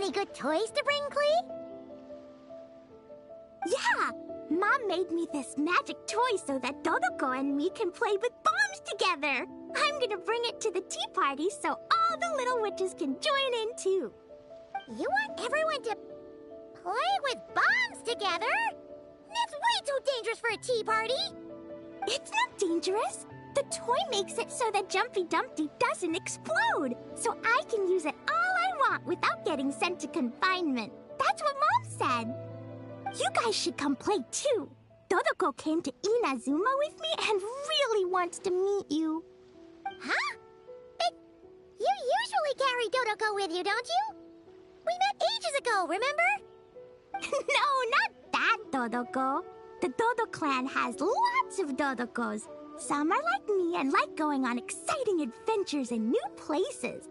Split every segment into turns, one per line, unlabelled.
Any good toys to bring, Clee?
Yeah! Mom made me this magic toy so that Dodoko and me can play with bombs together. I'm gonna bring it to the tea party so all the little witches can join in too.
You want everyone to play with bombs together? That's way too dangerous for a tea party!
It's not dangerous. The toy makes it so that Jumpy Dumpty doesn't explode, so I can use it all I want without getting sent to confinement. That's what Mom said. You guys should come play too. Dodoko came to Inazuma with me and really wants to meet you.
Huh? But you usually carry Dodoko with you, don't you? We met ages ago, remember?
No, not that Dodoko. The Dodo clan has lots of Dodokos. Some are like me and like going on exciting adventures in new places.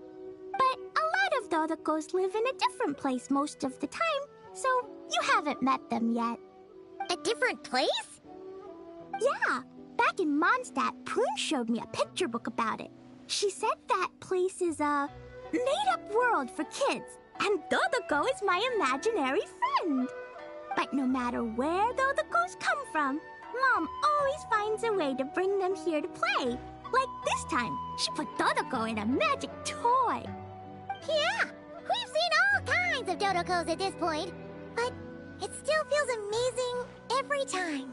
But a lot of Dodokos live in a different place most of the time, so you haven't met them yet.
A different place?
Yeah. Back in Mondstadt, Prune showed me a picture book about it. She said that place is a made-up world for kids, and Dodoko is my imaginary friend. But no matter where Dodokos come from, Mom always finds a way to bring them here to play. Like this time, she put Dodoko in a magic toy.
Yeah, we've seen all kinds of Dodokos at this point, but it still feels amazing every time.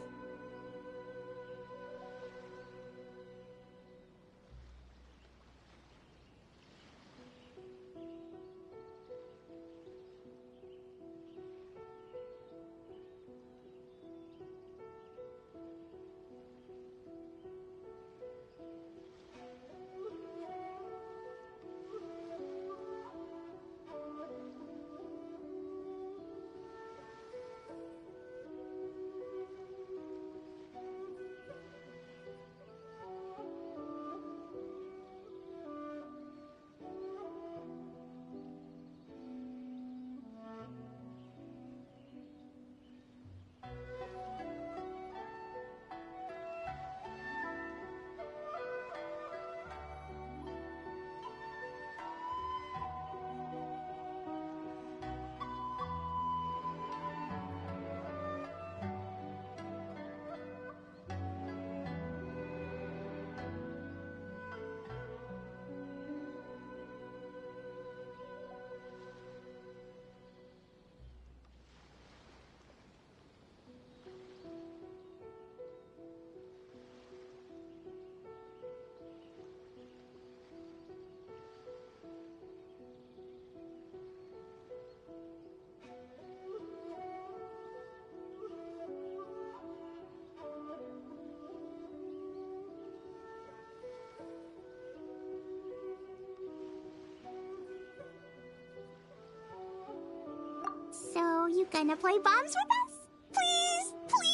So, you gonna play bombs with us? Please, please!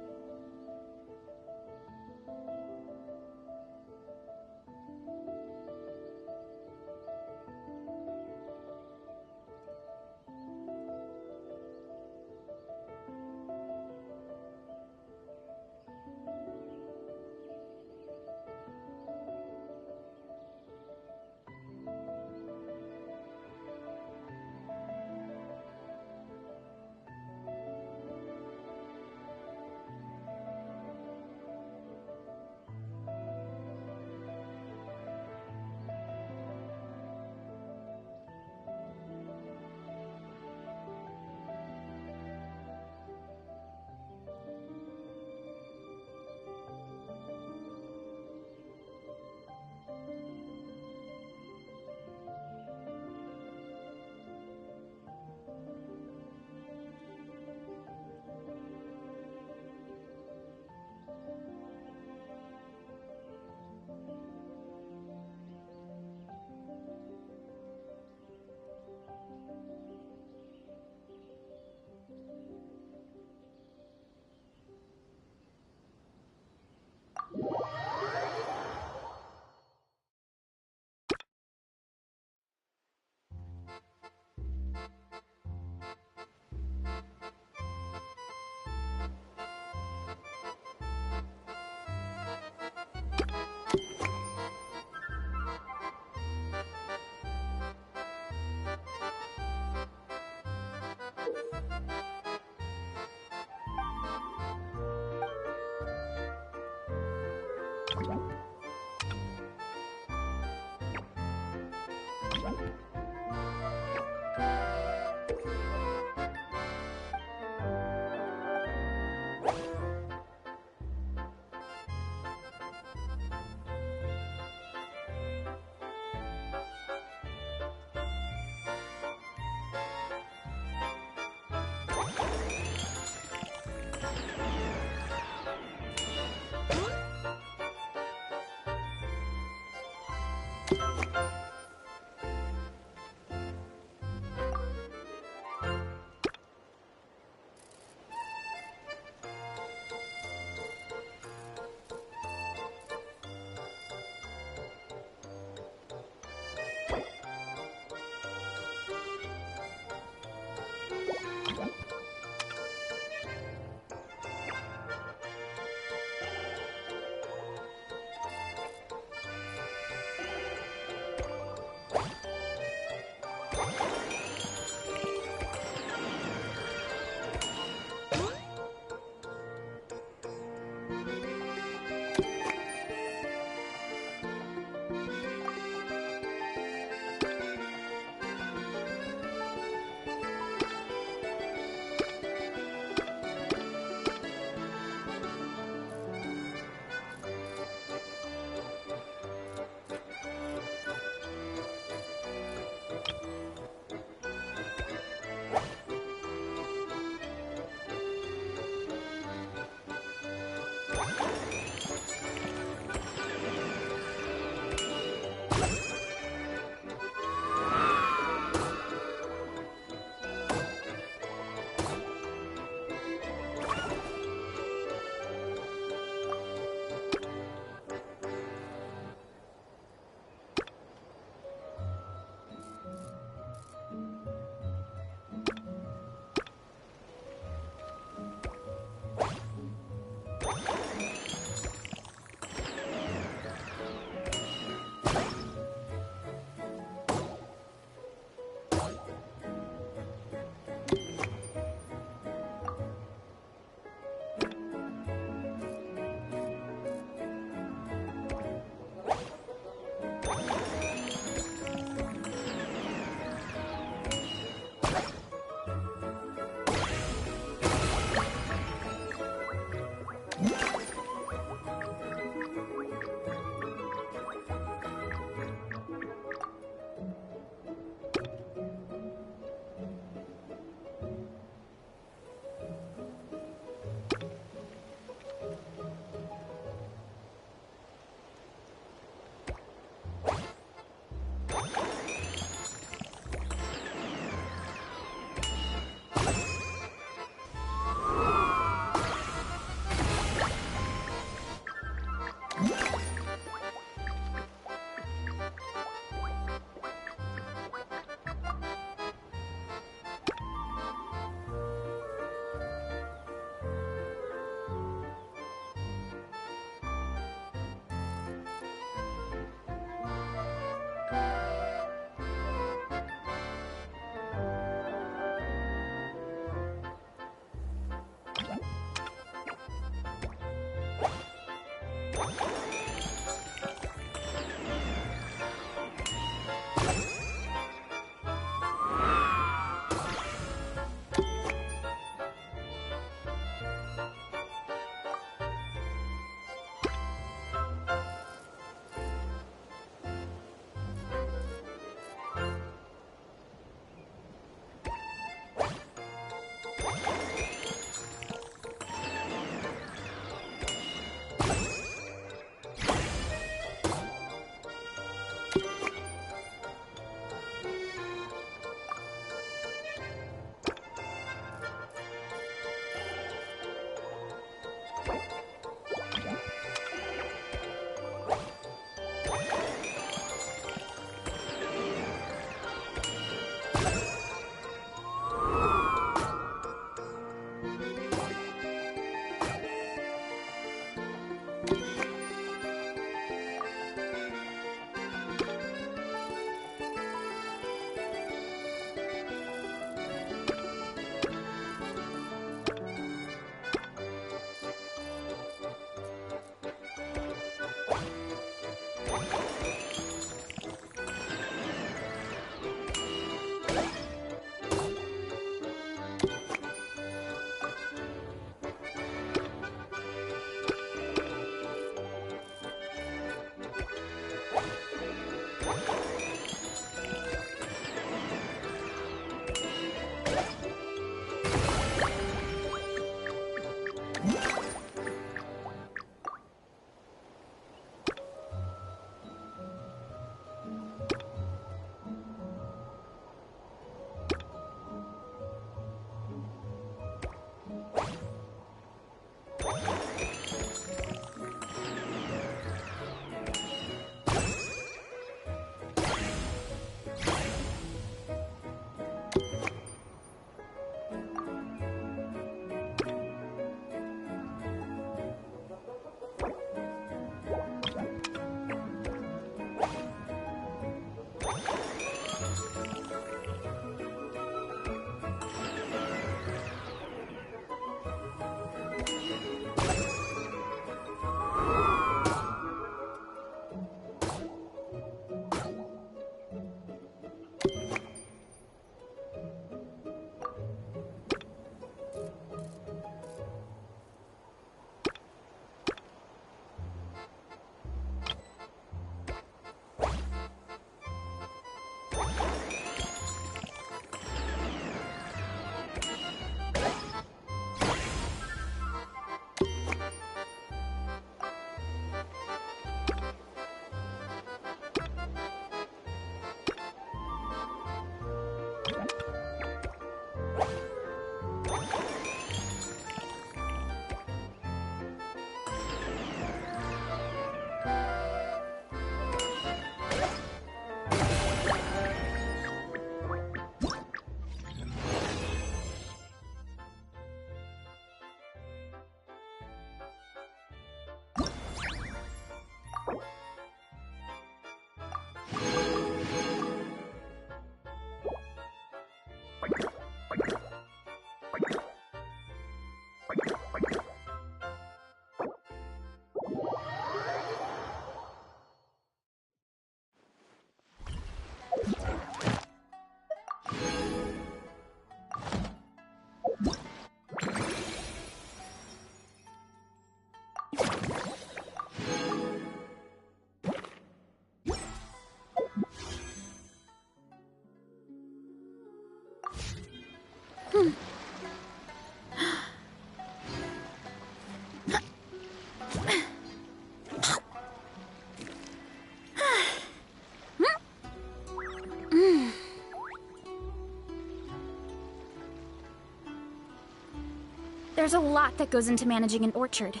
There's a lot that goes into managing an orchard.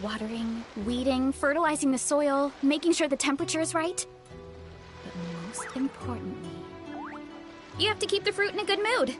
Watering, weeding, fertilizing the soil, making sure the temperature is right. But most importantly, you have to keep the fruit in a good mood.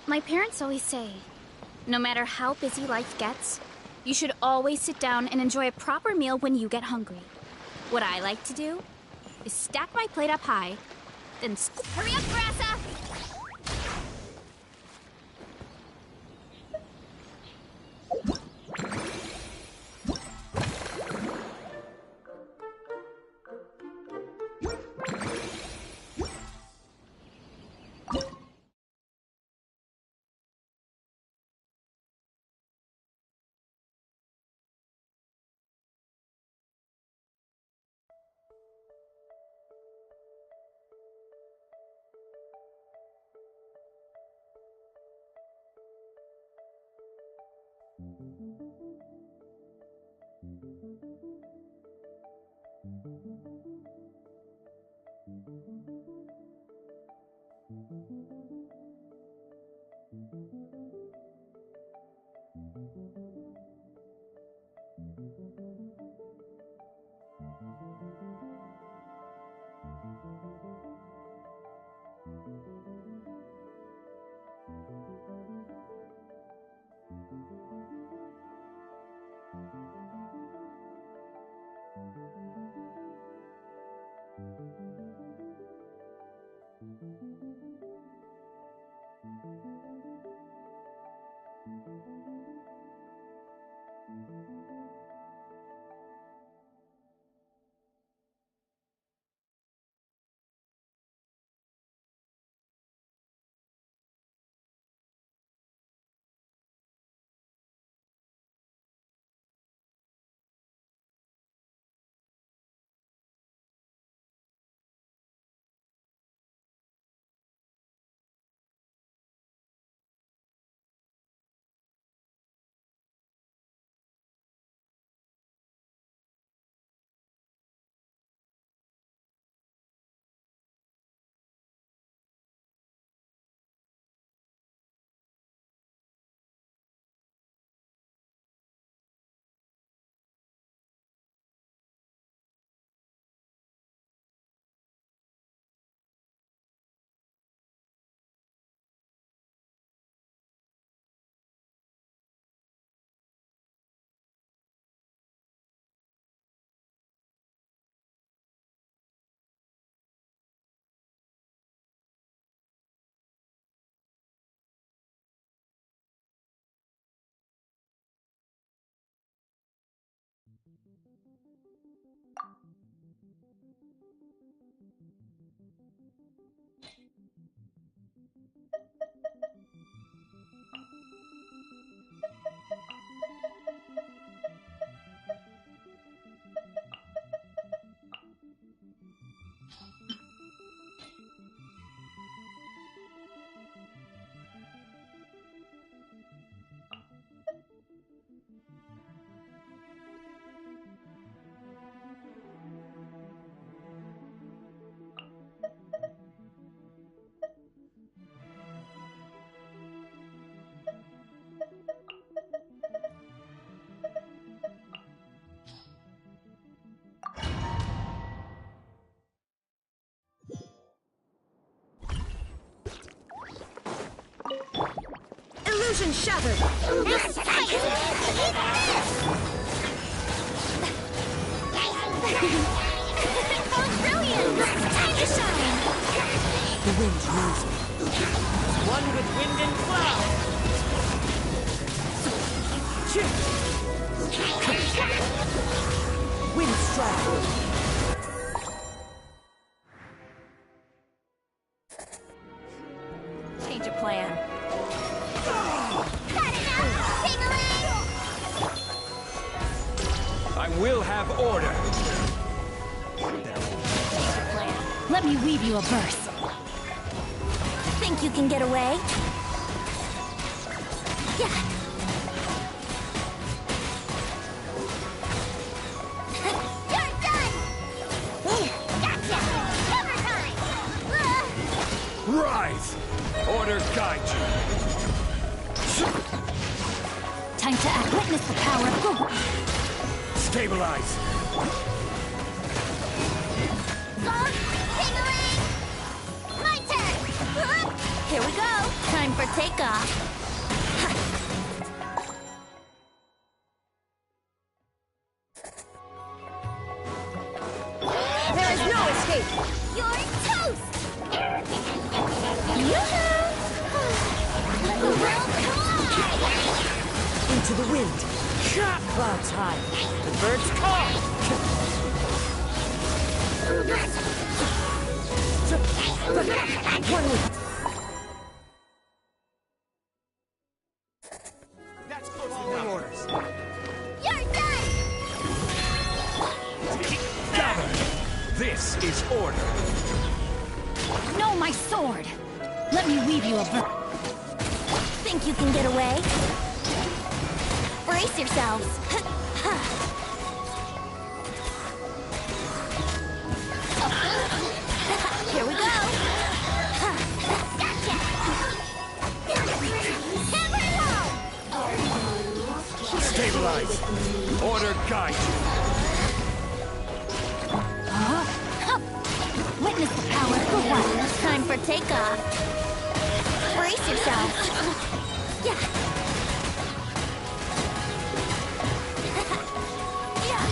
My parents always say, no matter how busy life gets, you should always sit down and enjoy a proper meal when you get hungry. What I like to do is stack my plate up high, then hurry up, Grassa!
Illusion shattered!
This fight!
Oh, brilliant! Time to shine!
The wind moves me. One with wind and cloud! Wind strike! Change of plan.
I will have order.
Let me weave you a verse.
Think you can get away? Yeah.
You're done! Gotcha! Cover time!
Rise! Order guide you.
Time to act. Witness the power of the...
Stabilize.
My turn!
Here we go.
Time for
takeoff.
There is no escape!
You're toast! Yoo-hoo! Let the world collide!
Into the wind! Clouds high! The birds call! One with...
That's following orders.
You're done!
Gather! This is order.
No, my sword! Let me weave you a bird.
Think you can get away? Brace yourselves. Here we go. Gotcha!
Stabilize. Order guide you.
Witness the power of the one. Time for takeoff. Brace yourself. Yeah. Yeah.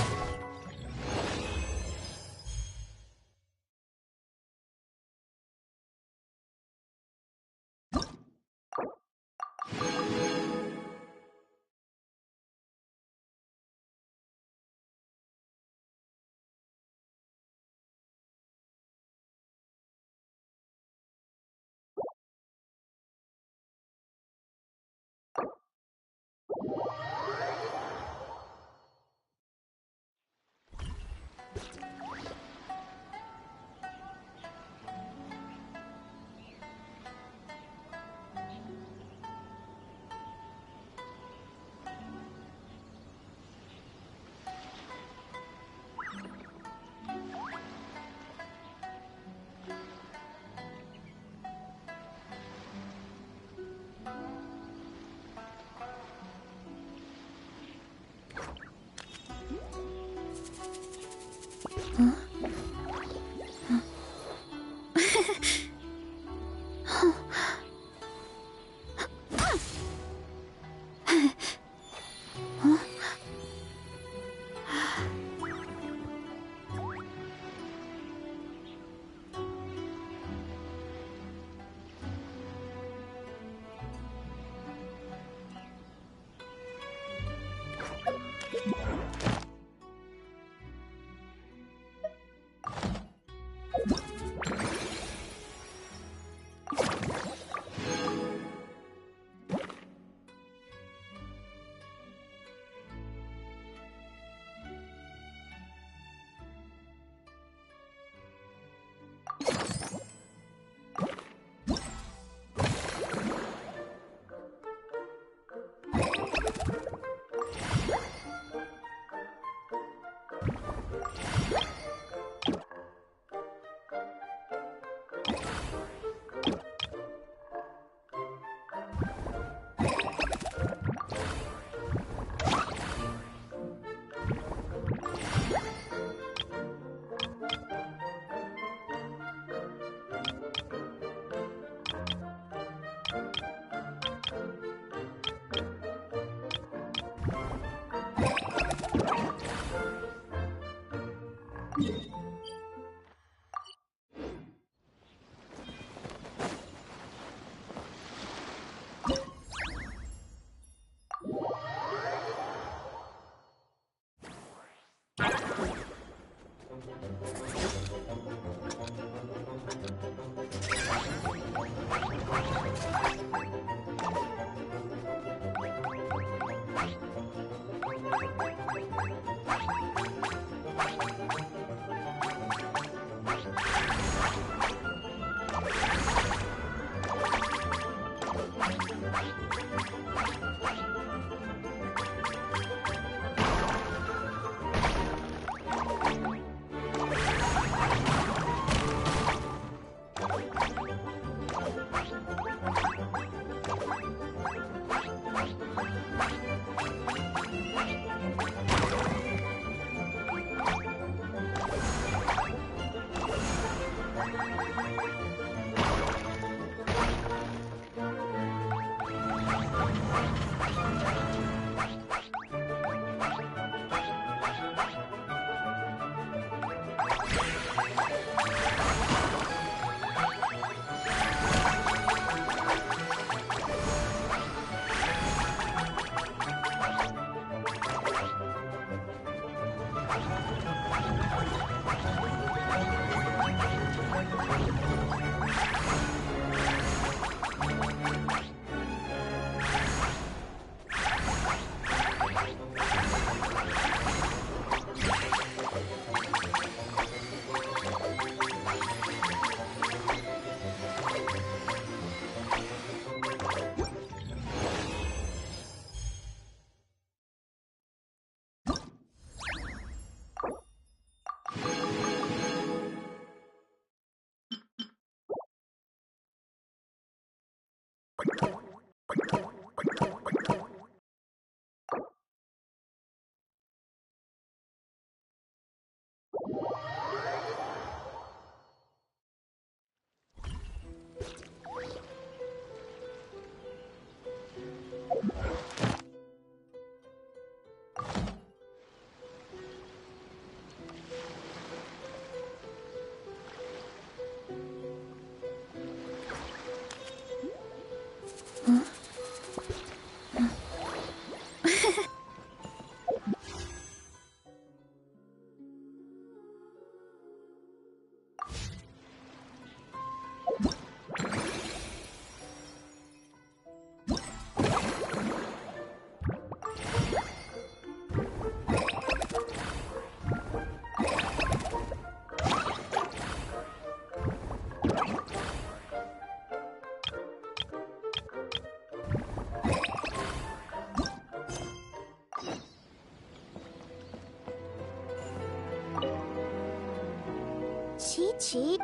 Chi-Chi?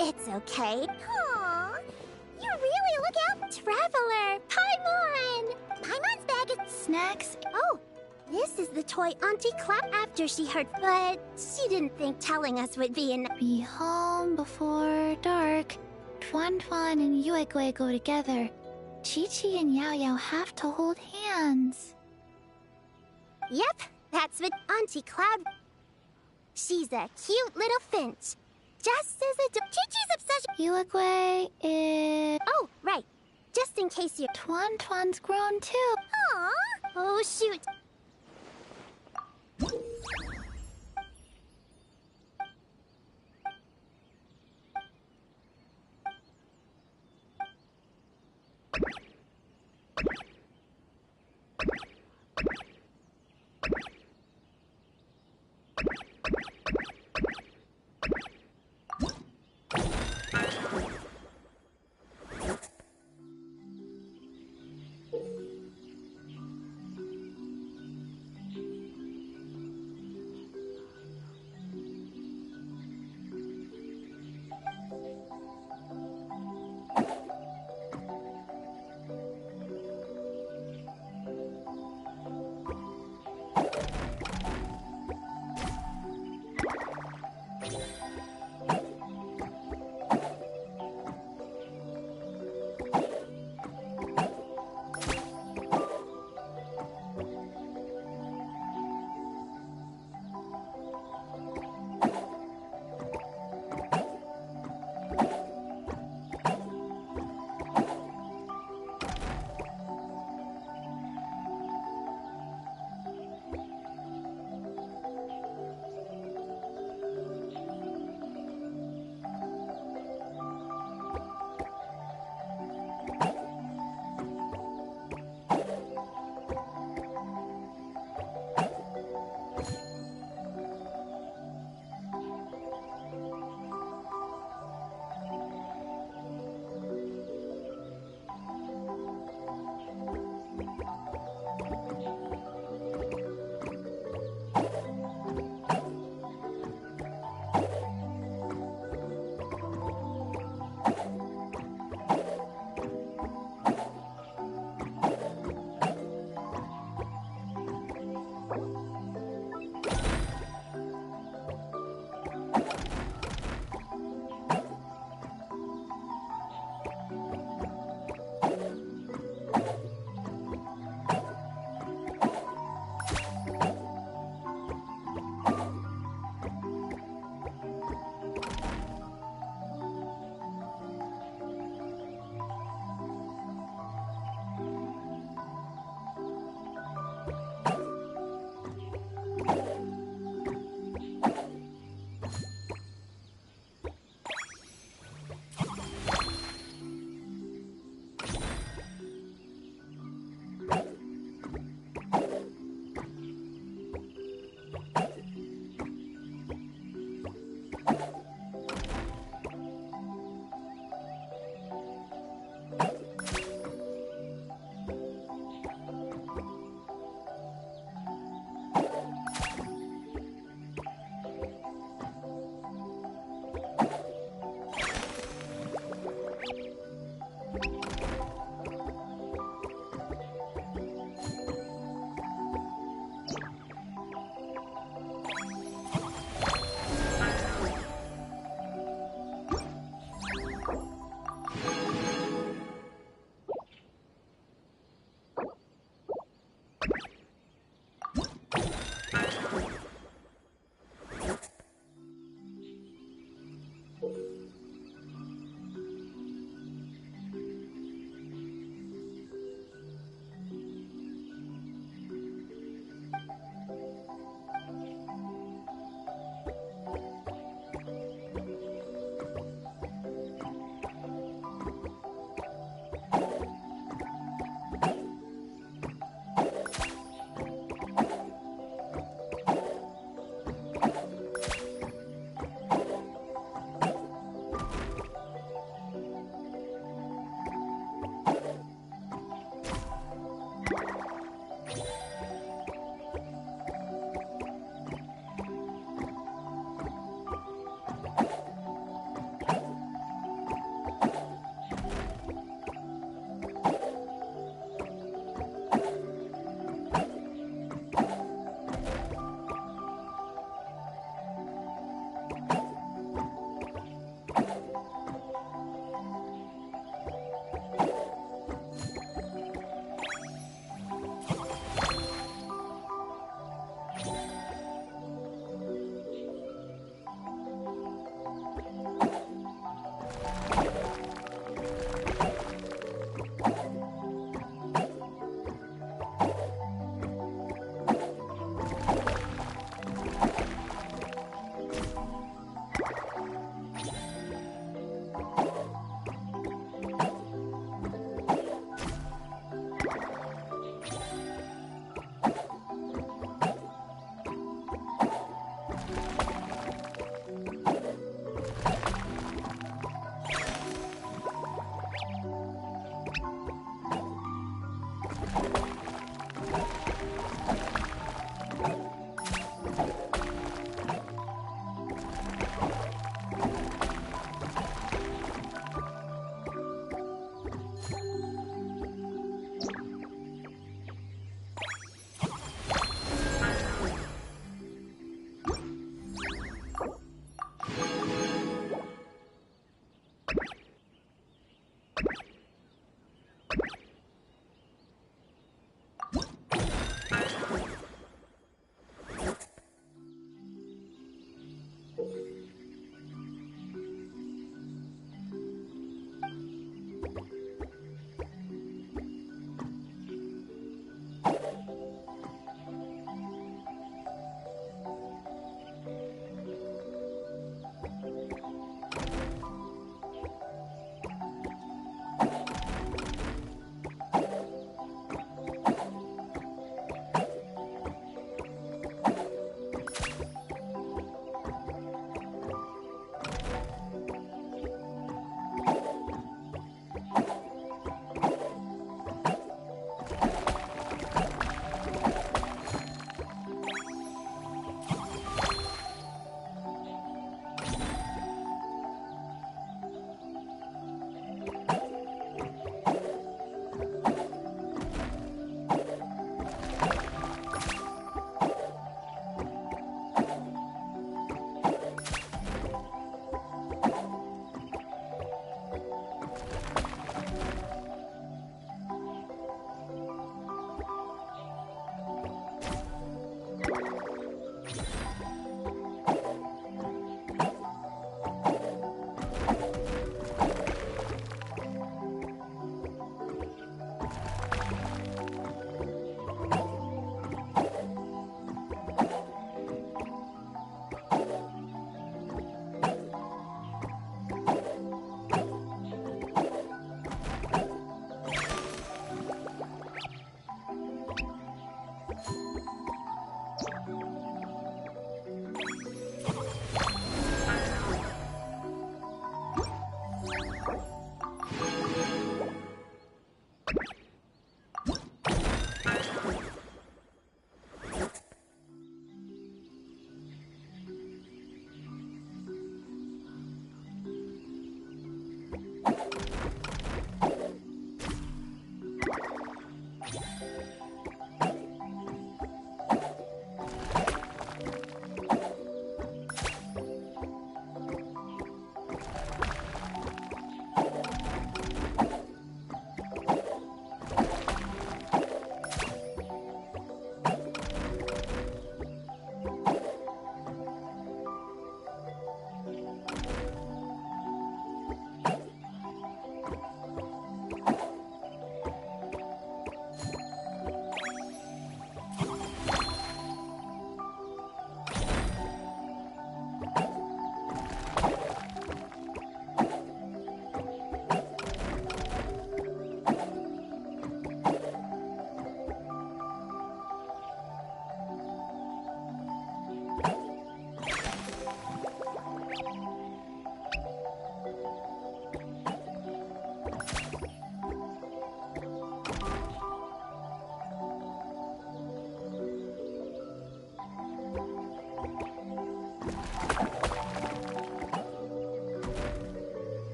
It's okay.
Aw, you really look out.
Traveler, Paimon!
Paimon's bag is...
Snacks? Oh, this is the toy Auntie Cloud after she heard, but she didn't think telling us would be enough.
Be home before dark. Tuan Tuan and Yuegui go together. Chi-Chi and Yao Yao have to hold hands.
Yep, that's what Auntie Cloud... She's a cute little finch. Just as a... Chi-Chi's obsession...
Yuegui is...
Oh, right. Just in case you...
Tuan Tuan's grown too.
Aw.
Oh, shoot.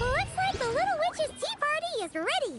Looks like the Little Witch's tea party is ready.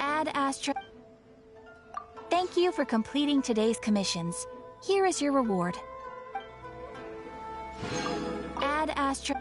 Ad Astra. Thank you for completing today's commissions. Here is your reward. Ad Astra.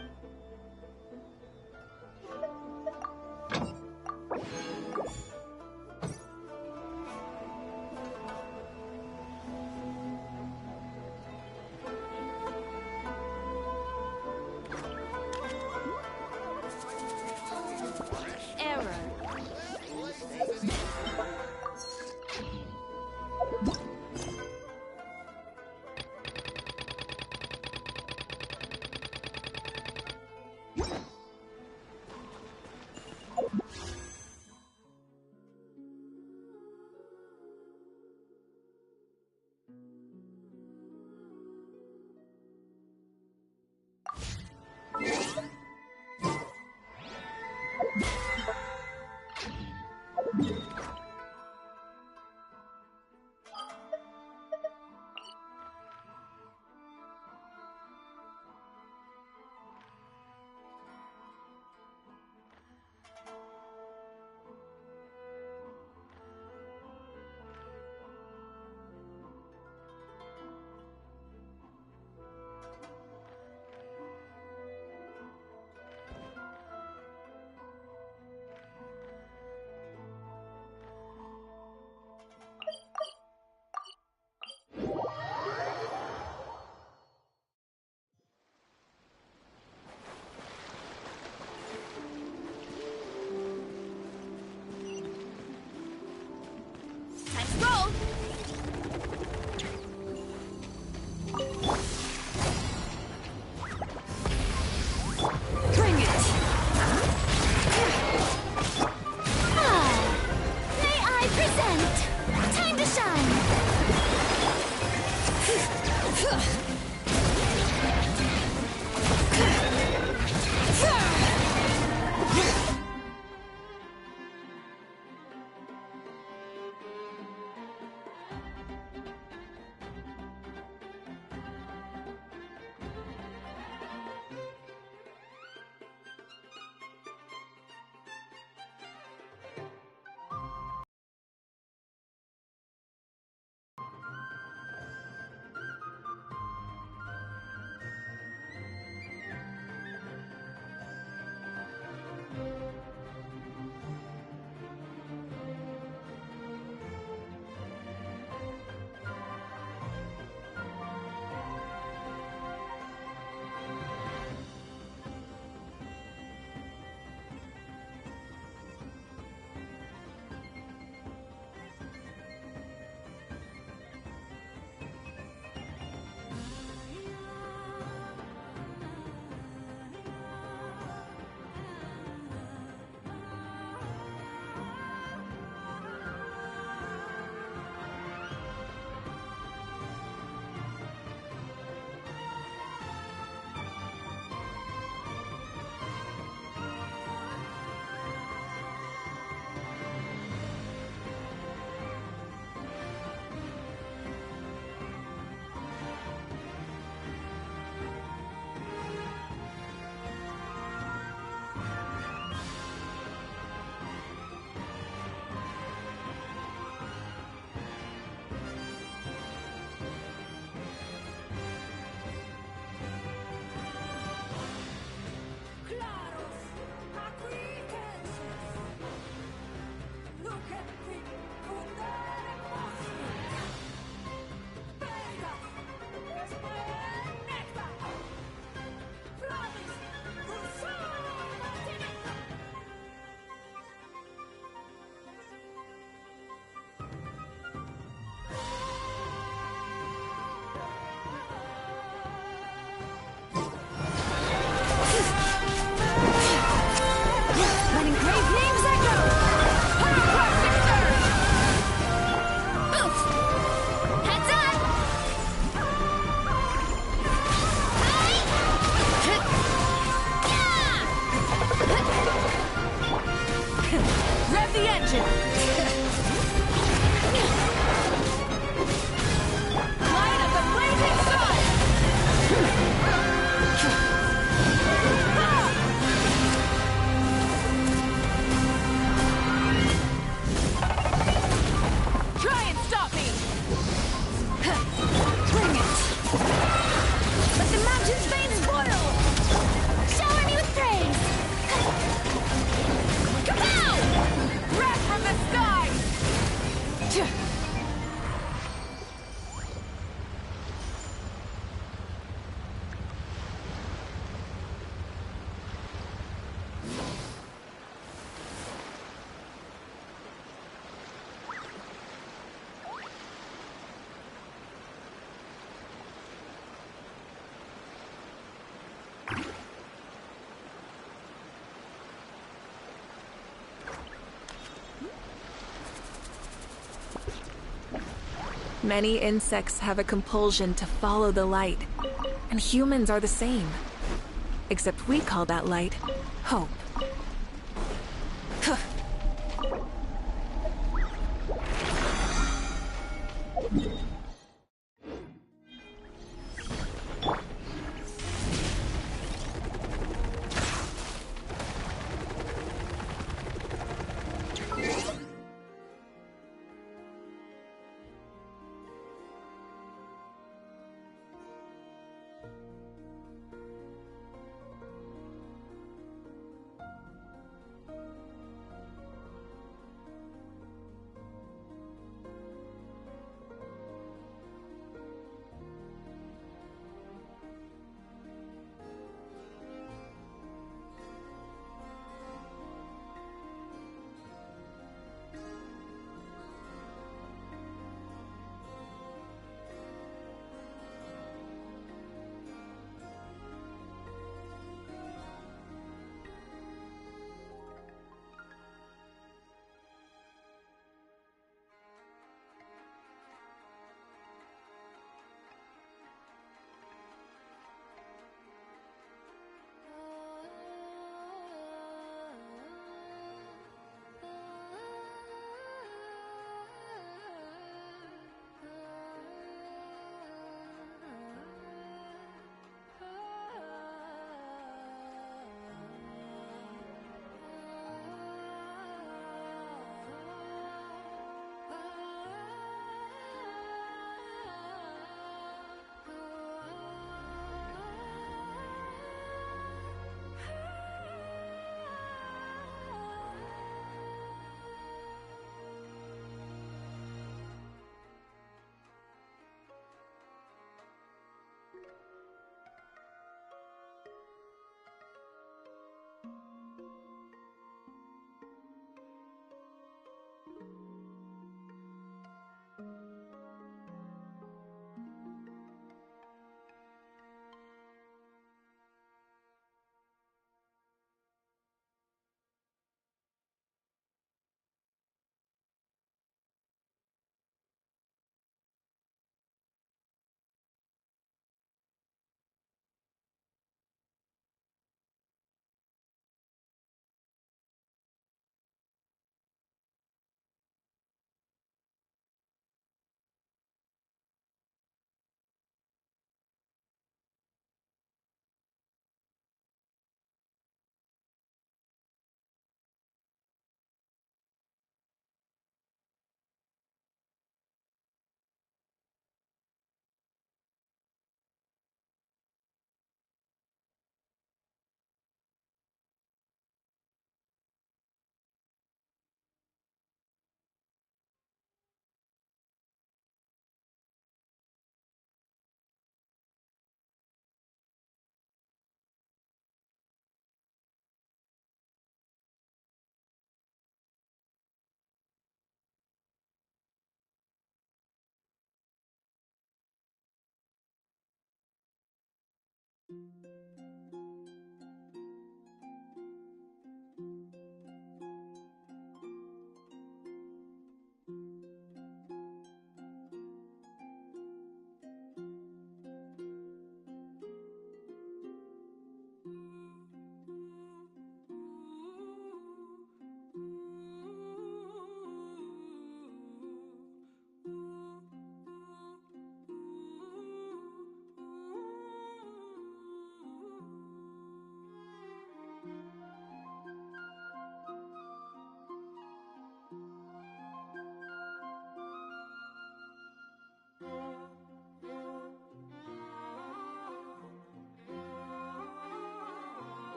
Many insects have a compulsion to follow the light, and humans are the same. Except we call that light hope.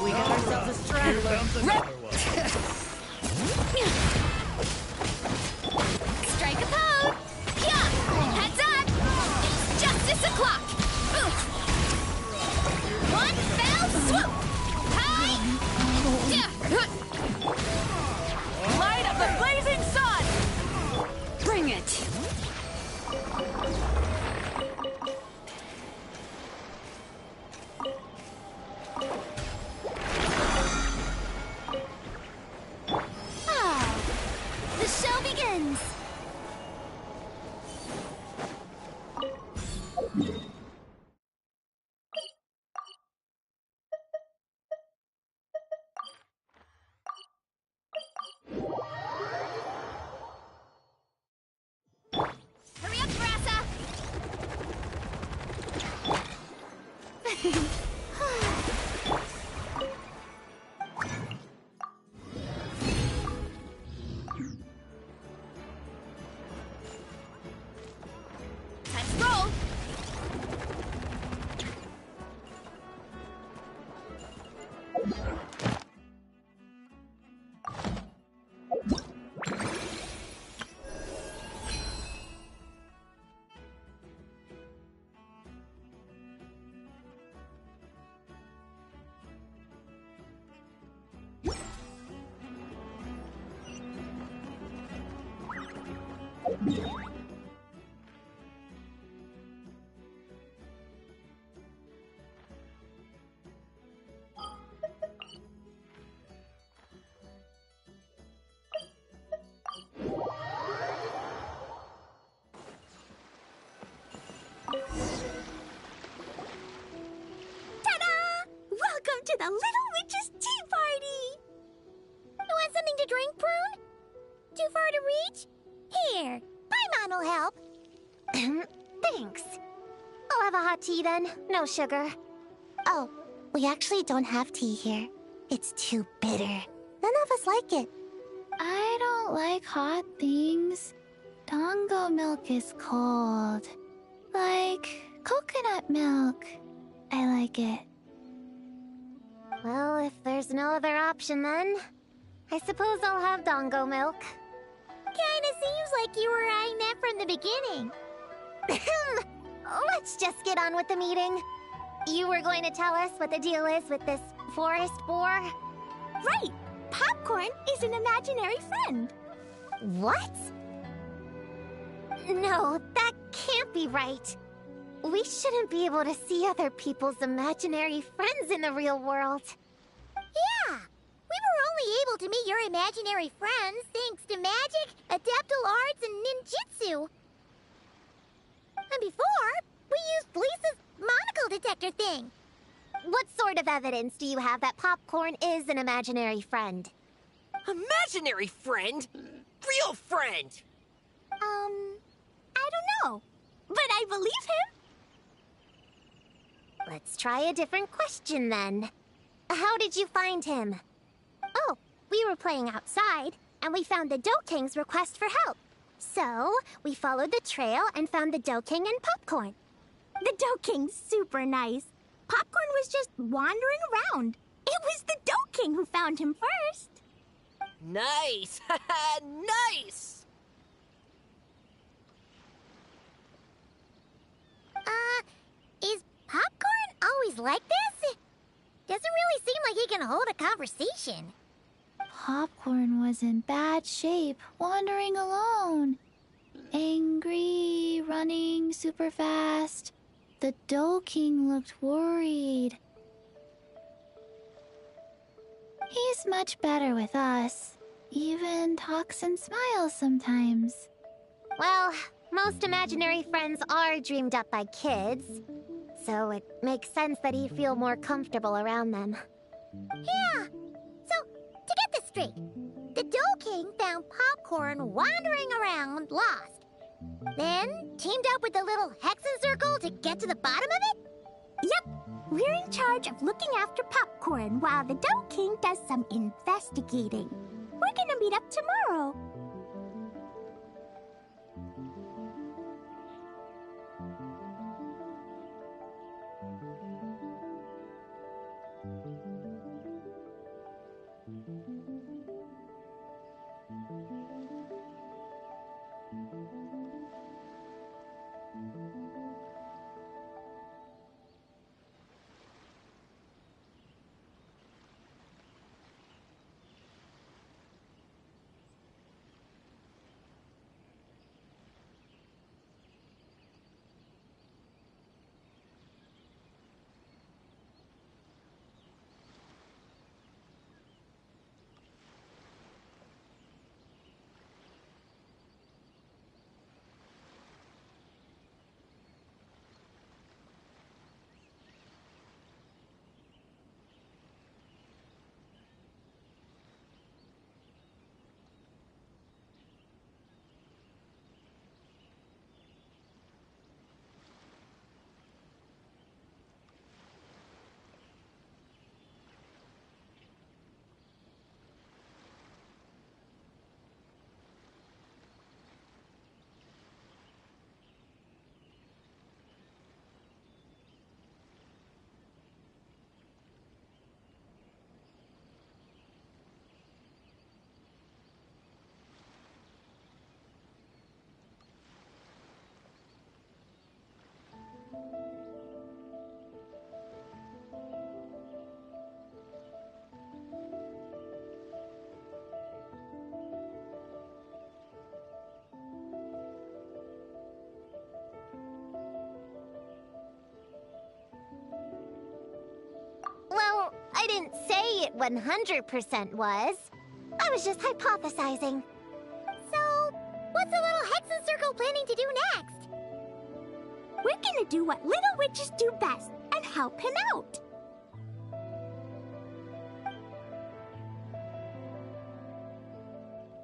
We got ourselves a straggler.
Strike a pose! Yeah! Heads up! It's justice o'clock! One fell swoop! Hi!
Light of the blazing sun!
Bring it! Time to roll!
Ta-da! Welcome to the Little Witch's Tea Party!
You want something to drink, Prune? Too far to reach? Here, Paimon will help. Thanks. I'll have a hot tea then. No sugar. Oh, we actually don't have tea here. It's too bitter. None of us like it.
I don't like hot things. Dongo milk is cold. Like coconut milk. I like it.
Well, if there's no other option then, I suppose I'll have Dongo milk. Kinda seems like you were eyeing that from the beginning. Let's just get on with the meeting. You were going to tell us what the deal is with this forest boar?
Right! Popcorn is an imaginary friend.
What? No, that can't be right. We shouldn't be able to see other people's imaginary friends in the real world. Yeah, we were only able to meet your imaginary friends thanks to magic, adeptal arts, and ninjutsu. And before, we used Lisa's monocle detector thing. What sort of evidence do you have that Popcorn is an imaginary friend?
Imaginary friend? Real friend!
I don't know, but I believe him.
Let's try a different question then. How did you find him? Oh, we were playing outside, and we found the Dough King's request for help. So, we followed the trail and found the Dough King and Popcorn.
The Dough King's super nice. Popcorn was just wandering around. It was the Dough King who found him first.
Nice! Nice!
Is Popcorn always like this? Doesn't really seem like he can hold a conversation.
Popcorn was in bad shape, wandering alone. Angry, running super fast. The Dough King looked worried. He's much better with us. Even talks and smiles sometimes.
Well, most imaginary friends are dreamed up by kids, so it makes sense that he'd feel more comfortable around them. Yeah, so to get this straight, the Dough King found Popcorn wandering around lost, then teamed up with the little Hexen Circle to get to the bottom of it?
Yep, we're in charge of looking after Popcorn while the Dough King does some investigating. We're gonna meet up tomorrow.
100% was. I was just hypothesizing. So, what's the little Hexen Circle planning to do next?
We're gonna do what little witches do best and help him out.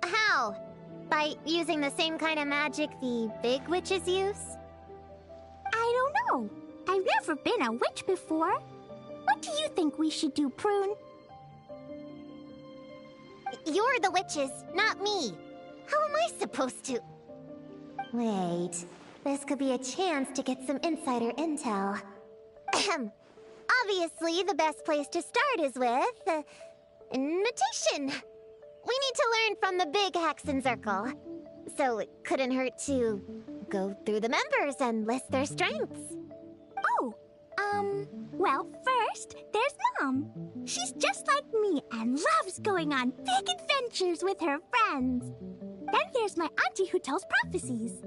How? By using the same kind of magic the big witches use?
I don't know. I've never been a witch before. What do you think we should do, Prune?
You're the witches, not me. How am I supposed to... Wait, this could be a chance to get some insider intel. Ahem. Obviously, the best place to start is with... invitation. We need to learn from the big Hexen Circle. So it couldn't hurt to go through the members and list their strengths.
Oh, well, first, there's Mom. She's just like me and loves going on big adventures with her friends. Then there's my auntie who tells prophecies.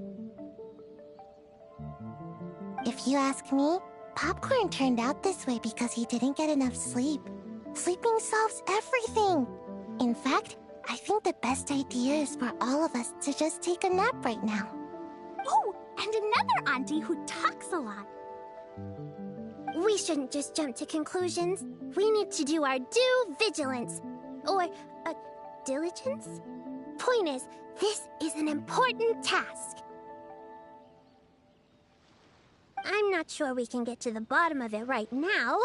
If you ask me, Popcorn turned out this way because he didn't get enough sleep. Sleeping solves everything. In fact, I think the best idea is for all of us to just take a nap right now.
Oh, and another auntie who talks a lot.
We shouldn't just jump to conclusions. We need to do our due vigilance. Or, diligence? Point is, this is an important task. I'm not sure we can get to the bottom of it right now,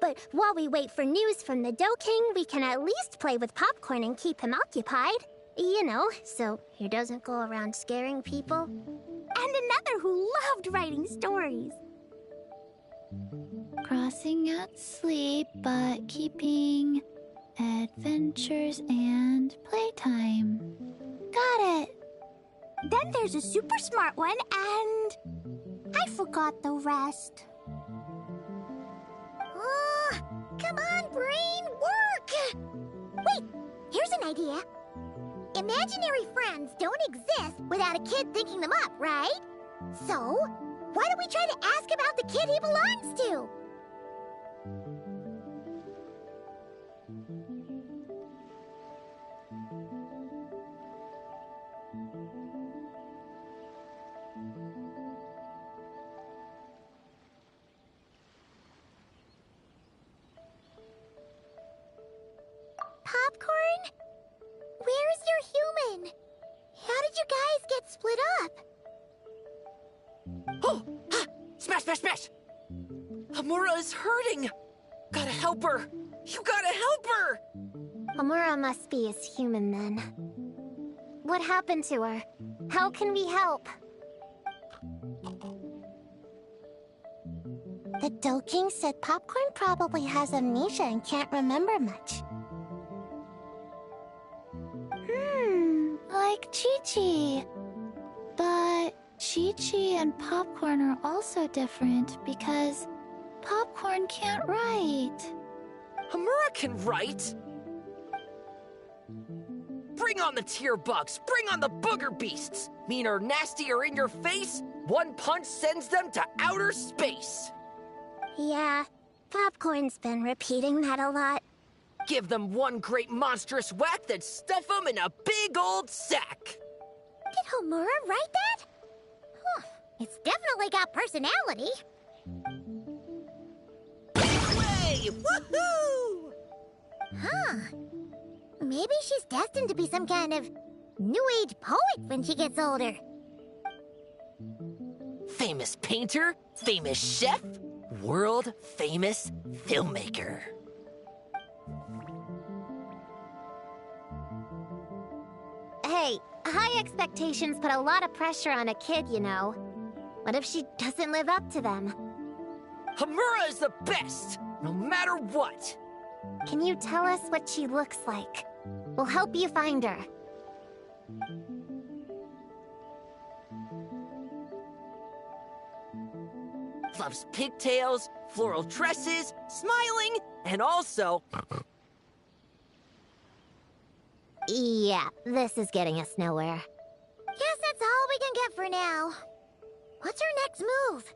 but while we wait for news from the Dough King, we can at least play with Popcorn and keep him occupied. You know, so he doesn't go around scaring people.
And another who loved writing stories.
Crossing out sleep, but keeping adventures and playtime. Got it.
Then there's a super smart one, and I forgot the rest.
Come on, brain, work! Wait, here's an idea. Imaginary friends don't exist without a kid thinking them up, right? So, why don't we try to ask about the kid he belongs to? Popcorn? Where's your human? How did you guys get split up?
Oh! Ha! Smash, smash, smash! Hamura is hurting! Gotta help her! You gotta help her!
Amura must be his human then. What happened to her? How can we help? The Dough King said Popcorn probably has amnesia and can't remember much.
Like Chi-Chi. But Chi-Chi and Popcorn are also different because Popcorn can't write.
Hamura can write! Bring on the tear bugs! Bring on the booger beasts! Mean or nasty or in your face, one punch sends them to outer space!
Yeah, Popcorn's been repeating that a lot.
Give them one great monstrous whack, then stuff them in a big old sack!
Did Homura write that? Huh, it's definitely got personality.
Way! Woohoo!
Huh. Maybe she's destined to be some kind of new age poet when she gets older.
Famous painter, famous chef, world famous filmmaker.
Hey, high expectations put a lot of pressure on a kid, you know. What if she doesn't live up to them?
Hamura is the best, no matter what.
Can you tell us what she looks like? We'll help you find her.
Loves pigtails, floral tresses, smiling, and also...
Yeah, this is getting us nowhere. Guess that's all we can get for now. What's our next move?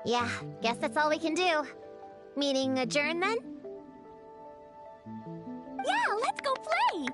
Yeah, guess that's all we can do. Meeting adjourn then?
Yeah, let's go play!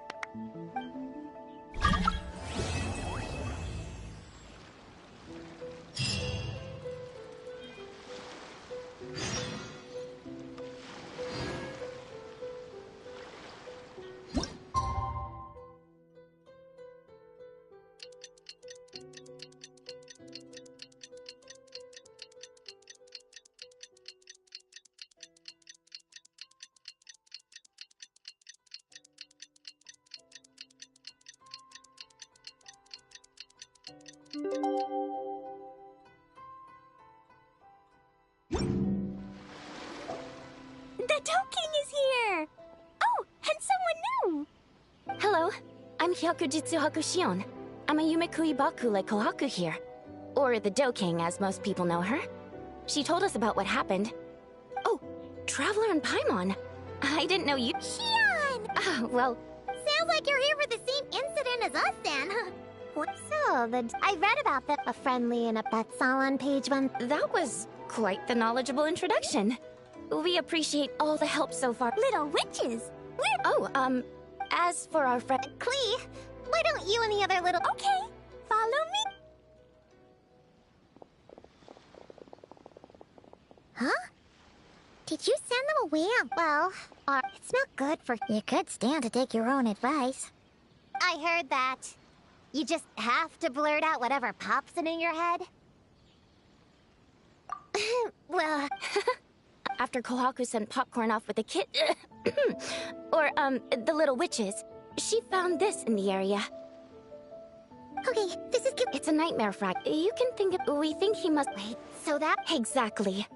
The Toad King is here! Oh, and someone new!
Hello, I'm Hyakujitsu Hakushion. I'm a Yumekui Baku like Kohaku here. Or the Do King, as most people know her. She told us about what happened. Oh, Traveler and Paimon. I didn't know you—
Shion!
Ah, well,
Sounds like you're here for the same incident as us then. What? So, I read about a friendly and that's all on page 1.
that was quite the knowledgeable introduction. We appreciate all the help so far.
Little witches! We're—
Oh, as for our friend—
Klee, why don't you and the other little—
Okay, follow me.
Huh? Did you send them away? Well, it's not good for— You could stand to take your own advice. I heard that. You just have to blurt out whatever pops in your head. Well,
after Kohaku sent Popcorn off with the kid— or, the little witches, she found this in the area.
okay, this is good.
It's a nightmare frag. You can think of— we think he must—
Wait, so that—
Exactly.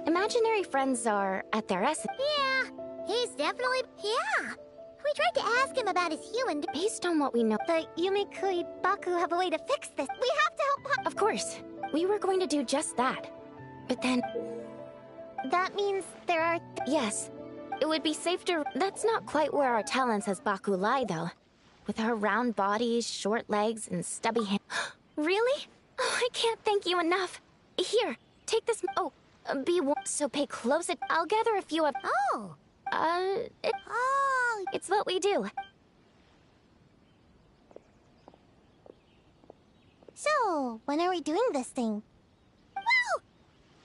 Imaginary friends are at their essence.
Yeah, he's definitely— Yeah. We tried to ask him about his human—
Based on what we know—
The Yumekui Baku have a way to fix this. We have to help—
Of course, we were going to do just that. But then—
That means there are—
Yes, it would be safe to— That's not quite where our talents as Baku lie, though. with her round body, short legs, and stubby hands. Really? Oh, I can't thank you enough. Here, take this. Oh, be warned, so pay close it. I'll gather a few of.
Oh.
It's what we do.
So, when are we doing this thing?
Whoa!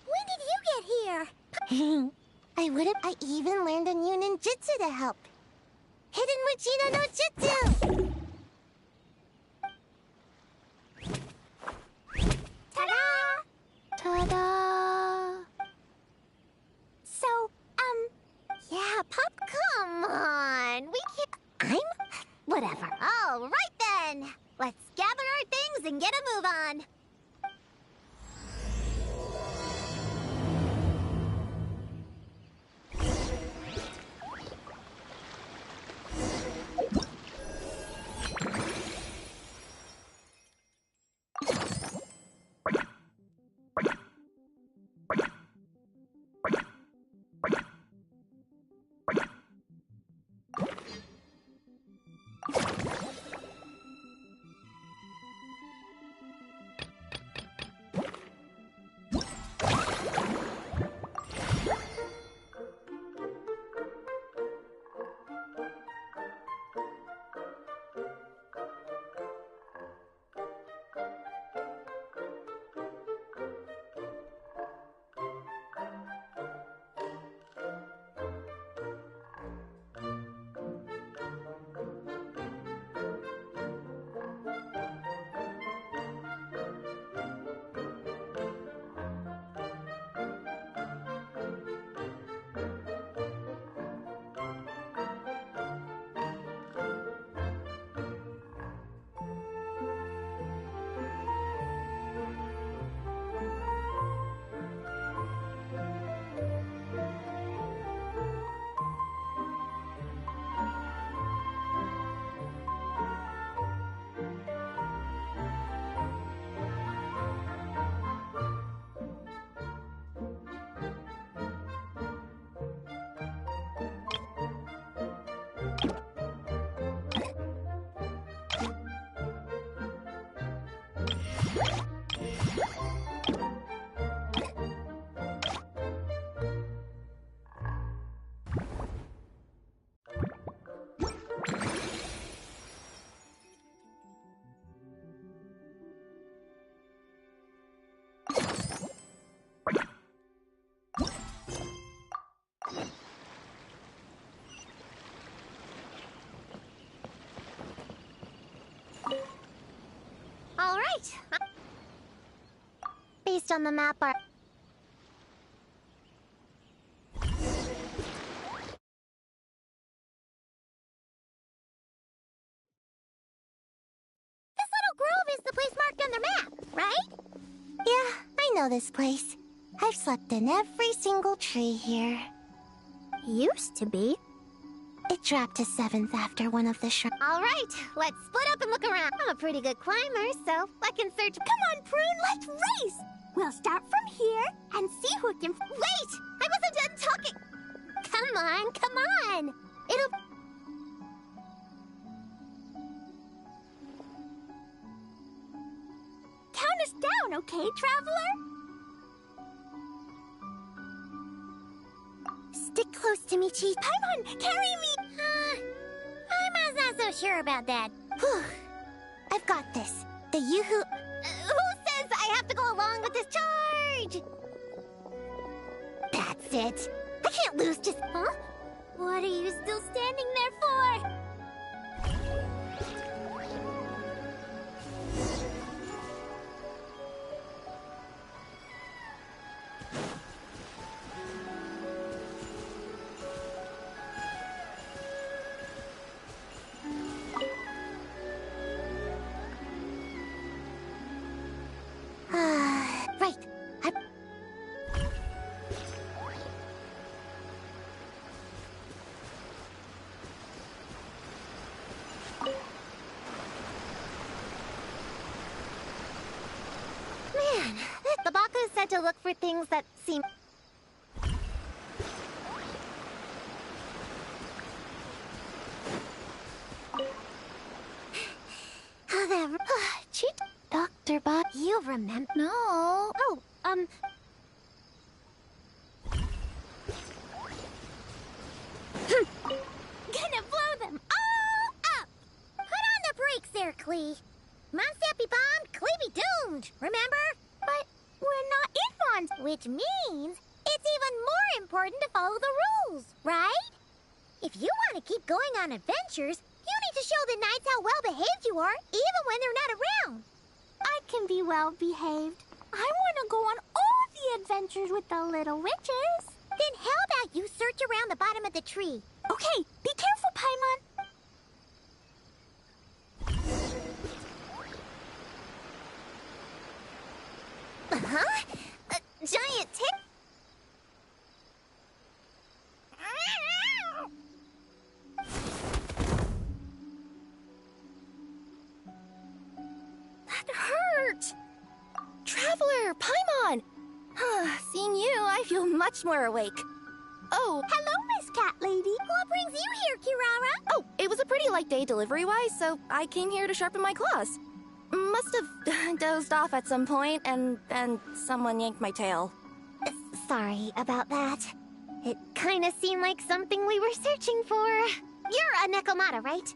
When did you get here?
I even learned a new ninjutsu to help. Hidden Regina no Jutsu! Ta-da!
Ta-da!
So,
Yeah, Pop, come on. We can't... Whatever. All right then. Let's gather our things and get a move on. All right. Based on the map, our...
this little grove is the place marked on the map, right?
Yeah, I know this place. I've slept in every single tree here.
Used to be.
It dropped to 7th after one of the shrines. All right, let's split up and look around. I'm a pretty good climber, so I can search...
Come on, Prune, let's race! We'll start from here and see who can...
Wait! I wasn't done talking! Come on, come on! It'll...
Count us down, okay, traveler?
Stick close to me, Chief.
Paimon, carry me!
I'm not so sure about that. Whew. I've got this. The Yoo-hoo... who says I have to go along with this charge? That's it. I can't lose just... Huh?
What are you still standing there for?
Right. Man, the Baku said to look for things that seem... you'll remember.
No.
Oh,
Gonna blow them all up!
put on the brakes there, Klee. Mondstadt be bombed, Klee be doomed, remember?
But we're not in Mondstadt.
Which means it's even more important to follow the rules, right? If you want to keep going on adventures, you need to show the knights how well behaved you are, even when they're not around.
I can be well behaved. I want to go on all the adventures with the little witches.
Then how about you search around the bottom of the tree?
Okay, be careful, Paimon.
Huh? A giant tick?
That hurt! Traveler, Paimon! Seeing you, I feel much more awake. Oh,
Hello, Miss Cat Lady.
What brings you here, Kirara?
oh, it was a pretty light day delivery-wise, so I came here to sharpen my claws. Must have dozed off at some point, and then someone yanked my tail.
Sorry about that. It kind of seemed like something we were searching for. You're a Nekomata, right?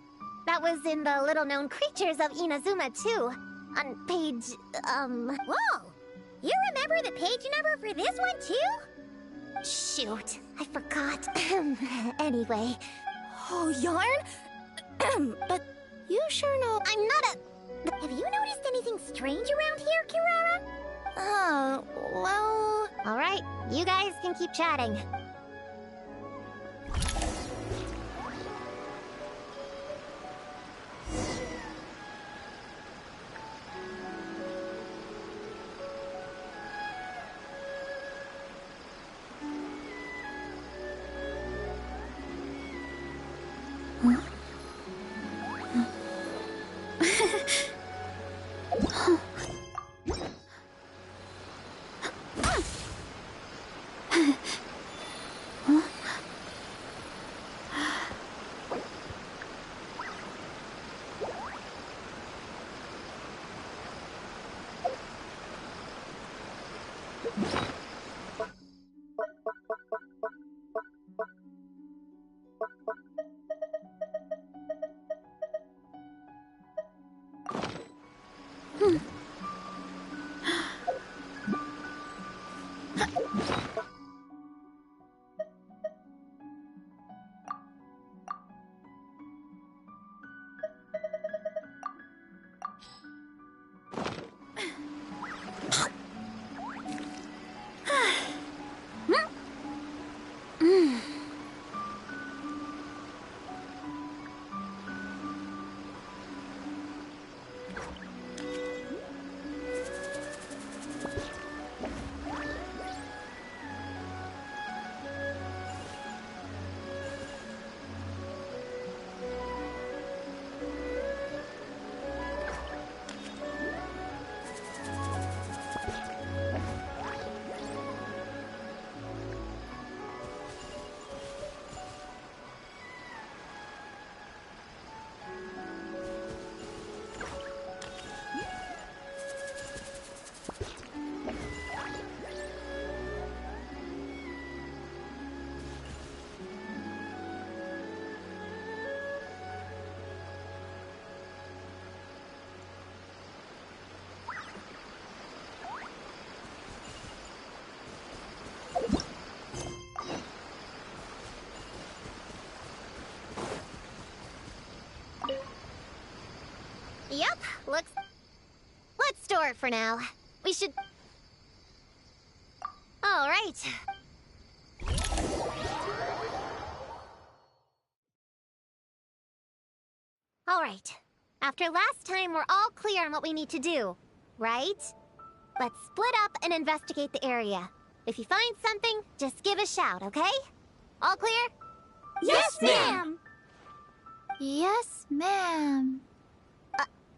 That was in the little-known creatures of Inazuma, too. On page, Whoa! You remember the page number for this one, too? Shoot, I forgot. Anyway.
Oh, yarn? But you sure know...
I'm not a... Have you noticed anything strange around here, Kirara?
Well...
Alright, you guys can keep chatting. Yep, looks... Let's store it for now. We should... All right. All right. After last time, we're all clear on what we need to do, right? Let's split up and investigate the area. If you find something, just give a shout, okay? All clear?
Yes, ma'am.
Yes, ma'am.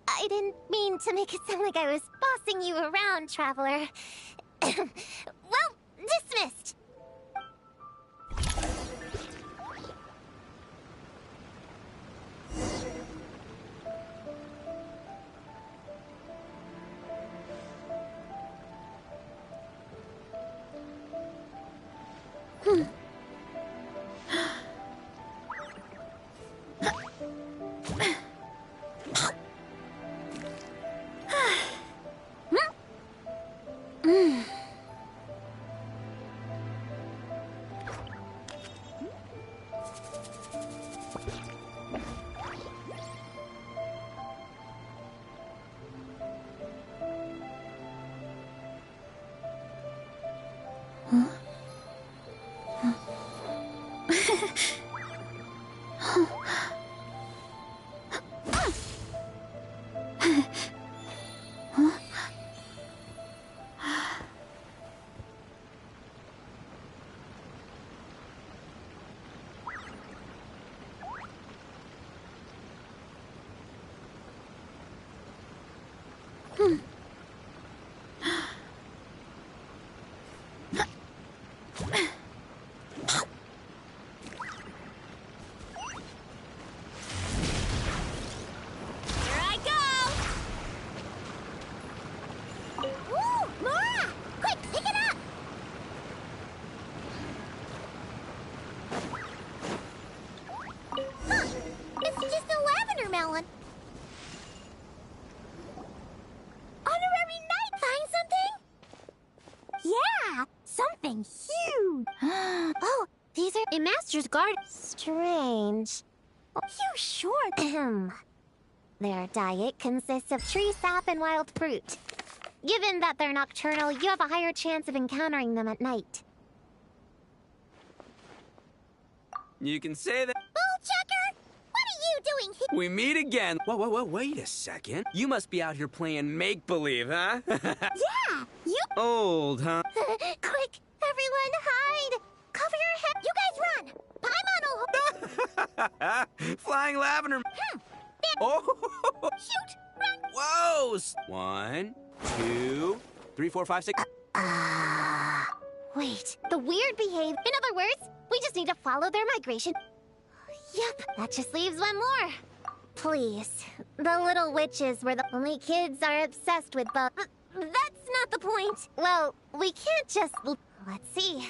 I didn't mean to make it sound like I was bossing you around, Traveler. Well, dismissed.
I go! Ooh, Laura! Quick, pick it up! Huh, it's just a lavender melon. Honorary Knight! Find something? Yeah, something huge.
Oh, these are a Master's Guard. Strange.
You sure?
Ahem. Their diet consists of tree sap and wild fruit. Given that they're nocturnal, you have a higher chance of encountering them at night.
You can say that.
Bullchecker! What are you doing here?
We meet again. Whoa, wait a second. You must be out here playing make-believe, huh?
Yeah, you...
Old, huh?
Quick, everyone hide! Cover your head!
You guys run! Paimon will...
Flying lavender. Oh!
Shoot! Run!
Whoa! 1, 2, 3, 4, 5, 6.
Wait, the weird behave. In other words, we just need to follow their migration. Yep, that just leaves one more. Please, the little witches were the only kids are obsessed with bugs. That's not the point. Well, we can't just... Let's see.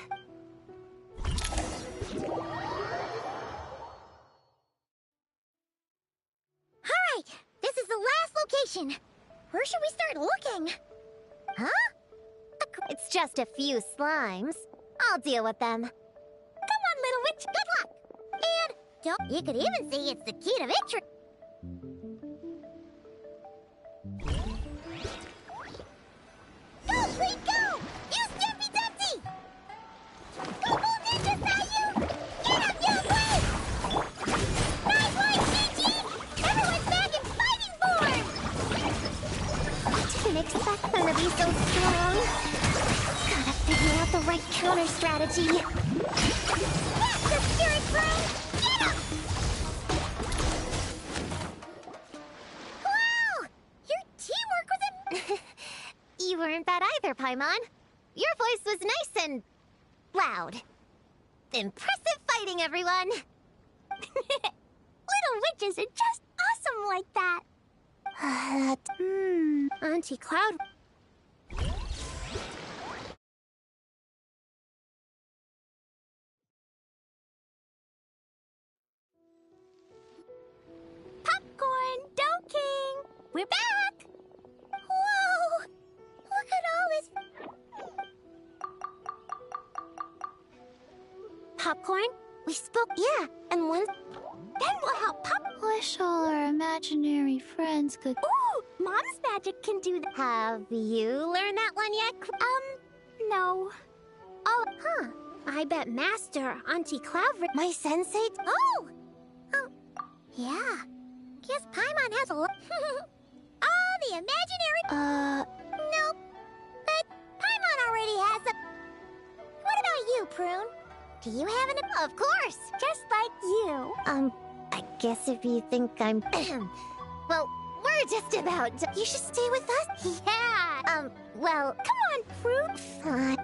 Alright, this is the last location. Where should we start looking? Huh?
It's just a few slimes. I'll deal with them.
Come on, little witch. Good luck. And don't... You could even say it's the key to victory. Go, Queen, go! Use Jumpy Dumpty! Go, Bull Ninja Sayu! Get up, you Queen! Nice one, Gigi! Everyone's back in fighting form!
Didn't expect them to be so strong. Gotta figure out the right counter strategy.
That's the spirit, friend! Get up! Wow! Your teamwork was
You weren't bad either, Paimon. Your voice was nice and... loud. Impressive fighting, everyone!
Little witches are just awesome like that.
Auntie Cloud...
Popcorn, Dough King! We're back! Whoa! Look at all this...
Popcorn? We spoke... Yeah, and one...
Then we'll help Pop...
Wish all our imaginary friends could.
Ooh! Mom's magic can do that.
Have you learned that one yet?
No.
Oh, huh. I bet Master Auntie Cloud... My sensei...
Oh! Yeah. Guess Paimon has a lot. Oh, the imaginary... Nope. But Paimon already has a... What about you, Prune? Do you have an...
Of course!
Just like you.
I guess if you think I'm... well, we're just about to... You should stay with us?
Yeah.
Well...
Come on, Prune.
Fine.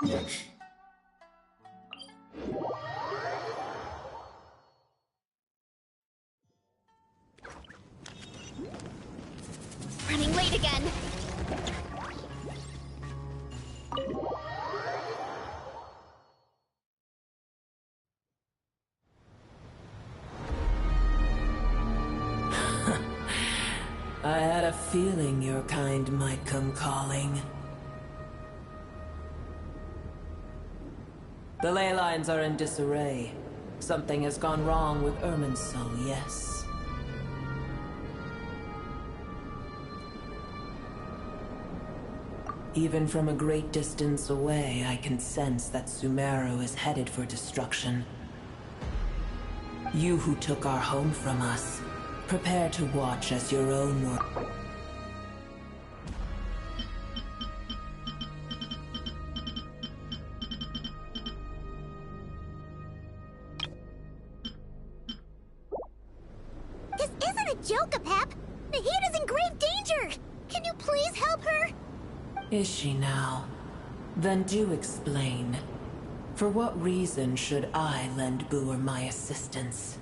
Running late again.
I had a feeling your kind might come calling. The ley lines are in disarray. Something has gone wrong with Irminsul, yes. Even from a great distance away, I can sense that Sumeru is headed for destruction. You who took our home from us, prepare to watch as your own world.
This isn't a joke, Pep. Nahita's in grave danger. Can you please help her?
Is she now? Then do explain. For what reason should I lend Boer my assistance?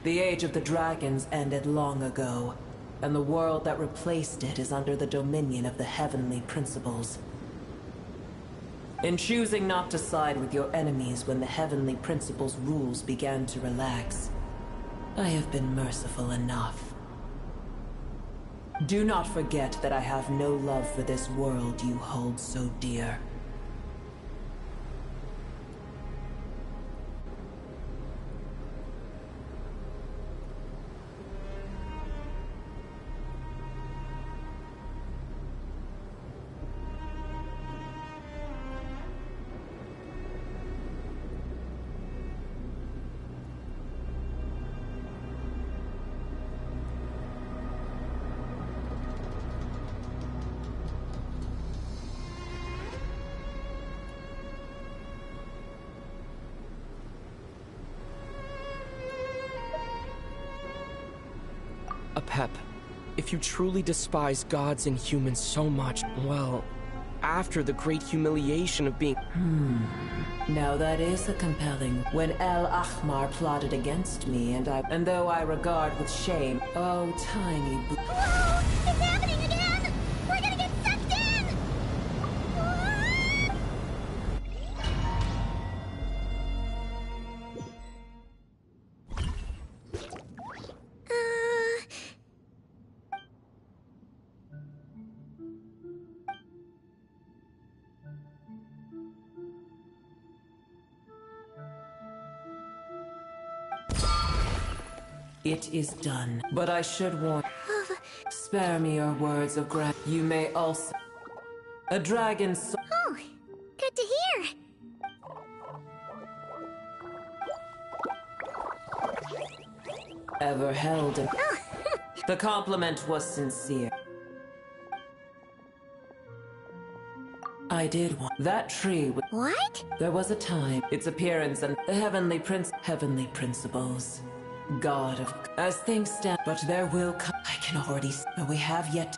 The Age of the Dragons ended long ago, and the world that replaced it is under the dominion of the Heavenly Principles. In choosing not to side with your enemies when the Heavenly Principles' rules began to relax, I have been merciful enough. Do not forget that I have no love for this world you hold so dear.
Pep, if you truly despise gods and humans so much, well, after the great humiliation of being...
Now that is a compelling... When El Ahmar plotted against me, and though I regard with shame... Oh, tiny...
Whoa! It's happening again! We're gonna get sucked in!
It is done. But I should warn... Spare me your words of grat... You may also... A dragon's soul...
Oh, good to hear.
Ever held in... The compliment was sincere. I did want... That tree...
What?
There was a time, its appearance and the Heavenly Principles. God of... As things stand... But there will come... I can already... But we have yet...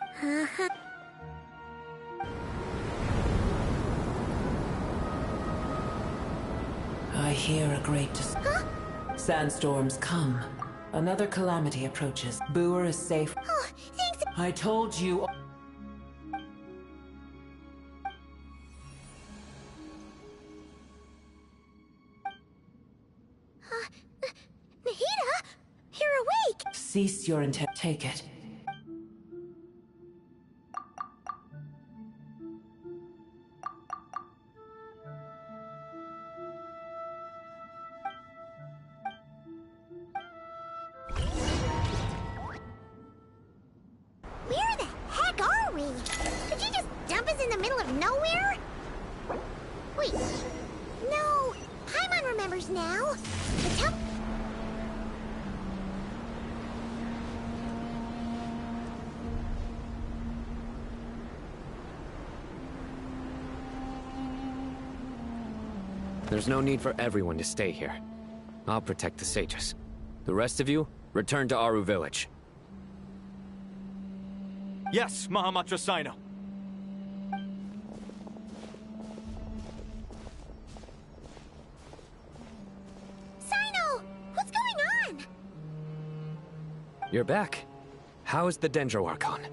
I hear a great... Sandstorms come. Another calamity approaches. Boer is safe.
Oh, thanks.
I told you...
Nahita, you're awake.
Cease your intent. Take it.
Nowhere? Wait. No. Paimon remembers now. The temple...
There's no need for everyone to stay here. I'll protect the sages. The rest of you, return to Aru village.
Yes, Mahamatra Sino.
Sino! What's going on?
You're back. How's the Dendro Archon?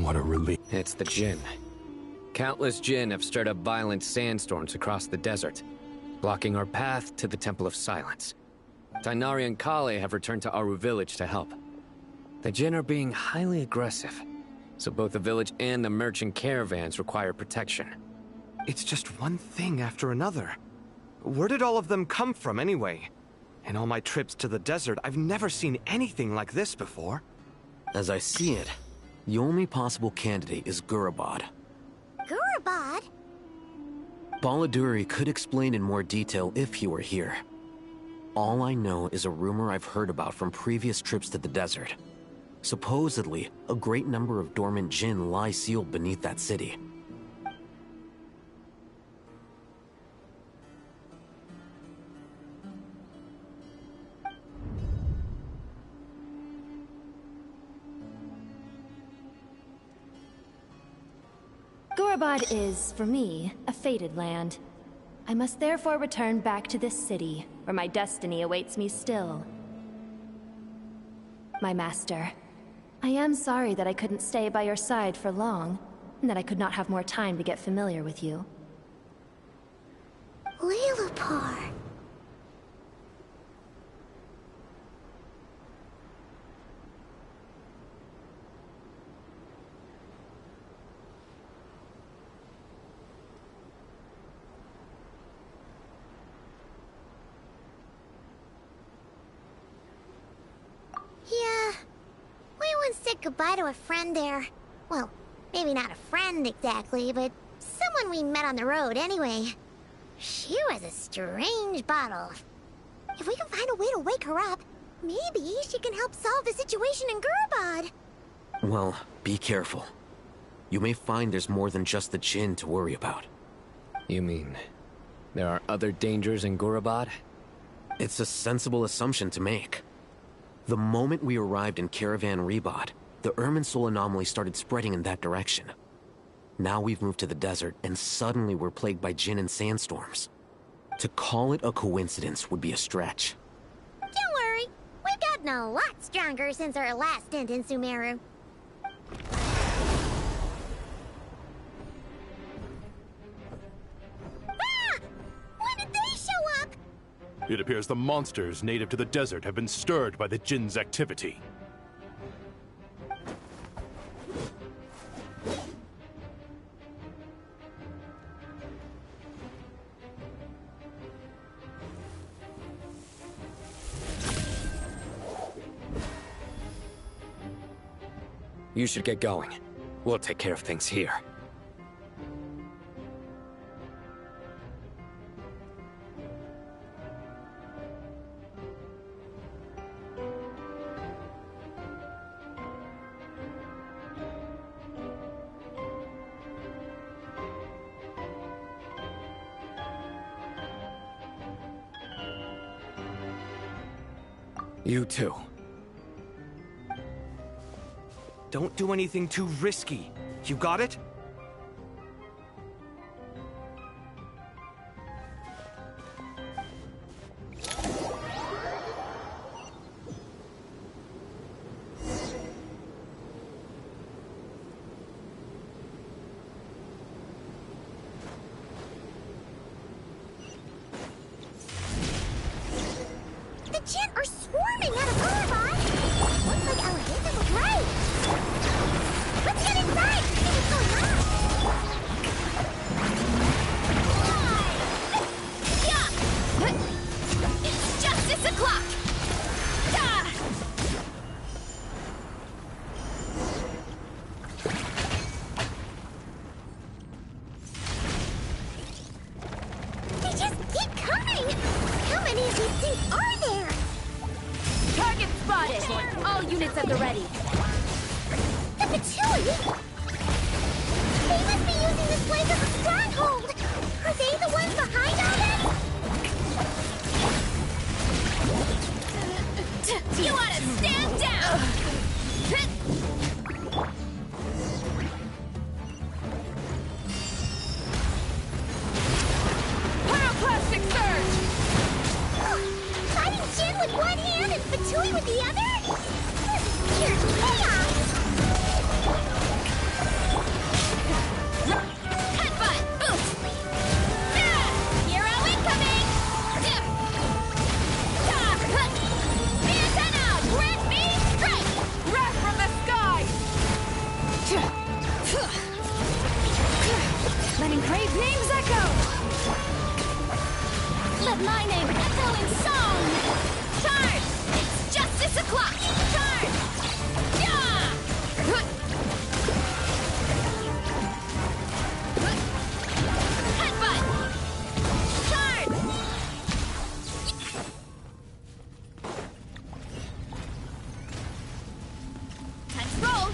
What a relief.
It's the Jinn. Countless Jinn have stirred up violent sandstorms across the desert, blocking our path to the Temple of Silence. Tainari and Kale have returned to Aru Village to help. The Jinn are being highly aggressive, so both the village and the merchant caravans require protection.
It's just one thing after another. Where did all of them come from anyway? In all my trips to the desert, I've never seen anything like this before.
As I see it, the only possible candidate is Gurabad.
Gurabad?
Baladuri could explain in more detail if he were here. All I know is a rumor I've heard about from previous trips to the desert. Supposedly, a great number of dormant Jinn lie sealed beneath that city.
Gurabad is, for me, a fated land. I must therefore return back to this city, where my destiny awaits me still. My master, I am sorry that I couldn't stay by your side for long, and that I could not have more time to get familiar with you.
Lalapar. Yeah, we once said goodbye to a friend there. Well, maybe not a friend exactly, but someone we met on the road anyway. She was a strange bottle. If we can find a way to wake her up, maybe she can help solve the situation in Gurabad.
Well, be careful. You may find there's more than just the Jinn to worry about.
You mean, there are other dangers in Gurabad?
It's a sensible assumption to make. The moment we arrived in Caravan Rebad, the Irminsul anomaly started spreading in that direction. Now we've moved to the desert, and suddenly we're plagued by Jinn and sandstorms. To call it a coincidence would be a stretch.
Don't worry, we've gotten a lot stronger since our last stint in Sumeru. Ah! When did they show up?
It appears the monsters native to the desert have been stirred by the Jinn's activity.
You should get going. We'll take care of things here. You too.
Don't do anything too risky. You got it?
The Jinn are swarming out of Gurabad! Looks like Alejandra was right! Let's get inside! See what's going on!
Yeah! It's justice o'clock! Ah!
They just keep coming! How many of these things are there?
Target spotted! All units at the ready.
The Patui! They must be using this place as a stronghold! Are they the ones behind all this?
You ought to stand down!
Pyroclastic surge!
Fighting Jin with one hand and Patui with the other? This is
Letting brave names echo! Let my name echo in song! Charge! It's justice o'clock! Charge! Yeah! Headbutt! Charge! Time to roll!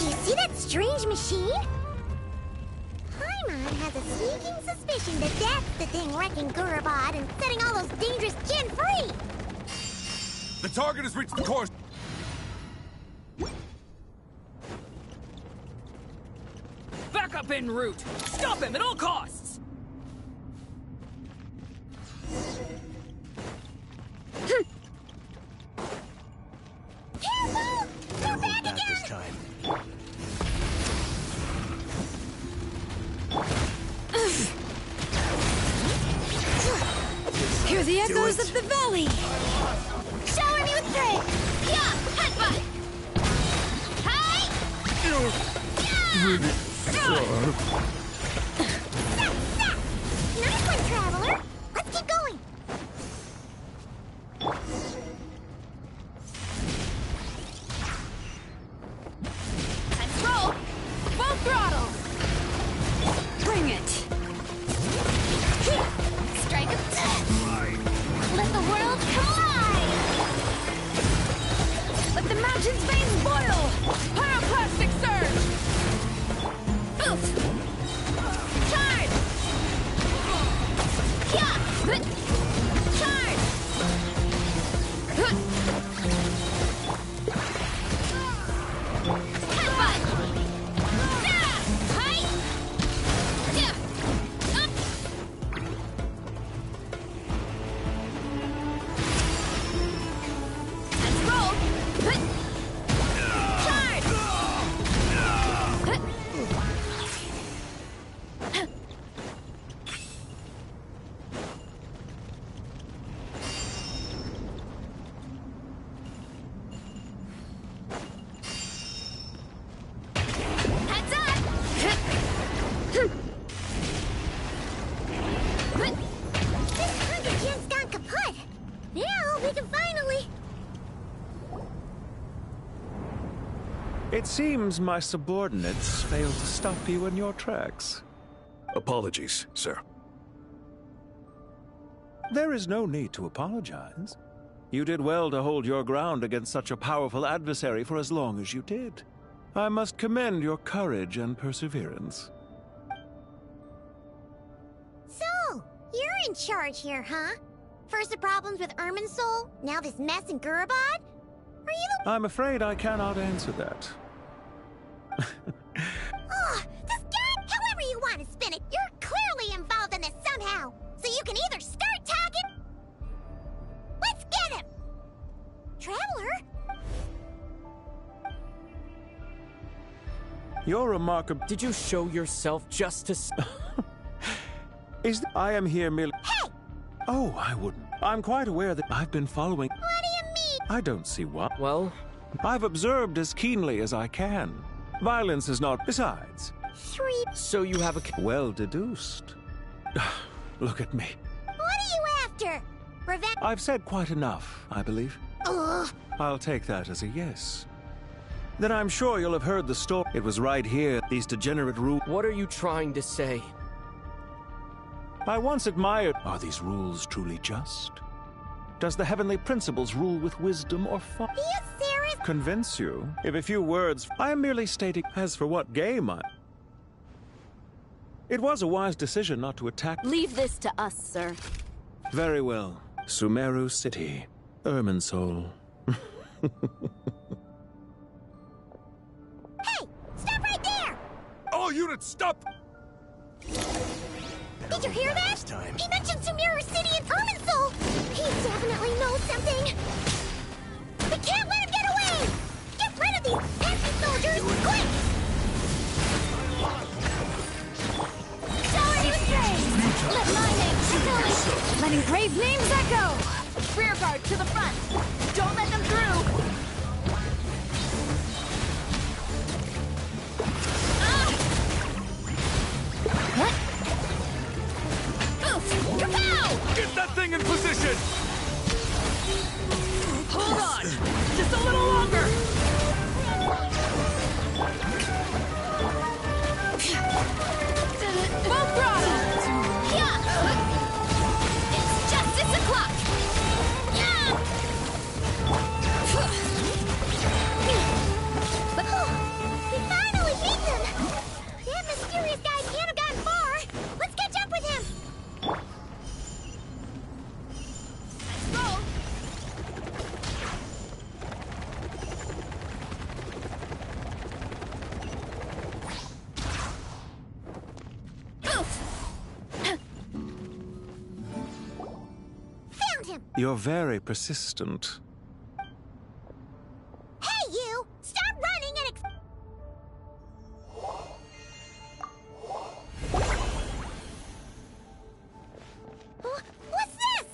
You see that strange machine? Paimon has a sneaking suspicion that that's the thing wrecking Gurabad and setting all those dangerous Jin free!
The target has reached the course.
Back up en route! Stop him at all costs!
Careful! They're back again!
This time.
Hear the echoes of the valley!
Shower me with praise!
Yeah! Headbutt! Hi!
Nice one, Traveler! Let's keep going!
Time to roll! Full throttle! Bring it! Strike of death! Let the world come alive! Let the mountain's veins boil! Pyroclastic surge! Oof! Charge! Yeah! Charge! Headbutt! Yeah! Hi! Yeah! Up! Let's roll! Charge! Heads up!
This 100 Jin's gone kaput! Now we can finally...
It seems my subordinates failed to stop you in your tracks.
Apologies, sir.
There is no need to apologize. You did well to hold your ground against such a powerful adversary for as long as you did. I must commend your courage and perseverance.
So, you're in charge here, huh? First the problems with Irminsul, now this mess in Gurabad? Are you the...
I'm afraid I cannot answer that.
Oh, this guy, however you want to spin it, you're clearly involved in this somehow. So you can either start talking... Let's get him! Traveler?
You're remarkable.
Did you show yourself just to...
I am here merely...
Hey!
Oh, I wouldn't. I'm quite aware that I've been following...
What do you mean?
I don't see what.
Well...
I've observed as keenly as I can. Violence is not... Besides...
Shreep.
So you have a...
Well deduced. Look at me.
What are you after? Revenge?
I've said quite enough, I believe.
Ugh.
I'll take that as a yes. Then I'm sure you'll have heard the story. It was right here, these degenerate rules.
What are you trying to say?
I once admired... Are these rules truly just? Does the heavenly principles rule with wisdom or fun?
Are you serious?
Convince you? If a few words... I am merely stating... As for what game I... It was a wise decision not to attack...
Leave this to us, sir.
Very well. Sumeru City. Irminsul.
Hey! Stop right there!
All units, stop!
Did you hear that? He mentioned Sumeru City and Irminsul! He definitely knows something! We can't let him get away! Get rid of these pesky soldiers, quick! Shower you with praise! Let my name echo!
That engraved name's echo!
Rear guard to the front. Don't let them through.
Kapow!
Get that thing in position!
Hold on! Just a little longer!
Full throttle! Yeah! It's justice o'clock! Yeah!
We finally beat them! That mysterious guy can't have gotten far! Let's catch up with him!
Let's go.
Found him!
You're very persistent.
Hey, you! Stop running and What's this?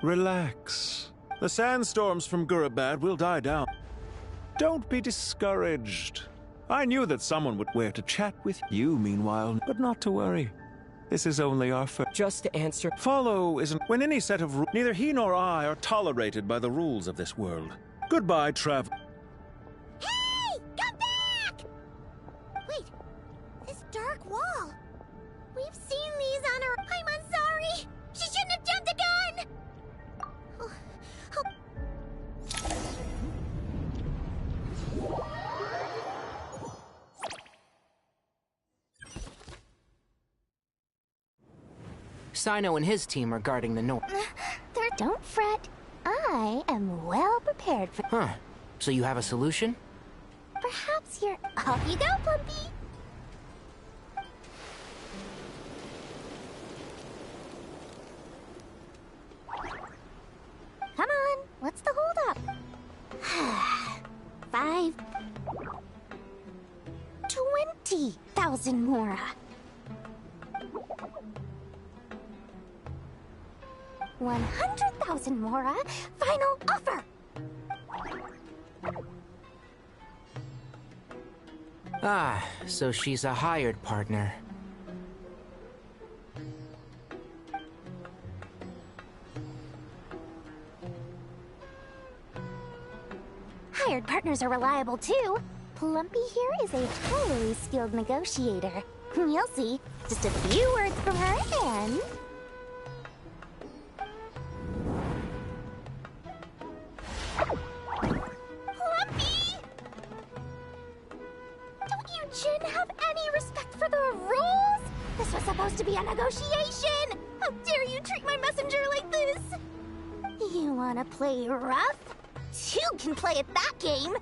Relax. The sandstorms from Gurabad will die down. Don't be discouraged. I knew that someone would where to chat with you, meanwhile, but not to worry. This is only our first.
Just to answer...
Follow isn't... When any set of rules... Neither he nor I are tolerated by the rules of this world. Goodbye, Trav.
Hey! Come back! Wait, this dark wall. We've seen these on our... I'm sorry! She shouldn't have jumped the gun! Oh,
Sino and his team are guarding the north.
Don't fret. I am well prepared for...
Huh. So you have a solution?
Perhaps you're... Off you go, Plumpy! Come on, what's the holdup? 20,000 Mora. 100,000 Mora. Final offer.
Ah, so she's a hired partner.
Hired partners are reliable too. Plumpy here is a highly skilled negotiator. You'll see. Just a few words from her and... Plumpy! Don't you, Jin, have any respect for the rules? This was supposed to be a negotiation! How dare you treat my messenger like this? You wanna play rough? Two can play at that game!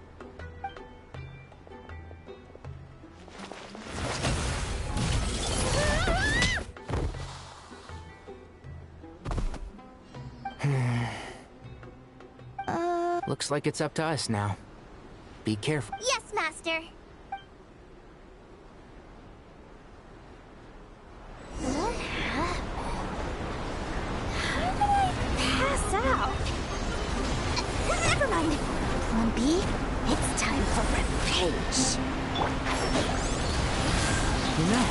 Looks like it's up to us now. Be careful.
Yes, Master. What happened? How did I pass out? Never mind. Plumpy, it's time for revenge.
You know,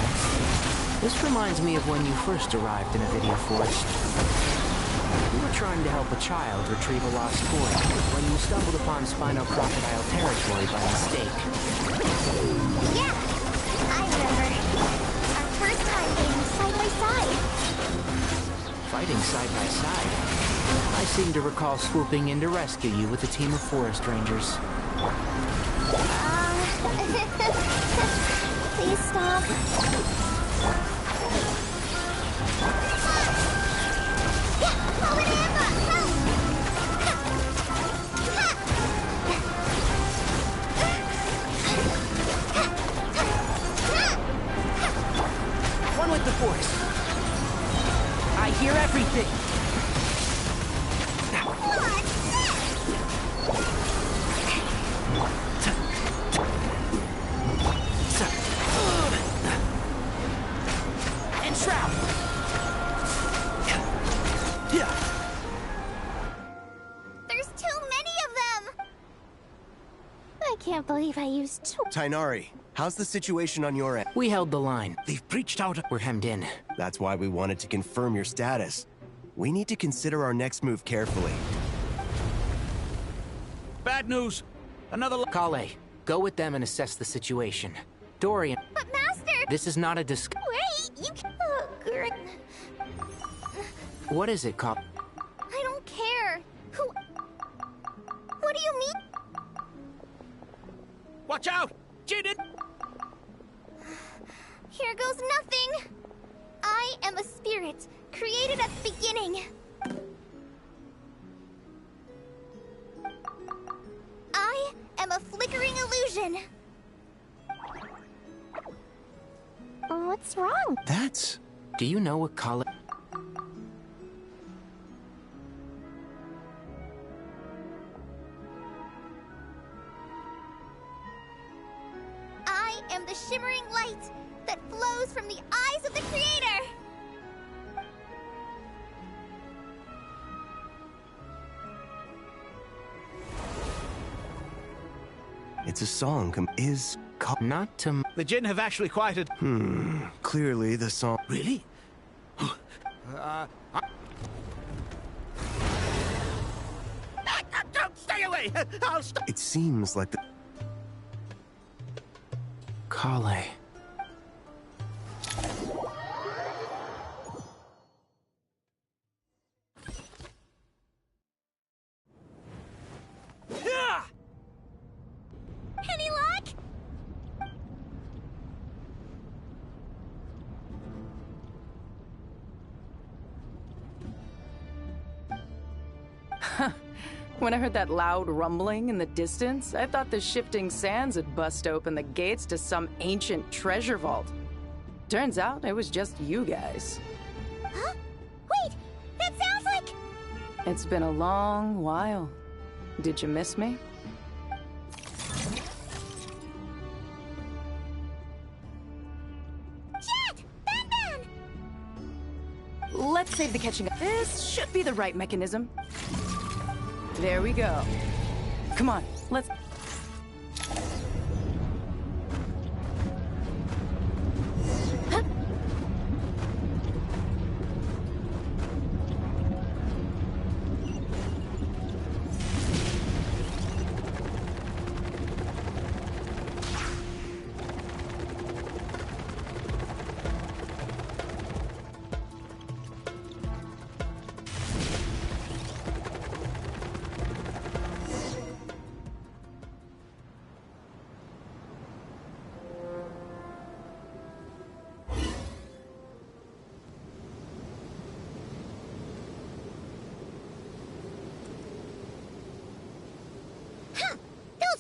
this reminds me of when you first arrived in a video forest. You were trying to help a child retrieve a lost toy when you stumbled upon Spino Crocodile territory by mistake.
Yeah, I remember. Our first time being side by side.
Fighting side by side. I seem to recall swooping in to rescue you with a team of forest rangers.
Please stop.
One with the force. I hear everything.
What's There's too many of them! I can't believe I used two.
Tainari, how's the situation on your end?
We held the line. They've breached out. We're hemmed in.
That's why we wanted to confirm your status. We need to consider our next move carefully.
Bad news. Another...
Kale, go with them and assess the situation. Dorian...
But Master...
This is not a
Wait, you can... Oh, good.
What is it, Kale?
I don't care. Who... What do you mean?
Watch out! Cheated!
Here goes nothing. I am a spirit, created at the beginning. I am a flickering illusion. What's wrong?
That's...
Do you know what Kale...
I am the shimmering light that flows from the eyes of the Creator.
It's a song
Not to...
The Jinn have actually quieted...
Clearly the song...
Really? Don't stay away! I'll stop...
It seems like the...
Kale...
Any luck?
When I heard that loud rumbling in the distance, I thought the shifting sands had bust open the gates to some ancient treasure vault. Turns out it was just you guys.
Huh? Wait, that sounds like...
It's been a long while. Did you miss me?
Jet! Ban!
Let's save the catching up. This should be the right mechanism. There we go. Come on, let's...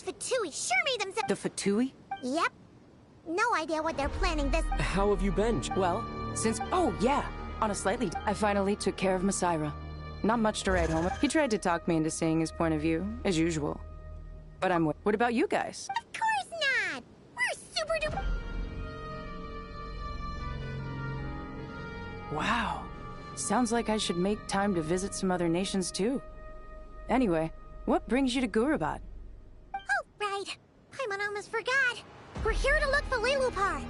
Fatui sure made themselves...
The Fatui?
Yep. No idea what they're planning this...
How have you been?
Well, since... Oh, yeah. On a slightly... I finally took care of Masaira. Not much to write home. He tried to talk me into seeing his point of view, as usual. But I'm... What about you guys?
Of course not! We're super duper...
Wow. Sounds like I should make time to visit some other nations, too. Anyway, what brings you to Gurabat?
Oh, right. I almost forgot. We're here to look for Lilupar.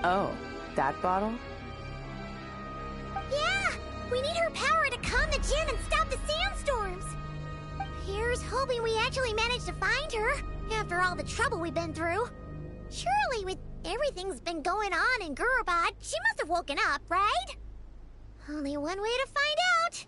Oh, that bottle?
Yeah! We need her power to calm the Jinn and stop the sandstorms. Here's hoping we actually manage to find her, after all the trouble we've been through. Surely with everything's been going on in Gurabat, she must have woken up, right? Only one way to find out.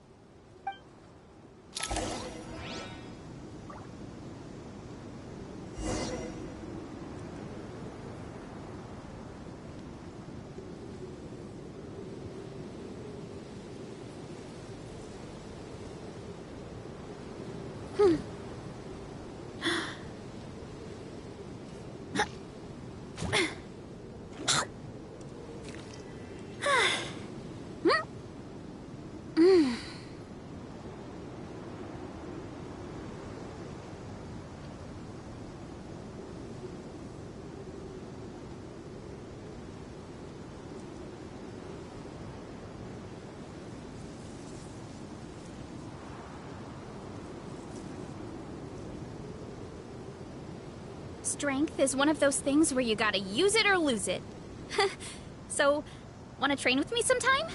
Strength is one of those things where you gotta use it or lose it. So, wanna train with me sometime?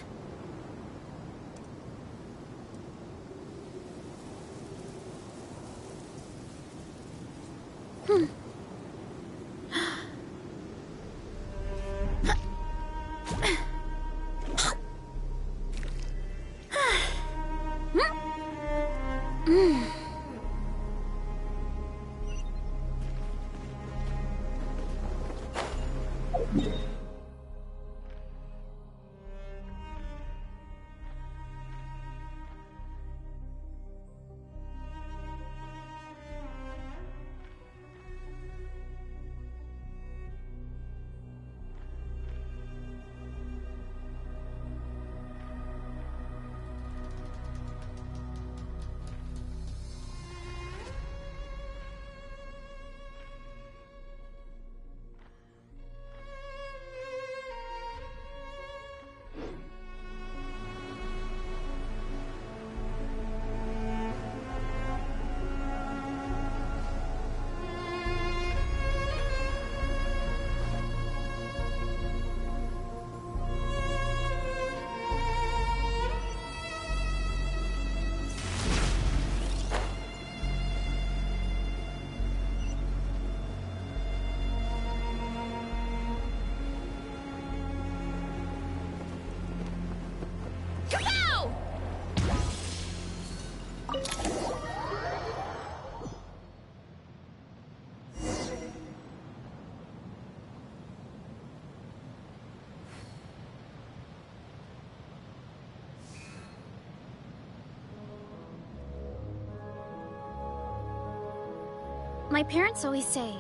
My parents always say,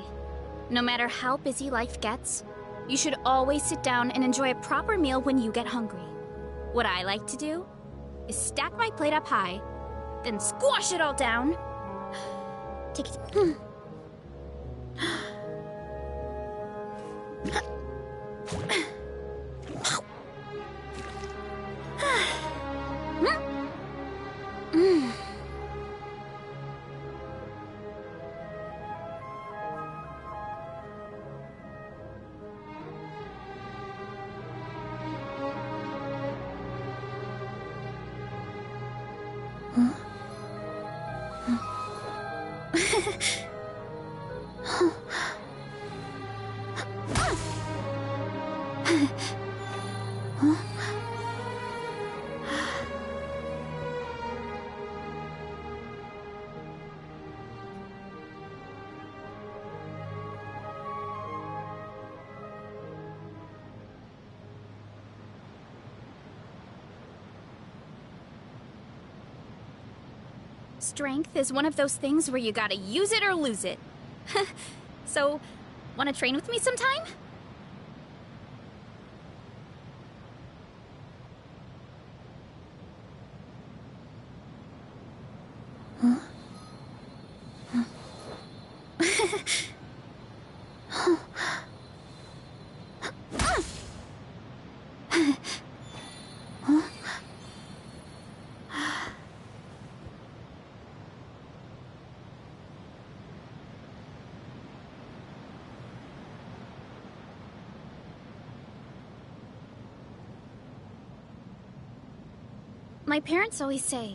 no matter how busy life gets, you should always sit down and enjoy a proper meal when you get hungry. What I like to do is stack my plate up high, then squash it all down. Take it. Strength is one of those things where you gotta use it or lose it. So, wanna train with me sometime? My parents always say,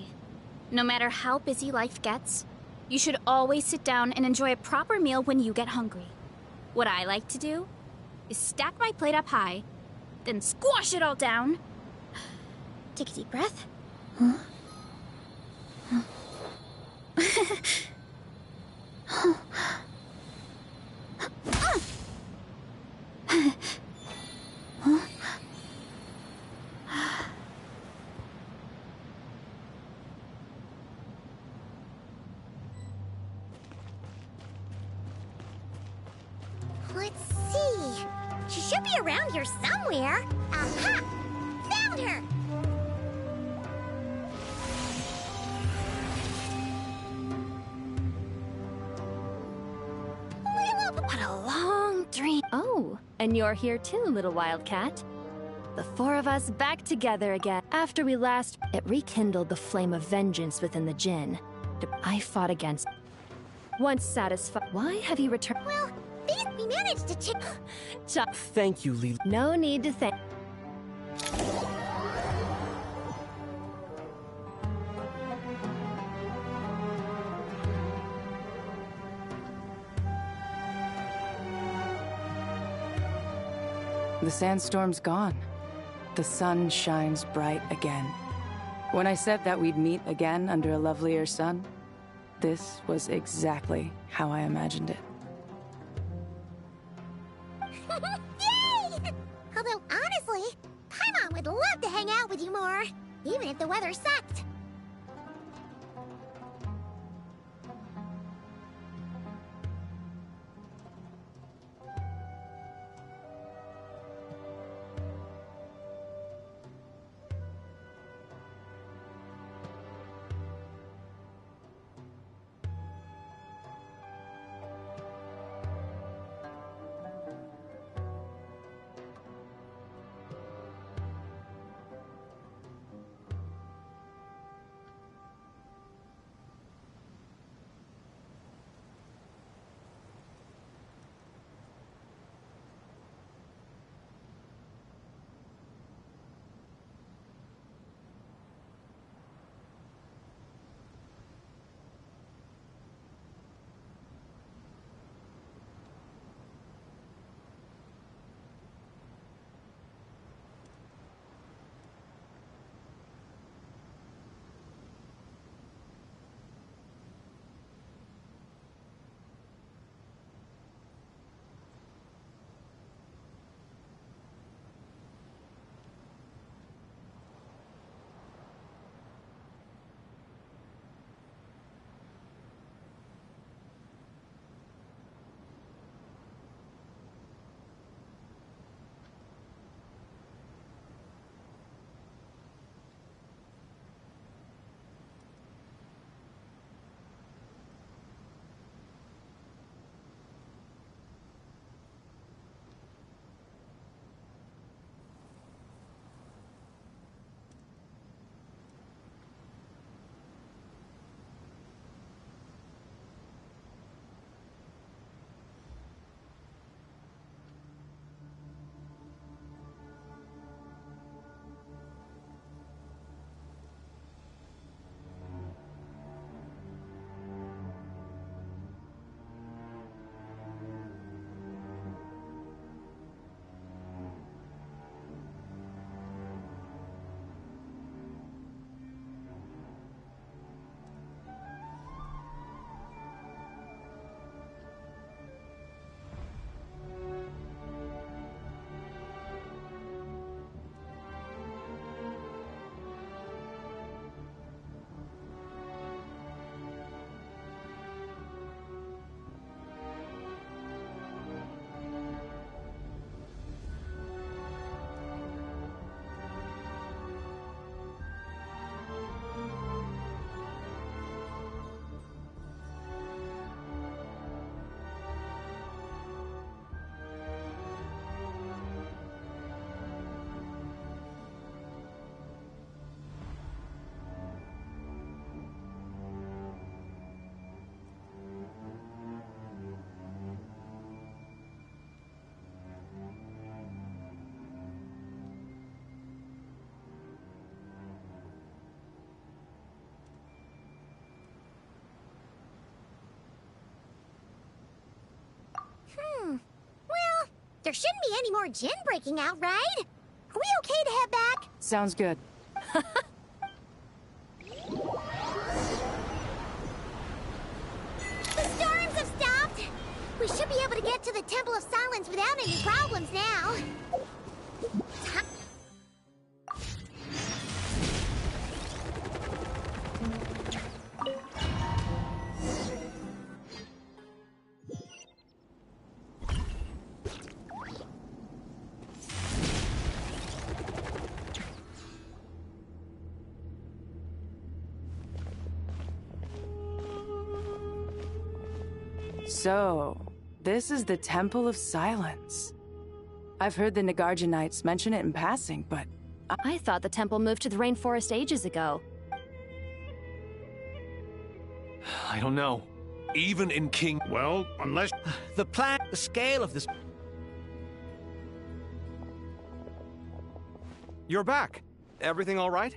no matter how busy life gets, you should always sit down and enjoy a proper meal when you get hungry. What I like to do is stack my plate up high, then squash it all down. Take a deep breath.
Let's see. She should be around here somewhere. Aha! Found her!
What a long dream. Oh, and you're here too, little wildcat. The four of us back together again. After we last, it rekindled the flame of vengeance within the Jinn. I fought against. Once satisfied, why have you returned?
Well, we managed to
Thank you, Lily.
No need to thank.
The sandstorm's gone. The sun shines bright again. When I said that we'd meet again under a lovelier sun, this was exactly how I imagined it.
Yay! Although, honestly, Paimon would love to hang out with you more, even if the weather sucked. Well, there shouldn't be any more gin breaking out, right? Are we okay to head back?
Sounds good.
The storms have stopped! We should be able to get to the Temple of Silence without any problems now.
So, this is the Temple of Silence. I've heard the Nagarjanites mention it in passing, but
I thought the temple moved to the rainforest ages ago.
I don't know.
Even in King... Well, unless...
The plan, the scale of this...
You're back. Everything all right?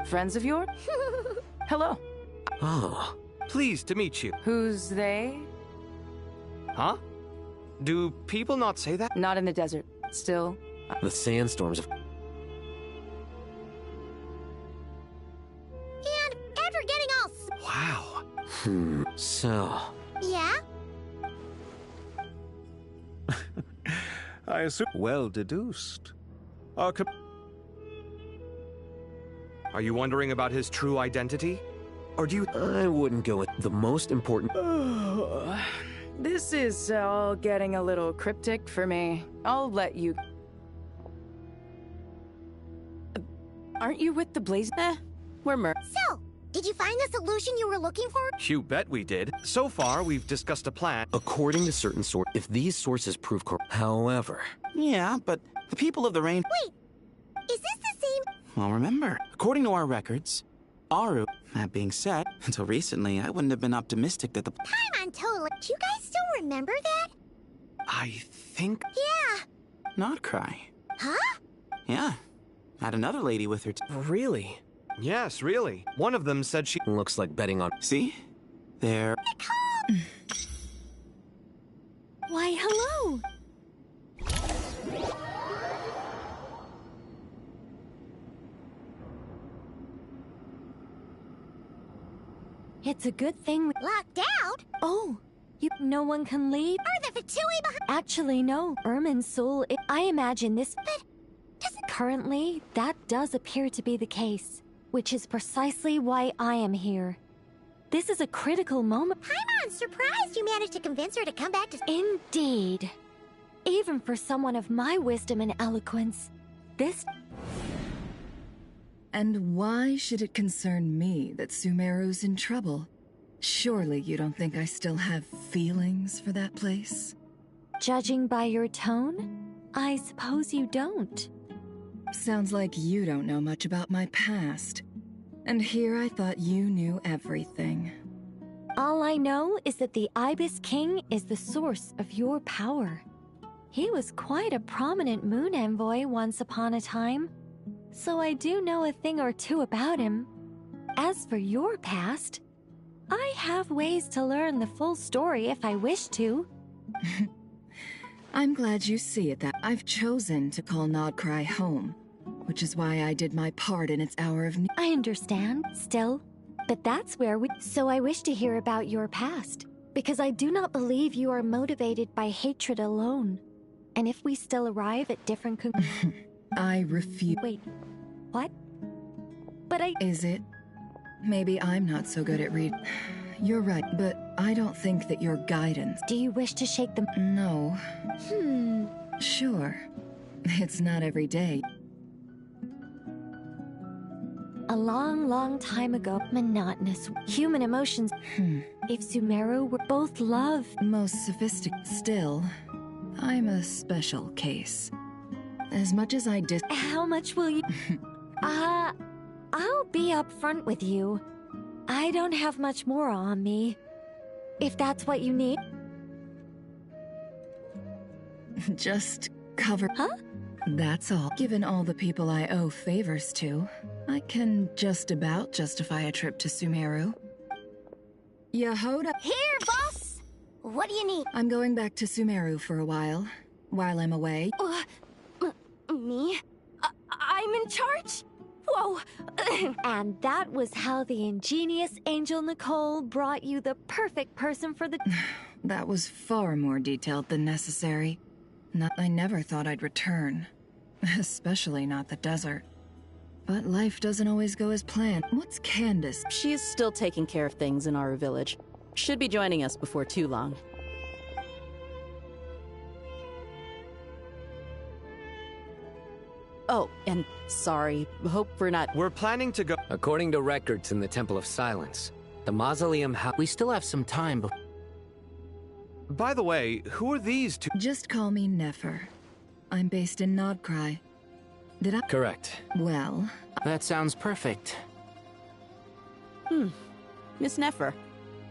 Friends of yours? Hello.
Oh. Pleased to meet you.
Who's they?
Huh? Do people not say that?
Not in the desert. Still.
The sandstorms of...
And after getting all...
Wow.
So...
Yeah?
I assume... Well deduced.
Are you wondering about his true identity? Or do you...
I wouldn't go with the most important...
This is all getting a little cryptic for me. I'll let you... Aren't you with the Blaze? We're
So, did you find the solution you were looking for?
You bet we did. So far, we've discussed a plan.
According to certain sources, if these sources prove correct... However...
Yeah, but the people of the rain...
Wait, is this the same...
Well, remember, according to our records, Aru... That being said, until recently, I wount have been optimistic that the...
Paimon totally... Do you guys still remember that?
I think...
Yeah.
Not cry.
Huh?
Yeah. Had another lady with her
Really?
Yes, really. One of them said she...
Looks like betting on...
See? There...
Why, hello!
It's a good thing we...
Locked out?
Oh, no one can leave?
Are the Fatui behind?
Actually, no. Ermin's soul... I imagine this... But... Currently, that does appear to be the case. Which is precisely why I am here. This is a critical moment.
I'm surprised you managed to convince her to come back to...
Indeed. Even for someone of my wisdom and eloquence, this...
And why should it concern me that Sumeru's in trouble? Surely you don't think I still have feelings for that place?
Judging by your tone, I suppose you don't.
Sounds like you don't know much about my past. And here I thought you knew everything.
All I know is that the Ibis King is the source of your power. He was quite a prominent moon envoy once upon a time, so I do know a thing or two about him. As for your past, I have ways to learn the full story if I wish to.
I'm glad you see it that I've chosen to call Nodcry home, which is why I did my part in its hour of need.
I understand, still. But that's where we... So I wish to hear about your past, because I do not believe you are motivated by hatred alone. And if we still arrive at different
I refuse...
Wait, what? But I...
Is it? Maybe I'm not so good at reading. You're right, but I don't think that your guidance...
Do you wish to shake them?
No. Sure. It's not every day.
A long, long time ago, monotonous human emotions. If Sumeru were both love...
Most sophisticated. Still, I'm a special case. As much as I
How much will you... I'll be upfront with you. I don't have much more on me. If that's what you need.
Just cover...
Huh?
That's all. Given all the people I owe favors to, I can just about justify a trip to Sumeru. Yehoda.
Here, boss! What do you need?
I'm going back to Sumeru for a while I'm away.
Me? I'm in charge? Whoa! And that was how the ingenious Angel Nicole brought you the perfect person for the...
That was far more detailed than necessary. I never thought I'd return. Especially not the desert. But life doesn't always go as planned. What's Candace?
She's still taking care of things in our village. Should be joining us before too long. Oh, and sorry. Hope we're not...
We're planning to go...
According to records in the Temple of Silence, the mausoleum We still have some time before...
By the way, who are these two?
Just call me Nefer. I'm based in Nodcry. Did I...
Correct.
Well...
That sounds perfect.
Miss Nefer,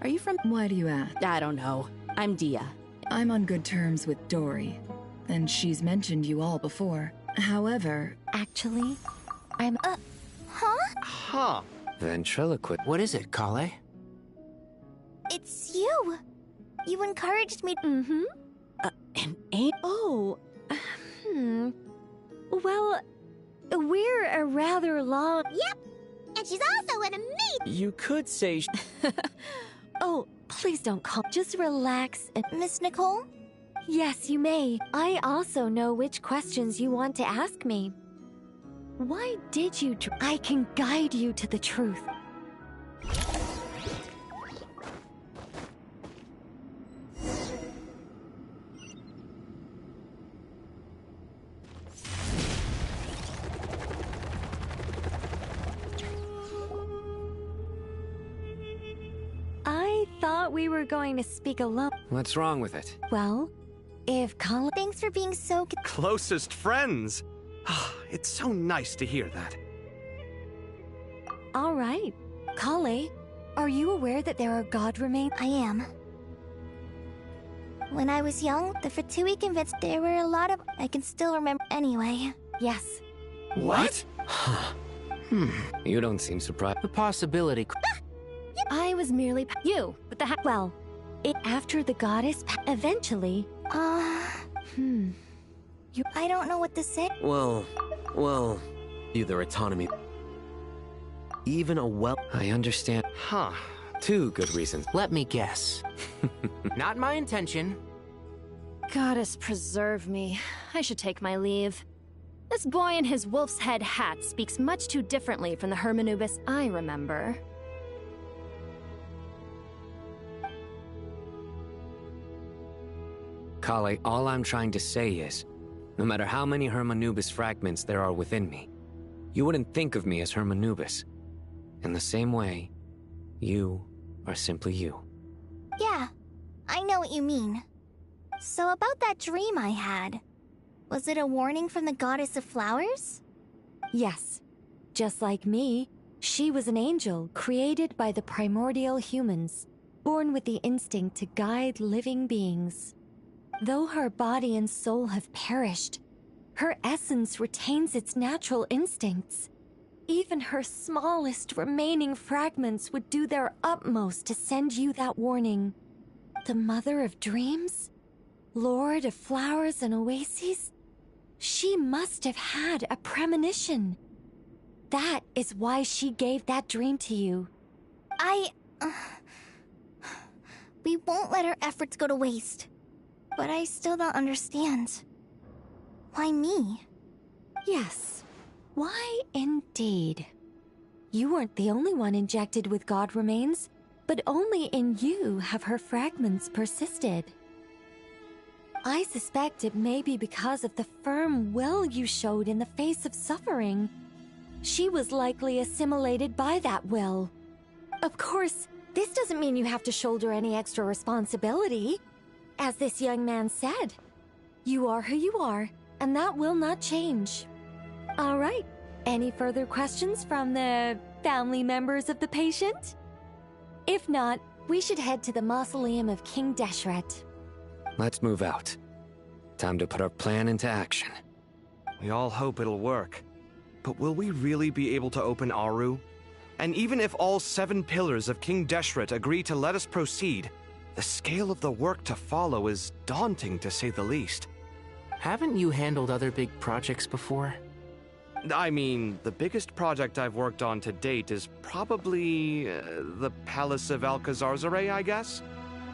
are you from...
Why do you ask?
I don't know. I'm Dia.
I'm on good terms with Dory, and she's mentioned you all before. However...
Actually, I'm...
Huh?
Ventriloquist.
What is it, Kale?
It's you. You encouraged me.
Mm-hmm.
An ain't...
Oh, Well, we're a rather long...
Yep. And she's also an amazing...
You could say...
Oh, please don't call. Just relax and...
Miss Nicole?
Yes, you may. I also know which questions you want to ask me. Why did you... I can guide you to the truth. I thought we were going to speak alone.
What's wrong with it?
Well, if Colin...
Thanks for being so...
Closest friends. It's so nice to hear that.
All right. Kale, are you aware that there are god remains?
I am. When I was young, the Fatui convinced there were a lot of... I can still remember anyway.
Yes.
What?
You don't seem surprised.
The possibility...
I was merely... You, what the heck? Well, after the goddess... Eventually...
I don't know what to say.
Well, either autonomy... Even a well...
I understand.
Huh.
Two good reasons.
Let me guess. Not my intention.
Goddess preserve me. I should take my leave. This boy in his wolf's head hat speaks much too differently from the Hermanubis I remember.
Kale, all I'm trying to say is, no matter how many Hermanubis fragments there are within me, you wouldn't think of me as Hermanubis. In the same way, you are simply you.
Yeah, I know what you mean. So about that dream I had, was it a warning from the goddess of flowers?
Yes. Just like me, she was an angel created by the primordial humans, born with the instinct to guide living beings. Though her body and soul have perished, her essence retains its natural instincts. Even her smallest remaining fragments would do their utmost to send you that warning. The mother of dreams? Lord of flowers and oases? She must have had a premonition. That is why she gave that dream to you.
We won't let our efforts go to waste. But I still don't understand. Why me?
Yes. Why indeed? You weren't the only one injected with god remains, but only in you have her fragments persisted. I suspect it may be because of the firm will you showed in the face of suffering. She was likely assimilated by that will. Of course, this doesn't mean you have to shoulder any extra responsibility. As this young man said, you are who you are, and that will not change. All right, any further questions from the family members of the patient? If not, we should head to the mausoleum of King Deshret.
Let's move out. Time to put our plan into action.
We all hope it'll work. But will we really be able to open Aru? And even if all 7 pillars of King Deshret agree to let us proceed, the scale of the work to follow is daunting, to say the least.
Haven't you handled other big projects before?
I mean, the biggest project I've worked on to date is probably the Palace of Alcazarzaray, I guess?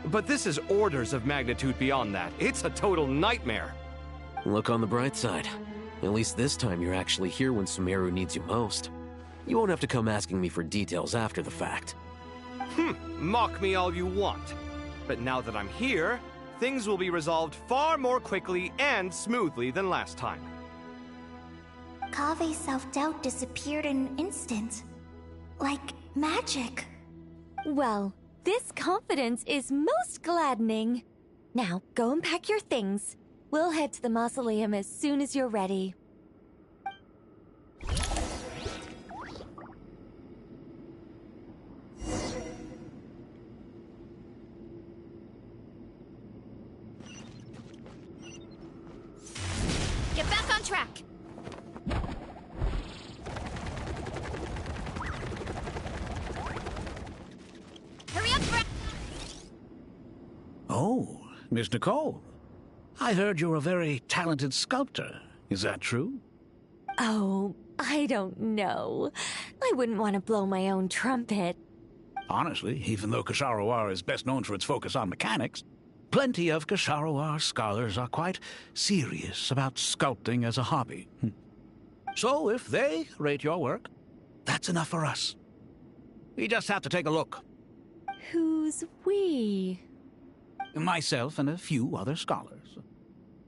But this is orders of magnitude beyond that. It's a total nightmare.
Look on the bright side. At least this time you're actually here when Sumeru needs you most. You won't have to come asking me for details after the fact.
Mock me all you want. But now that I'm here, things will be resolved far more quickly and smoothly than last time.
Kave's self-doubt disappeared in an instant. Like magic.
Well, this confidence is most gladdening. Now, go and pack your things. We'll head to the mausoleum as soon as you're ready.
Miss Nicole. I heard you're a very talented sculptor. Is that true?
Oh, I don't know. I wouldn't want to blow my own trumpet.
Honestly, even though Kasharawar is best known for its focus on mechanics, plenty of Kasharawar scholars are quite serious about sculpting as a hobby. So if they rate your work, that's enough for us. We just have to take a look.
Who's we?
Myself and a few other scholars.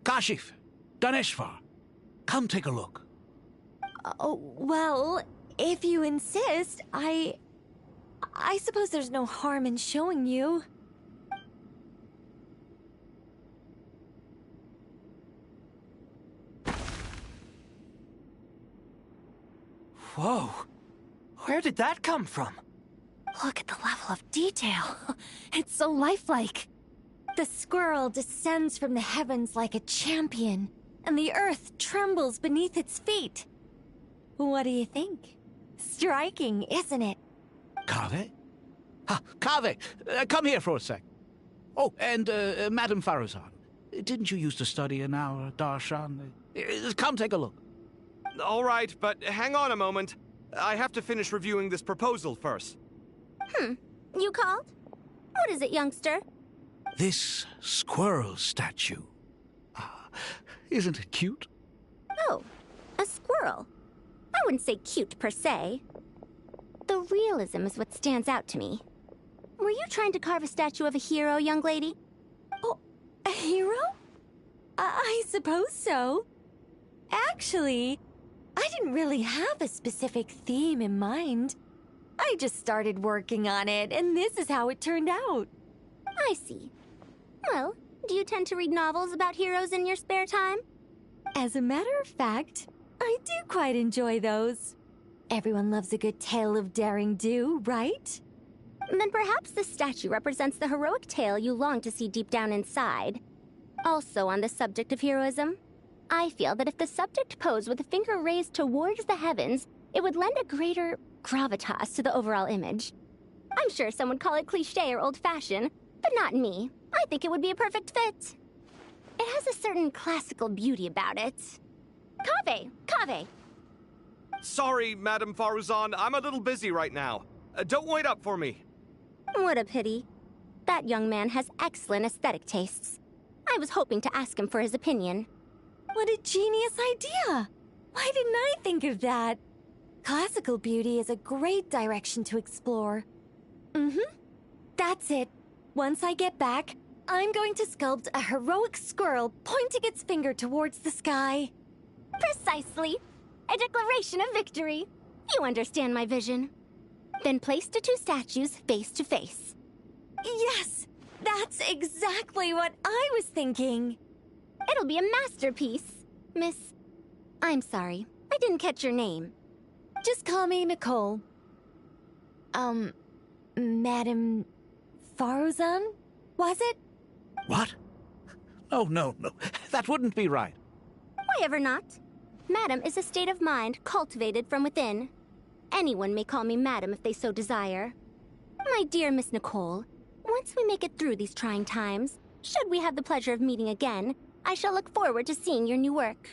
Kashif, Daneshvar, come take a look.
Oh, well, if you insist, I suppose there's no harm in showing you.
Whoa! Where did that come from?
Look at the level of detail. It's so lifelike.
The squirrel descends from the heavens like a champion, and the earth trembles beneath its feet. What do you think? Striking, isn't it?
Kaveh? Kaveh, come here for a sec. Oh, and Madame Faruzan, didn't you used to study in our darshan? Come take a look.
All right, but hang on a moment. I have to finish reviewing this proposal first.
You called? What is it, youngster?
This squirrel statue. Isn't it cute?
Oh, a squirrel. I wouldn't say cute per se. The realism is what stands out to me. Were you trying to carve a statue of a hero, young lady?
Oh, a hero? I suppose so. Actually, I didn't really have a specific theme in mind. I just started working on it, and this is how it turned out.
I see. Well, do you tend to read novels about heroes in your spare time?
As a matter of fact, I do quite enjoy those. Everyone loves a good tale of daring do, right?
Then perhaps the statue represents the heroic tale you long to see deep down inside. Also on the subject of heroism, I feel that if the subject posed with a finger raised towards the heavens, it would lend a greater gravitas to the overall image. I'm sure some would call it cliché or old-fashioned, but not me. I think it would be a perfect fit. It has a certain classical beauty about it. Kaveh!
Sorry, Madame Faruzan, I'm a little busy right now. Don't wait up for me.
What a pity. That young man has excellent aesthetic tastes. I was hoping to ask him for his opinion.
What a genius idea! Why didn't I think of that? Classical beauty is a great direction to explore. That's it. Once I get back, I'm going to sculpt a heroic squirrel pointing its finger towards the sky.
Precisely. A declaration of victory. You understand my vision. Then place the two statues face to face.
Yes! That's exactly what I was thinking.
It'll be a masterpiece, Miss... I'm sorry, I didn't catch your name.
Just call me Nicole. Madame Faruzan? Was it?
What? Oh, no. That wouldn't be right.
Why ever not? Madam is a state of mind cultivated from within. Anyone may call me Madam if they so desire. My dear Miss Nicole, once we make it through these trying times, should we have the pleasure of meeting again, I shall look forward to seeing your new work.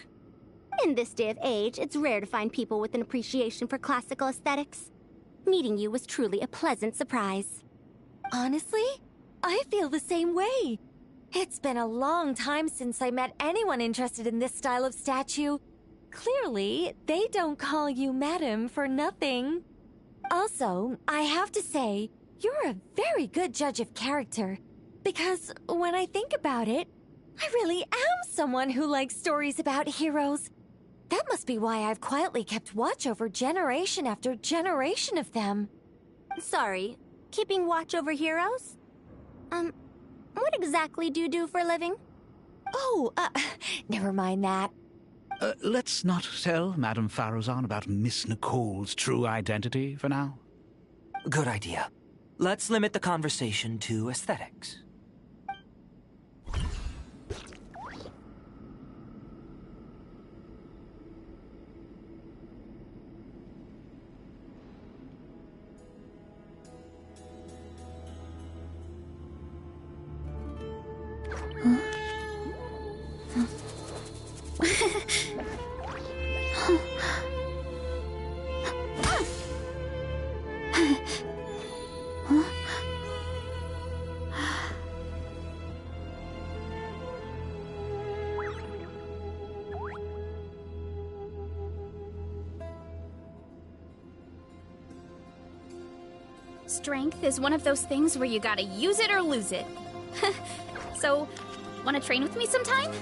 In this day of age, it's rare to find people with an appreciation for classical aesthetics. Meeting you was truly a pleasant surprise.
Honestly, I feel the same way. It's been a long time since I met anyone interested in this style of statue. Clearly, they don't call you Madam for nothing. Also, I have to say, you're a very good judge of character. Because when I think about it, I really am someone who likes stories about heroes. That must be why I've quietly kept watch over generation after generation of them.
Sorry, keeping watch over heroes? What exactly do you do for a living?
Oh, never mind that.
Let's not tell Madame Faruzan about Miss Nicole's true identity for now.
Good idea. Let's limit the conversation to aesthetics.
Strength is one of those things where you gotta use it or lose it. So, wanna train with me sometime?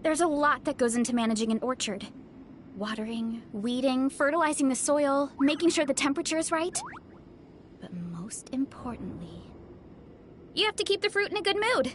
There's a lot that goes into managing an orchard. Watering, weeding, fertilizing the soil, making sure the temperature is right. But most importantly, you have to keep the fruit in a good mood.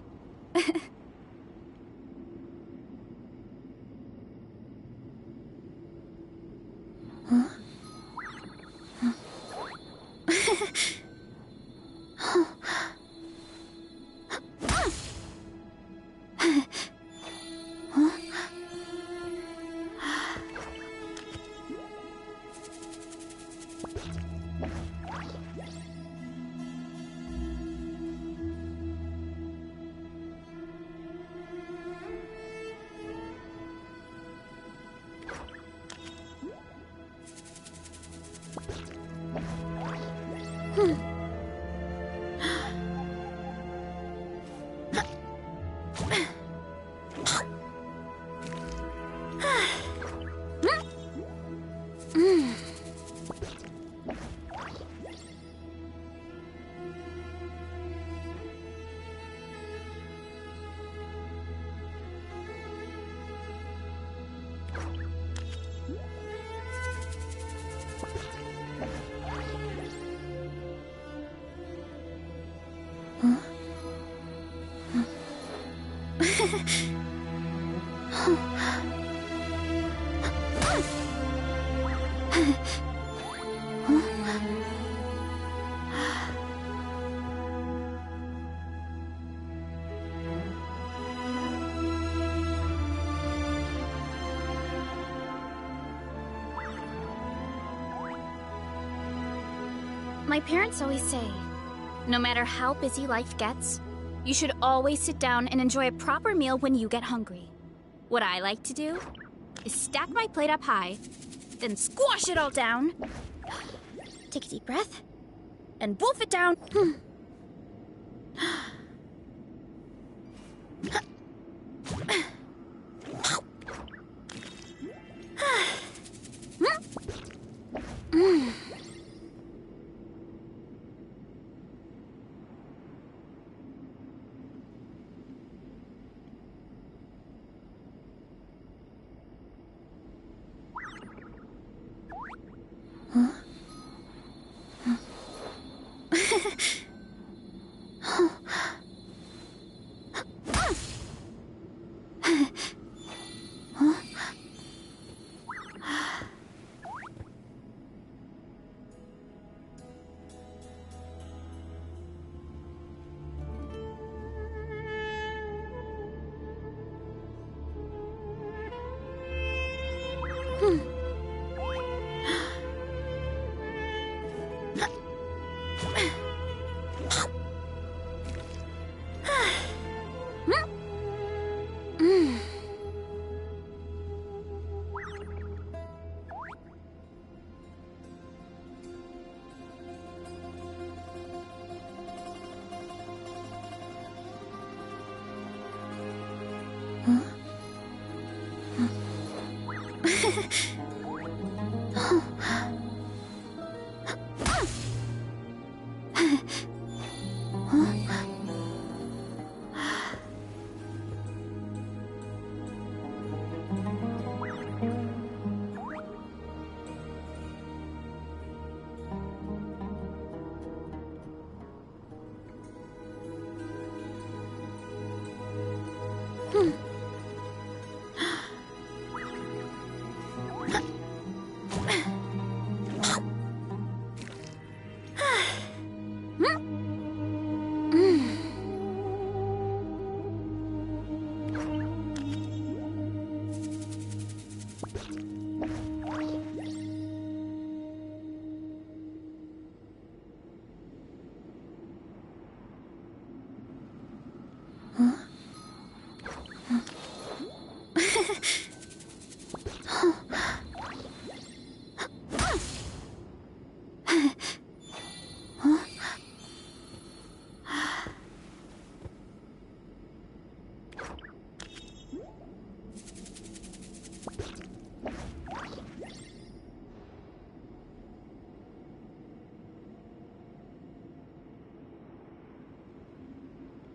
My parents always say, no matter how busy life gets, you should always sit down and enjoy a proper meal when you get hungry. What I like to do is stack my plate up high, then squash it all down, take a deep breath, and wolf it down.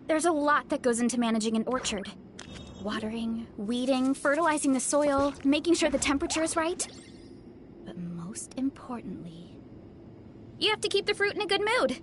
There's a lot that goes into managing an orchard. Watering, weeding, fertilizing the soil, making sure the temperature is right. But most importantly, you have to keep the fruit in a good mood.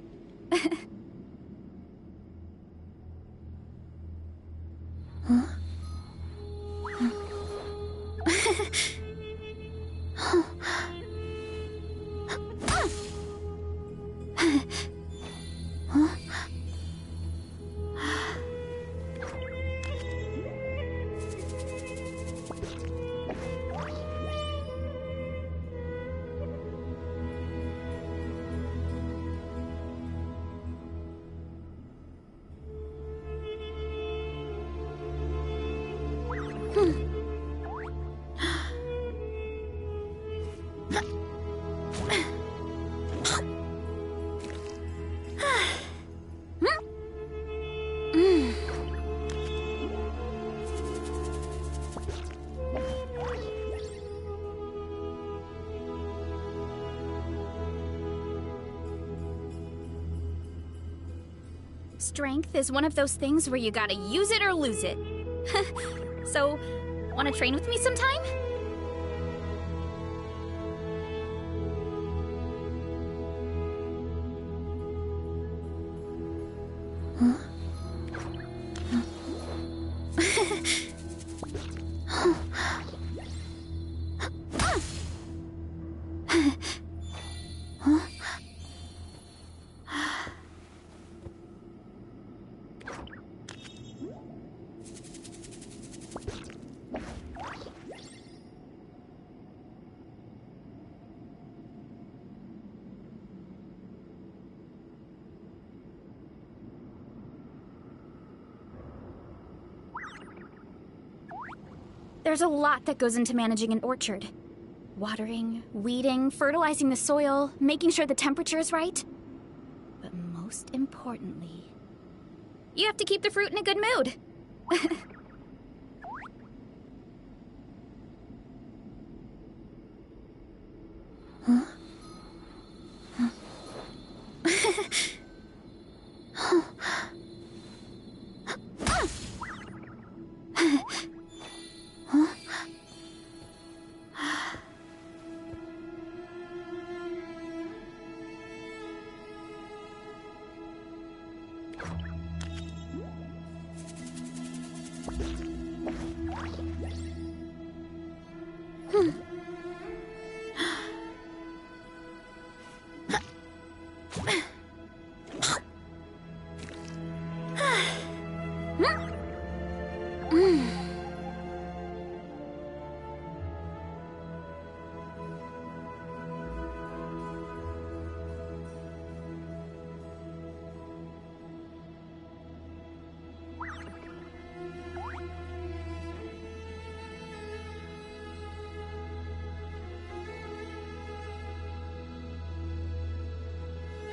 Strength is one of those things where you gotta use it or lose it. So, wanna train with me sometime? There's a lot that goes into managing an orchard. Watering, weeding, fertilizing the soil, making sure the temperature is right. But most importantly, you have to keep the fruit in a good mood.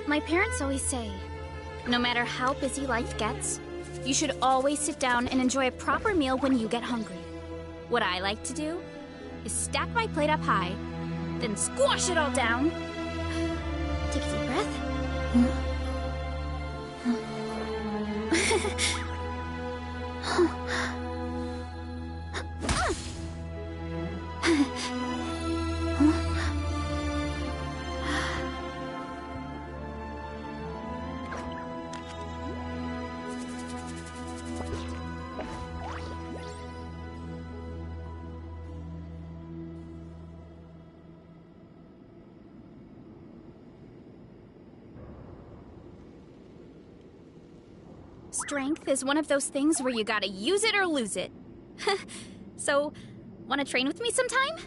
My parents always say, no matter how busy life gets, you should always sit down and enjoy a proper meal when you get hungry. What I like to do is stack my plate up high, then squash it all down. Take a deep breath. Strength is one of those things where you gotta use it or lose it. So, wanna train with me sometime?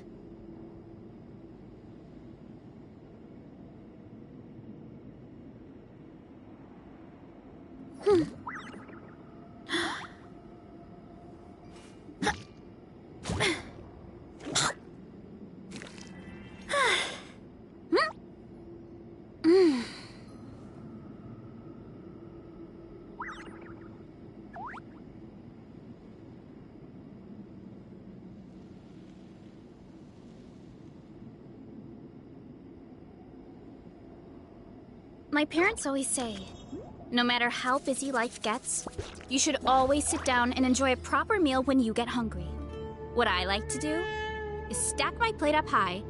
My parents always say, no matter how busy life gets, you should always sit down and enjoy a proper meal when you get hungry. What I like to do is stack my plate up high,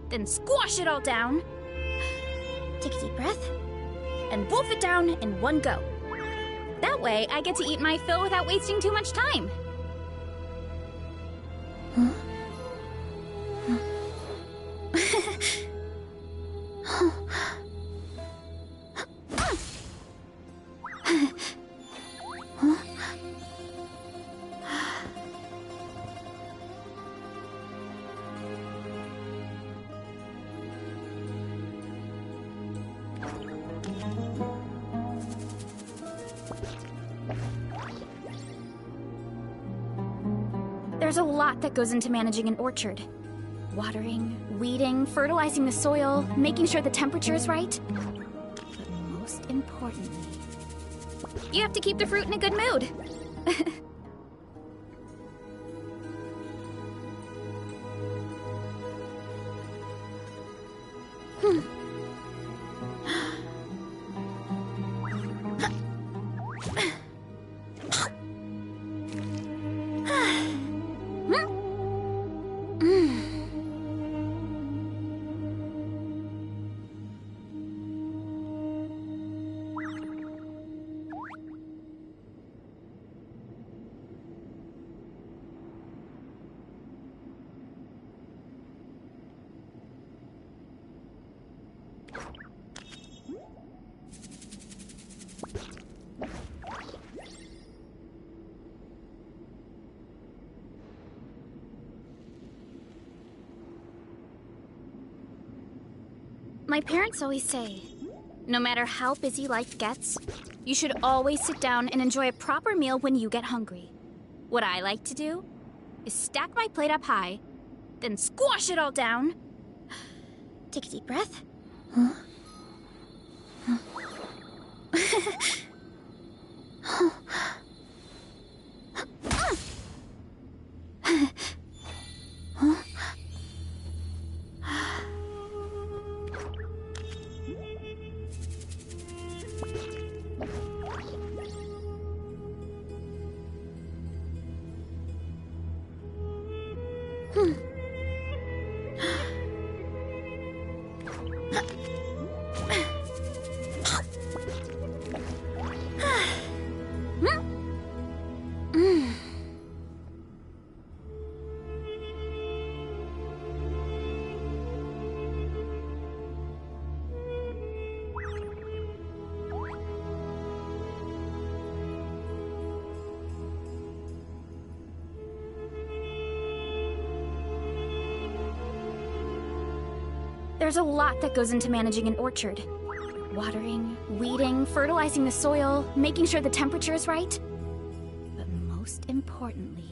then squash it all down. Take a deep breath, and wolf it down in one go. That way, I get to eat my fill without wasting too much time. There's a lot that goes into managing an orchard. Watering, weeding, fertilizing the soil, making sure the temperature is right. But most importantly, you have to keep the fruit in a good mood. My parents always say, no matter how busy life gets, you should always sit down and enjoy a proper meal when you get hungry. What I like to do is stack my plate up high, then squash it all down. Take a deep breath. There's a lot that goes into managing an orchard. Watering, weeding, fertilizing the soil, making sure the temperature is right. But most importantly,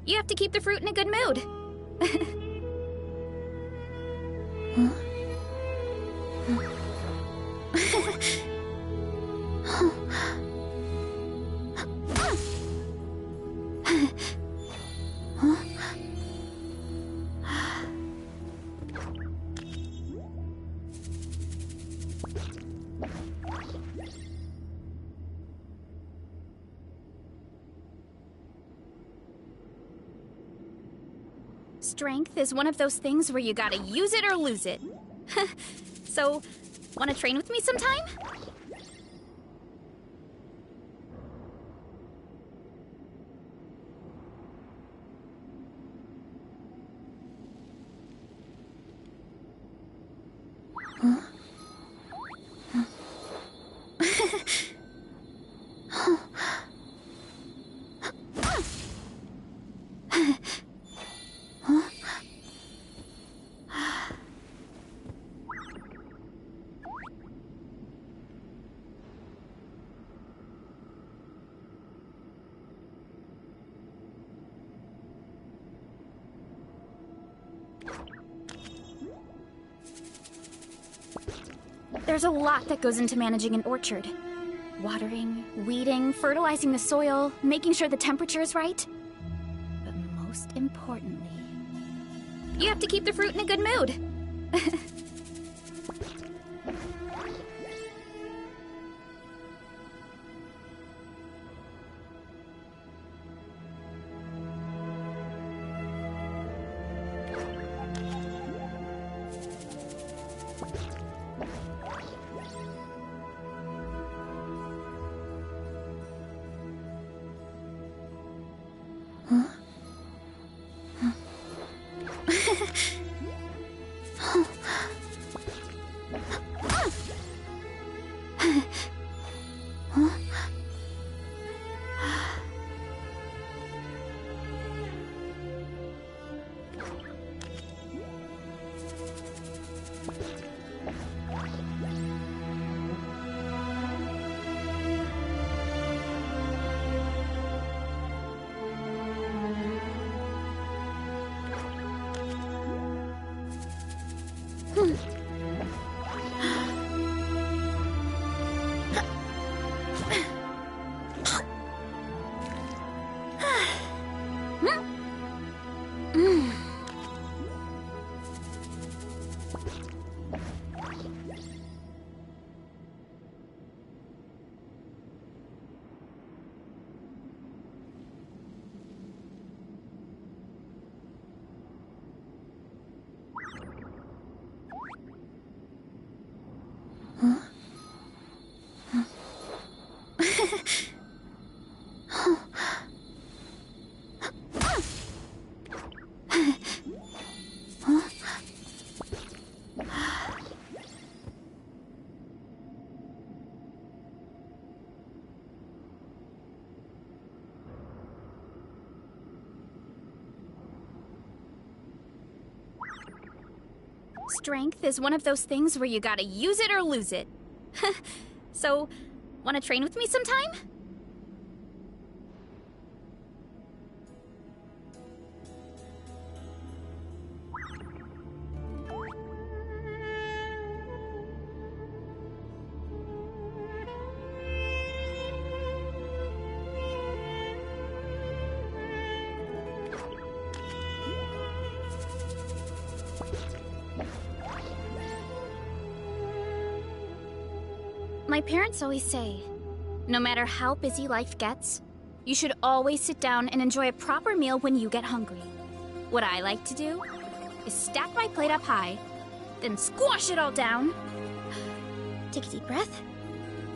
you have to keep the fruit in a good mood. Strength is one of those things where you gotta use it or lose it. So, wanna train with me sometime? There's a lot that goes into managing an orchard. Watering, weeding, fertilizing the soil, making sure the temperature is right. But most importantly, you have to keep the fruit in a good mood. Strength is one of those things where you gotta use it or lose it. So, wanna train with me sometime? My parents always say, no matter how busy life gets, you should always sit down and enjoy a proper meal when you get hungry. What I like to do is stack my plate up high, then squash it all down, take a deep breath,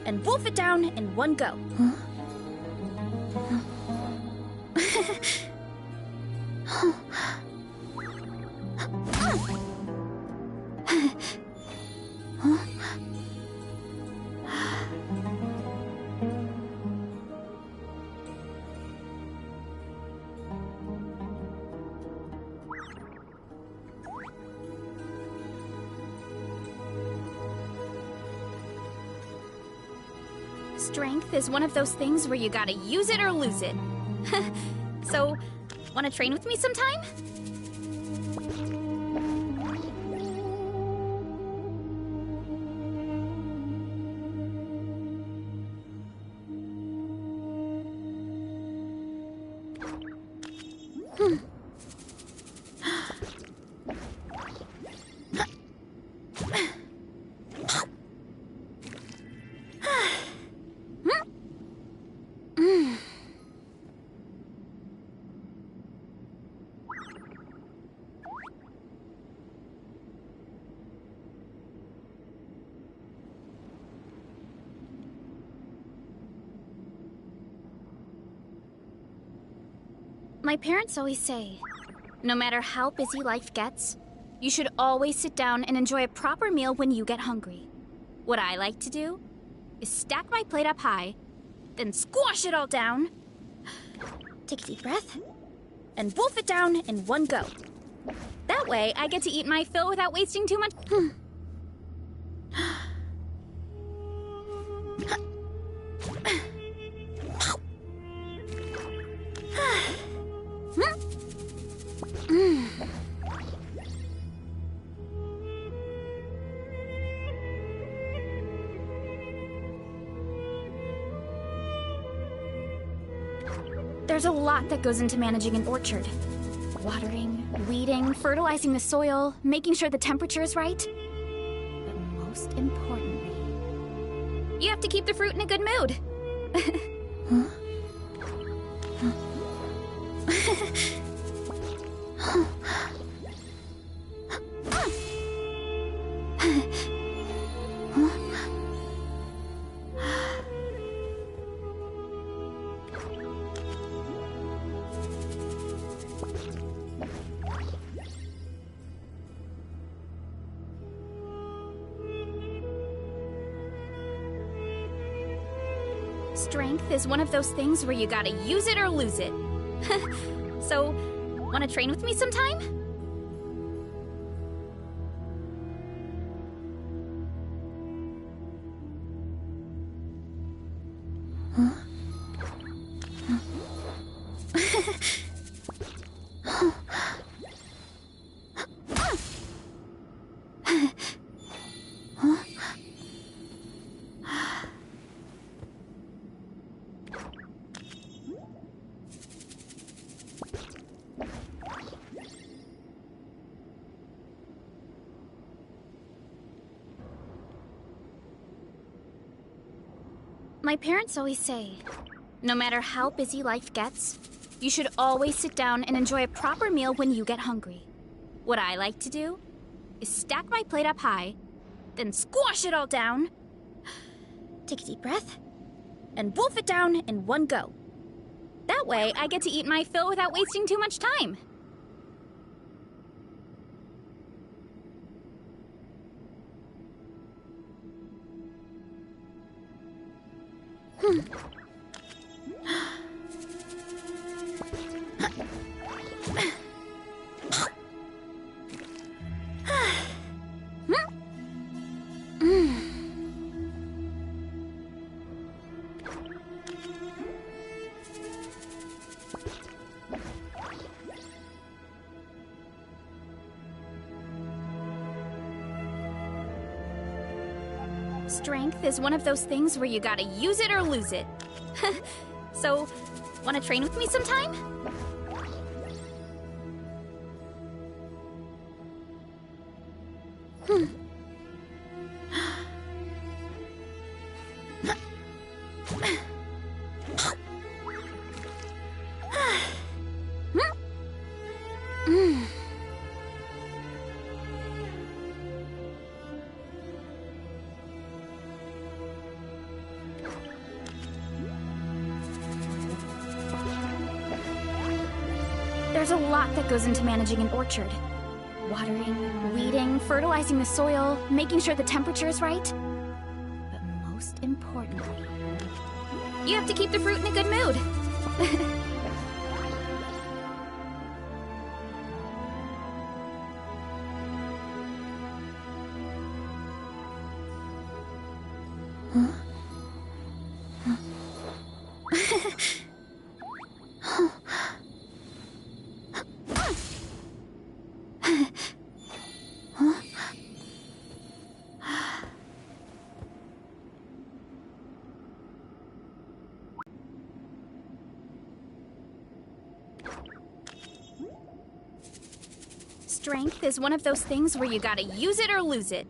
and wolf it down in one go. Strength is one of those things where you gotta use it or lose it. So, wanna train with me sometime? My parents always say, no matter how busy life gets, you should always sit down and enjoy a proper meal when you get hungry. What I like to do is stack my plate up high, then squash it all down, take a deep breath, and wolf it down in one go. That way, I get to eat my fill without wasting too much. There's a lot that goes into managing an orchard. Watering, weeding, fertilizing the soil, making sure the temperature is right. But most importantly, you have to keep the fruit in a good mood. Strength is one of those things where you gotta use it or lose it. So, wanna train with me sometime? My parents always say, no matter how busy life gets, you should always sit down and enjoy a proper meal when you get hungry. What I like to do is stack my plate up high, then squash it all down, take a deep breath, and wolf it down in one go. That way, I get to eat my fill without wasting too much time. Strength is one of those things where you gotta use it or lose it. So, wanna train with me sometime? There's a lot that goes into managing an orchard. Watering, weeding, fertilizing the soil, making sure the temperature is right. But most importantly, you have to keep the fruit in a good mood. Strength is one of those things where you gotta use it or lose it.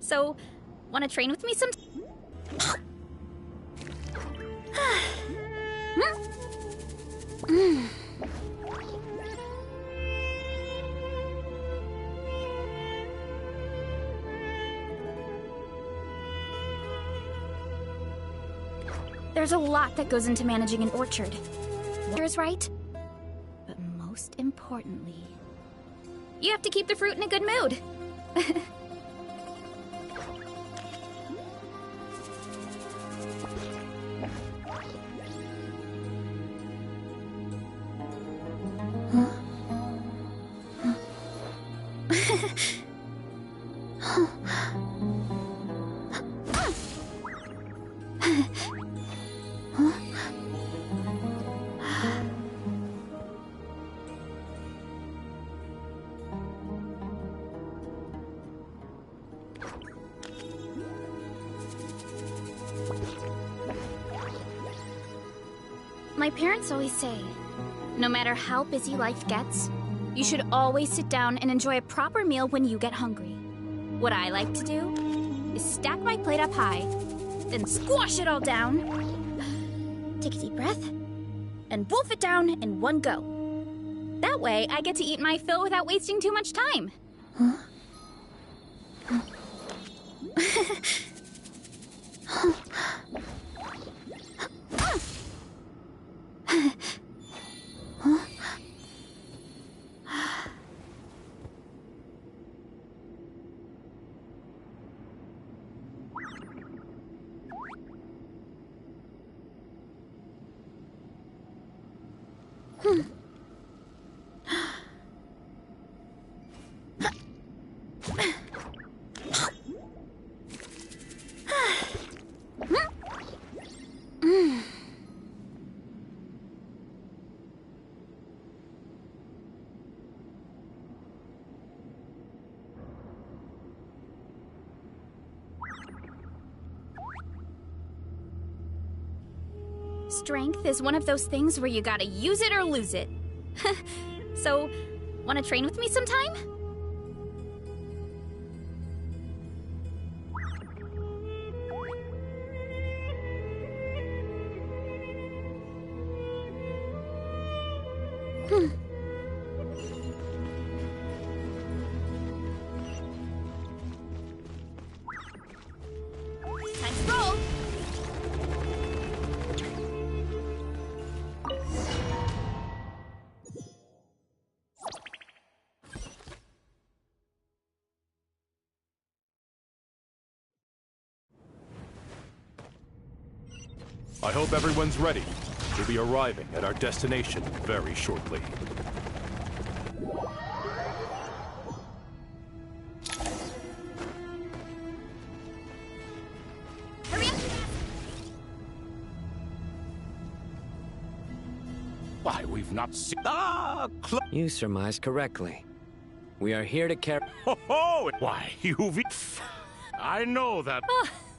So, wanna train with me sometime? There's a lot that goes into managing an orchard. Water's right, but most importantly, you have to keep the fruit in a good mood. My parents always say, no matter how busy life gets, you should always sit down and enjoy a proper meal when you get hungry. What I like to do is stack my plate up high, then squash it all down, take a deep breath, and wolf it down in one go. That way, I get to eat my fill without wasting too much time. Strength is one of those things where you gotta use it or lose it. So, wanna train with me sometime? Time to roll!
I hope everyone's ready. We'll be arriving at our destination very shortly.
Hurry up!
Why, we've not seen...
You surmise correctly. We are here to carry...
Ho-ho! Why, you've... I know that...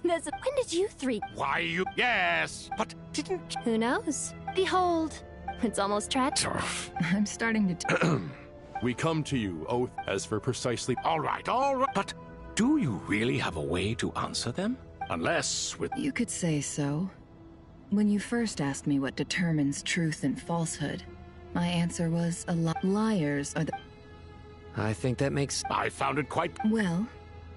When did you three...
Why, you... Yes, but didn't...
Who knows? Behold, it's almost tragic.
I'm starting to...
We come to you, Oath, as for precisely...
All right. But do you really have a way to answer them? Unless with...
You could say so. When you first asked me what determines truth and falsehood, my answer was liars are the...
I think that makes...
I found it quite...
Well...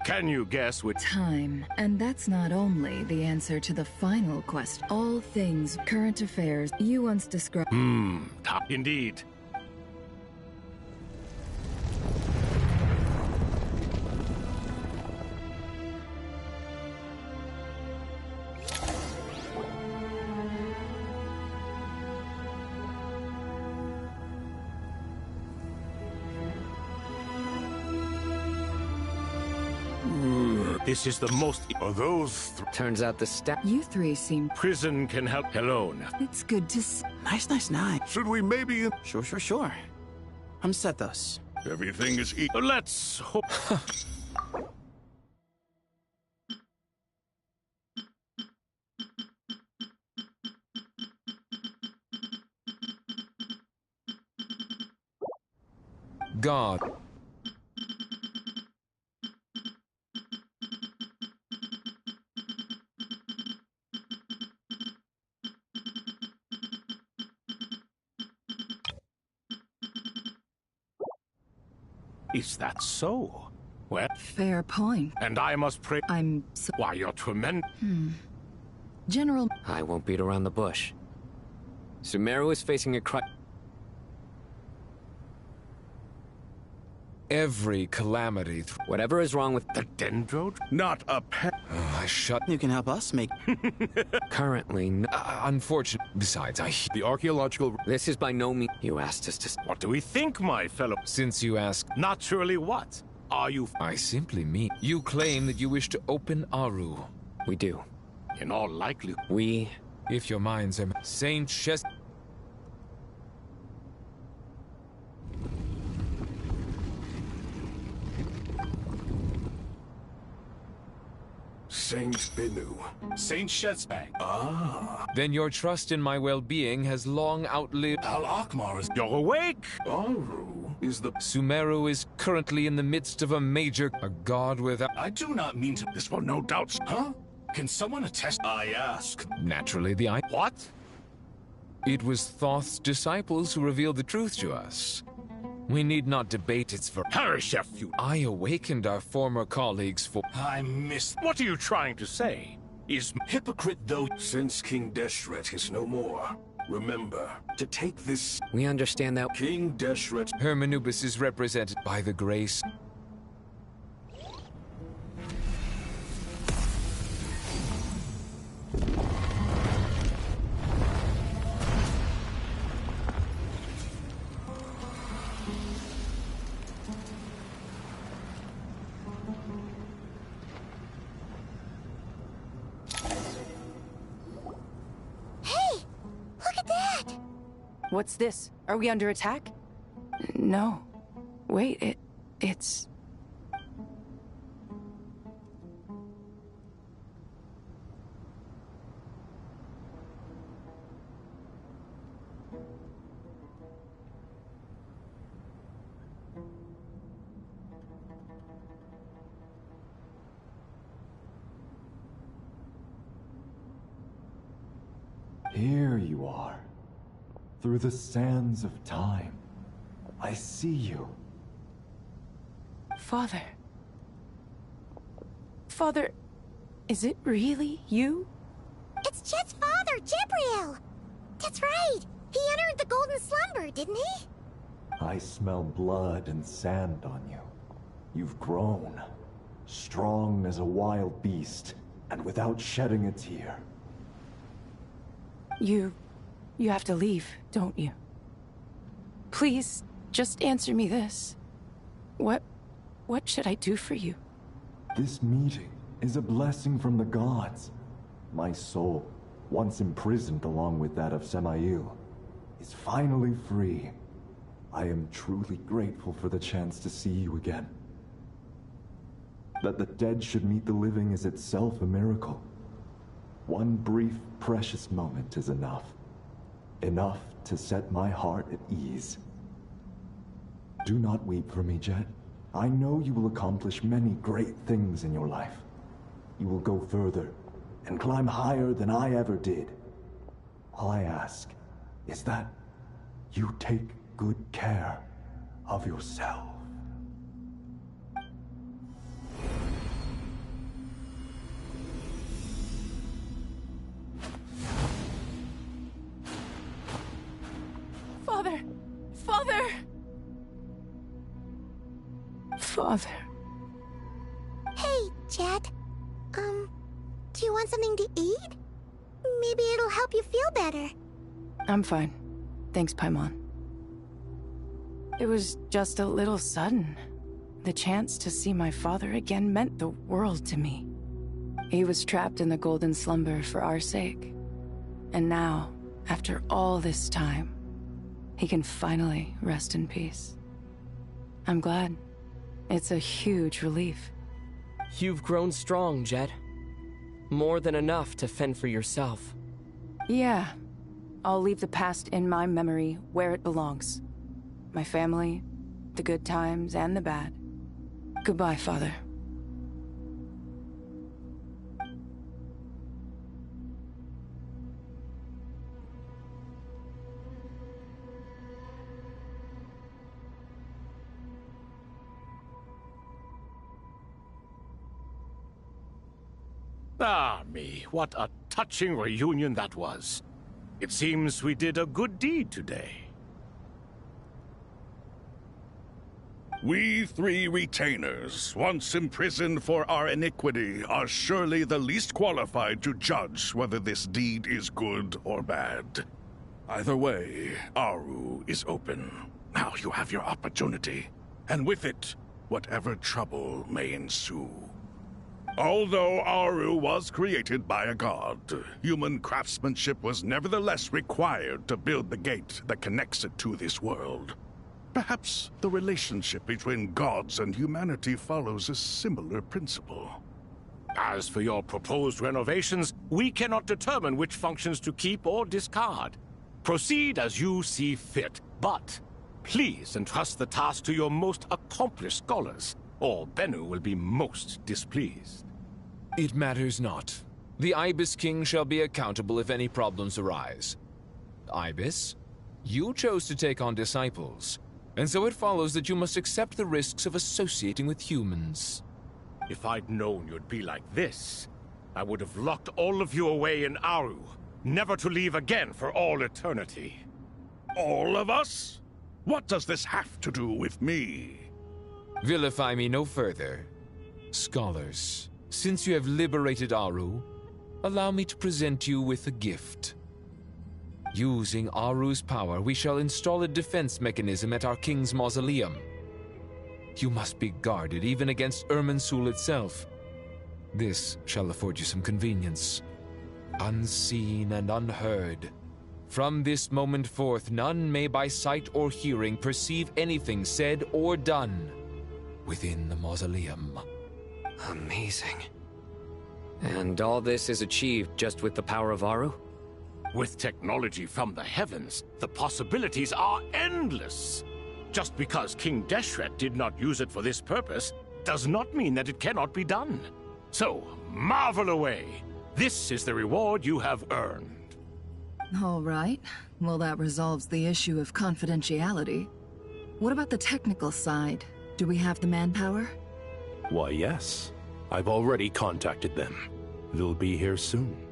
Can you guess which...
Time. And that's not only the answer to the final question. All things, current affairs, you once described...
Indeed. This is the most... Are those...
Turns out the staff...
You three seem...
Prison can help. Hello, now.
It's good to see.
Nice night.
Should we maybe...
Sure. I'm set, those.
Everything is... Let's hope...
God.
Is that so? Well...
Fair point.
And I must pray...
I'm so...
Why, you're tremendous...
General...
I won't beat around the bush. Sumeru is facing a
Every calamity...
Whatever is wrong with...
The Dendro? Not a pet...
I shut... You can help us make...
Currently,
unfortunate... Besides,
The archaeological...
This is by no means... You asked us to...
What do we think, my fellow?
Since you ask...
Naturally what? Are you...
I simply mean... You claim that you wish to open Aru.
We do.
In all likelihood...
We...
If your minds are... Saint Chest...
Saint Binu. Saint Shetsbang. Ah.
Then your trust in my well-being has long outlived...
Al-Akmar is... You're awake! Aru is the...
Sumeru is currently in the midst of a major... A god without...
I do not mean to... This will no doubts... Huh? Can someone attest... I ask.
Naturally,
What?
It was Thoth's disciples who revealed the truth to us. We need not debate its
Perish, you...
I awakened our former colleagues for...
I missed... What are you trying to say? Is hypocrite though... Since King Deshret is no more, remember to take this...
We understand that...
King Deshret...
Hermanubis is represented by the grace...
What's this? Are we under attack? No. Wait, it's...
Here you are. Through the sands of time, I see you.
Father. Father, is it really you?
It's Chet's father, Jibriel! That's right! He entered the Golden Slumber, didn't he?
I smell blood and sand on you. You've grown, strong as a wild beast, and without shedding a tear.
You have to leave, don't you? Please, just answer me this. What should I do for you?
This meeting is a blessing from the gods. My soul, once imprisoned along with that of Semail, is finally free. I am truly grateful for the chance to see you again. That the dead should meet the living is itself a miracle. One brief, precious moment is enough. Enough to set my heart at ease. Do not weep for me, Jet. I know you will accomplish many great things in your life. You will go further and climb higher than I ever did. All I ask is that you take good care of yourself.
Father! Father! Father.
Hey, Jet. Do you want something to eat? Maybe it'll help you feel better.
I'm fine. Thanks, Paimon. It was just a little sudden. The chance to see my father again meant the world to me. He was trapped in the golden slumber for our sake. And now, after all this time, he can finally rest in peace. I'm glad. It's a huge relief.
You've grown strong, Jet. More than enough to fend for yourself.
Yeah. I'll leave the past in my memory where it belongs. My family, the good times and the bad. Goodbye, Father.
Ah, me, what a touching reunion that was. It seems we did a good deed today.
We three retainers, once imprisoned for our iniquity, are surely the least qualified to judge whether this deed is good or bad. Either way, Aru is open. Now you have your opportunity, and with it, whatever trouble may ensue. Although Aru was created by a god, human craftsmanship was nevertheless required to build the gate that connects it to this world. Perhaps the relationship between gods and humanity follows a similar principle.
As for your proposed renovations, we cannot determine which functions to keep or discard. Proceed as you see fit, but please entrust the task to your most accomplished scholars, or Bennu will be most displeased.
It matters not. The Ibis King shall be accountable if any problems arise. Ibis, you chose to take on disciples, and so it follows that you must accept the risks of associating with humans.
If I'd known you'd be like this, I would have locked all of you away in Aru, never to leave again for all eternity.
All of us? What does this have to do with me?
Vilify me no further. Scholars, since you have liberated Aru, allow me to present you with a gift. Using Aru's power, we shall install a defense mechanism at our king's mausoleum. You must be guarded even against Irminsul itself. This shall afford you some convenience. Unseen and unheard. From this moment forth, none may by sight or hearing perceive anything said or done within the mausoleum.
Amazing. And all this is achieved just with the power of Aru?
With technology from the heavens, the possibilities are endless. Just because King Deshret did not use it for this purpose does not mean that it cannot be done. So, marvel away. This is the reward you have earned.
All right. Well, that resolves the issue of confidentiality. What about the technical side? Do we have the manpower?
Why, yes. I've already contacted them. They'll be here soon.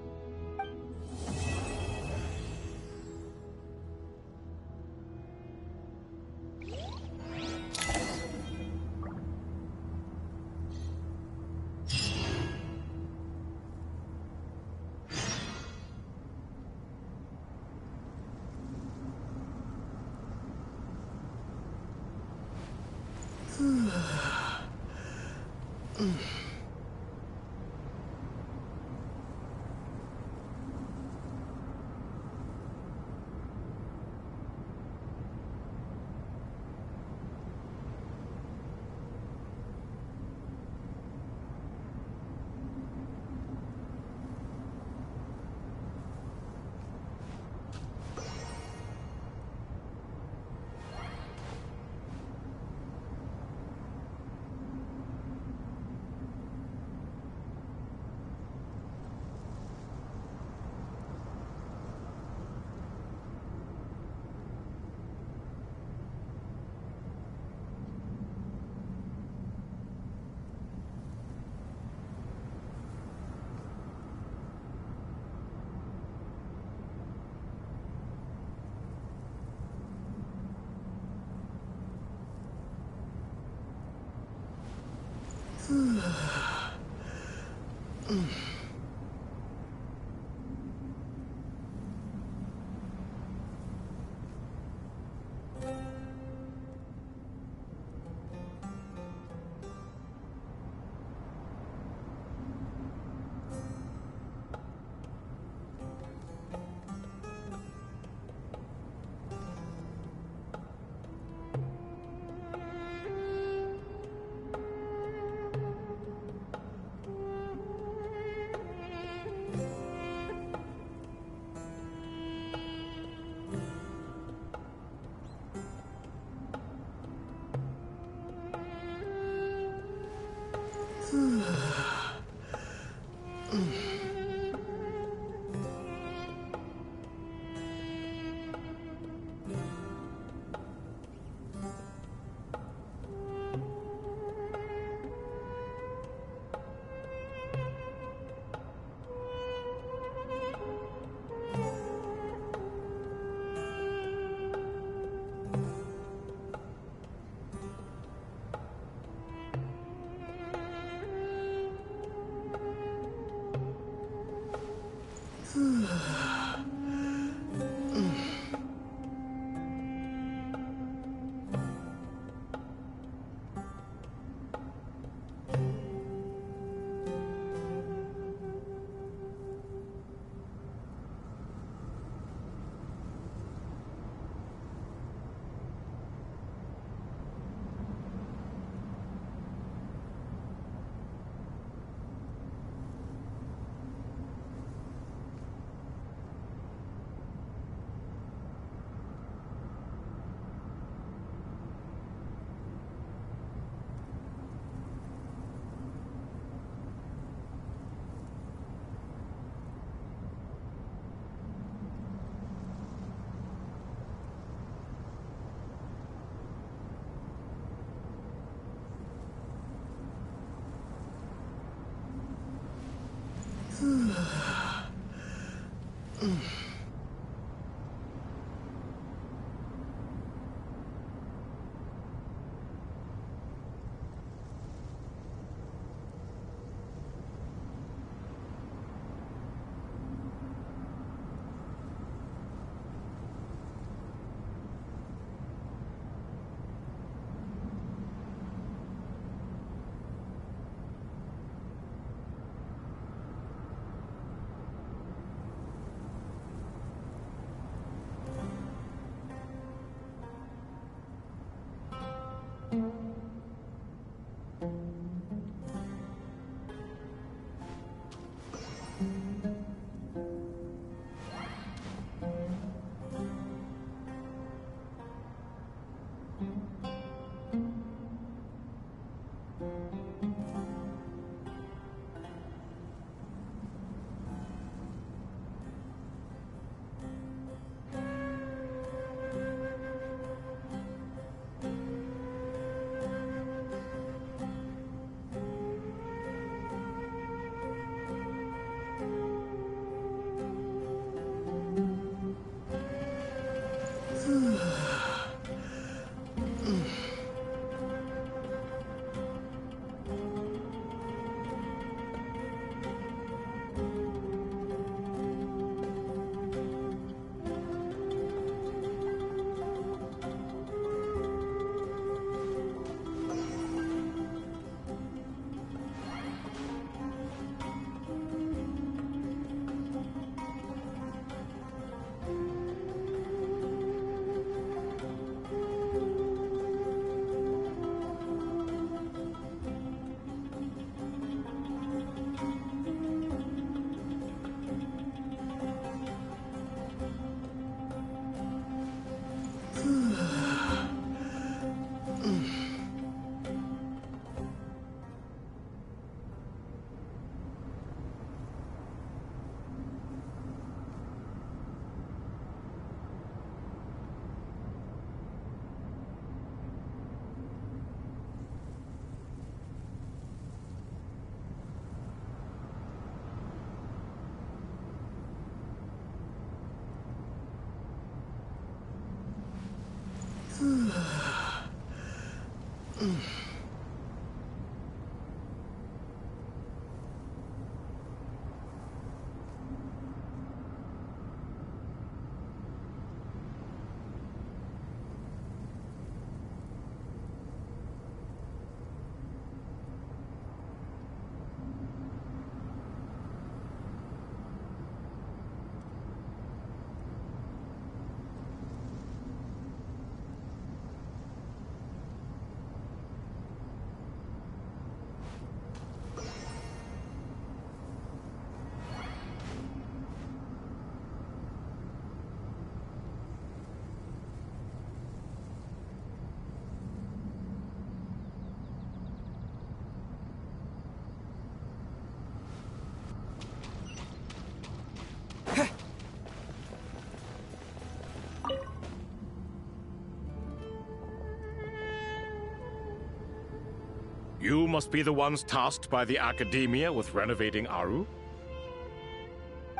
You must be the ones tasked by the Academia with renovating Aru?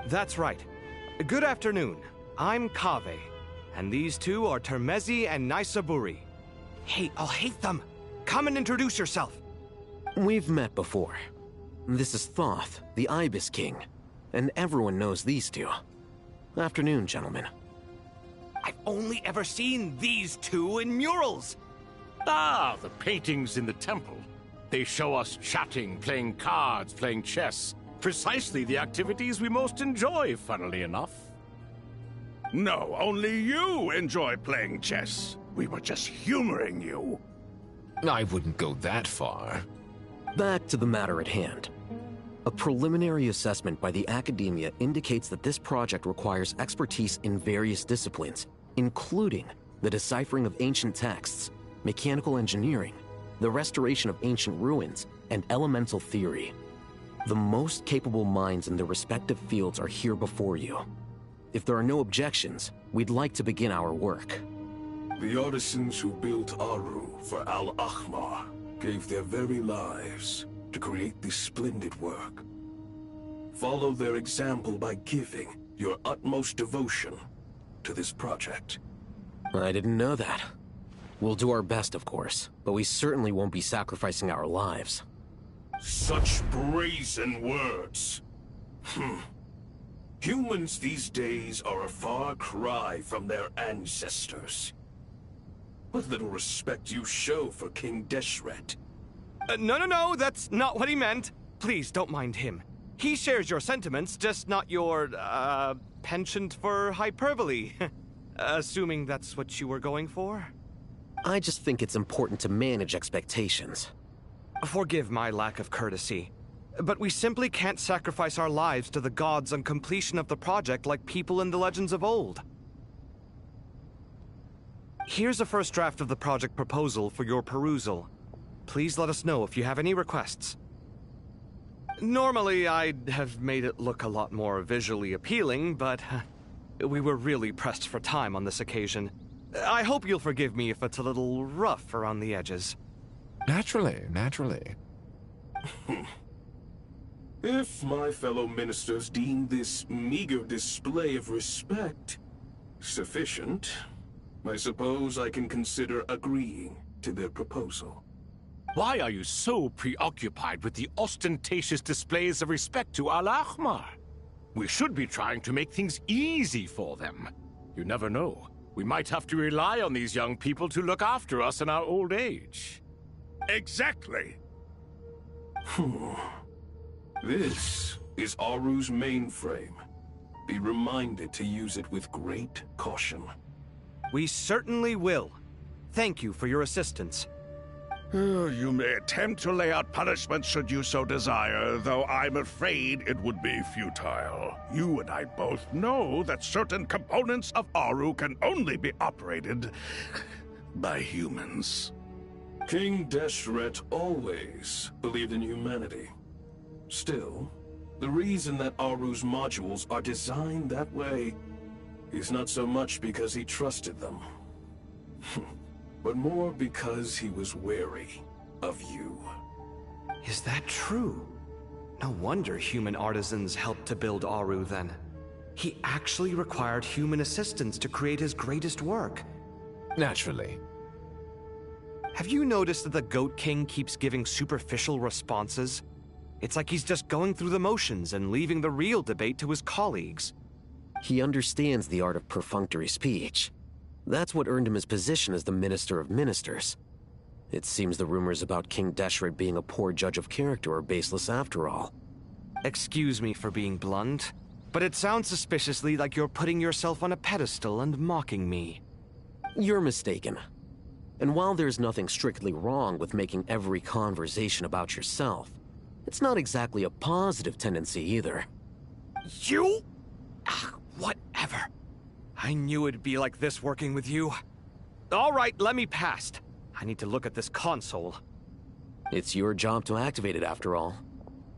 That's right. Good afternoon. I'm Kaveh, and these two are Termezi and Naisaburi. Hey, I'll hate them. Come and introduce yourself.
We've met before. This is Thoth, the Ibis King, and everyone knows these two. Afternoon, gentlemen.
I've only ever seen these two in murals.
Ah, the paintings in the temple. They show us chatting, playing cards, playing chess. Precisely the activities we most enjoy, funnily enough.
No, only you enjoy playing chess. We were just humoring you.
I wouldn't go that far.
Back to the matter at hand. A preliminary assessment by the Academia indicates that this project requires expertise in various disciplines, including the deciphering of ancient texts, mechanical engineering, the restoration of ancient ruins, and elemental theory. The most capable minds in their respective fields are here before you. If there are no objections, we'd like to begin our work.
The artisans who built Aru for Al-Ahmar gave their very lives to create this splendid work. Follow their example by giving your utmost devotion to this project.
I didn't know that. We'll do our best, of course, but we certainly won't be sacrificing our lives.
Such brazen words. Humans these days are a far cry from their ancestors. What little respect you show for King Deshret.
No, that's not what he meant. Please, don't mind him. He shares your sentiments, just not your, penchant for hyperbole. Assuming that's what you were going for?
I just think it's important to manage expectations.
Forgive my lack of courtesy, but we simply can't sacrifice our lives to the gods on completion of the project like people in the legends of old. Here's a first draft of the project proposal for your perusal. Please let us know if you have any requests. Normally, I'd have made it look a lot more visually appealing, but we were really pressed for time on this occasion. I hope you'll forgive me if it's a little rough around the edges.
Naturally.
If my fellow ministers deem this meager display of respect sufficient, I suppose I can consider agreeing to their proposal.
Why are you so preoccupied with the ostentatious displays of respect to Al-Ahmar? We should be trying to make things easy for them. You never know. We might have to rely on these young people to look after us in our old age.
Exactly.
This is Aru's mainframe. Be reminded to use it with great caution.
We certainly will. Thank you for your assistance.
You may attempt to lay out punishment should you so desire, though I'm afraid it would be futile. You and I both know that certain components of Aru can only be operated by humans.
King Deshret always believed in humanity. Still, the reason that Aru's modules are designed that way is not so much because he trusted them, but more because he was wary of you.
Is that true? No wonder human artisans helped to build Aru then. He actually required human assistance to create his greatest work.
Naturally.
Have you noticed that the Goat King keeps giving superficial responses? It's like he's just going through the motions and leaving the real debate to his colleagues.
He understands the art of perfunctory speech. That's what earned him his position as the Minister of Ministers. It seems the rumors about King Deshret being a poor judge of character are baseless after all.
Excuse me for being blunt, but it sounds suspiciously like you're putting yourself on a pedestal and mocking me.
You're mistaken. And while there's nothing strictly wrong with making every conversation about yourself, it's not exactly a positive tendency either.
You? Whatever. I knew it'd be like this working with you. All right, let me past. I need to look at this console.
It's your job to activate it after all.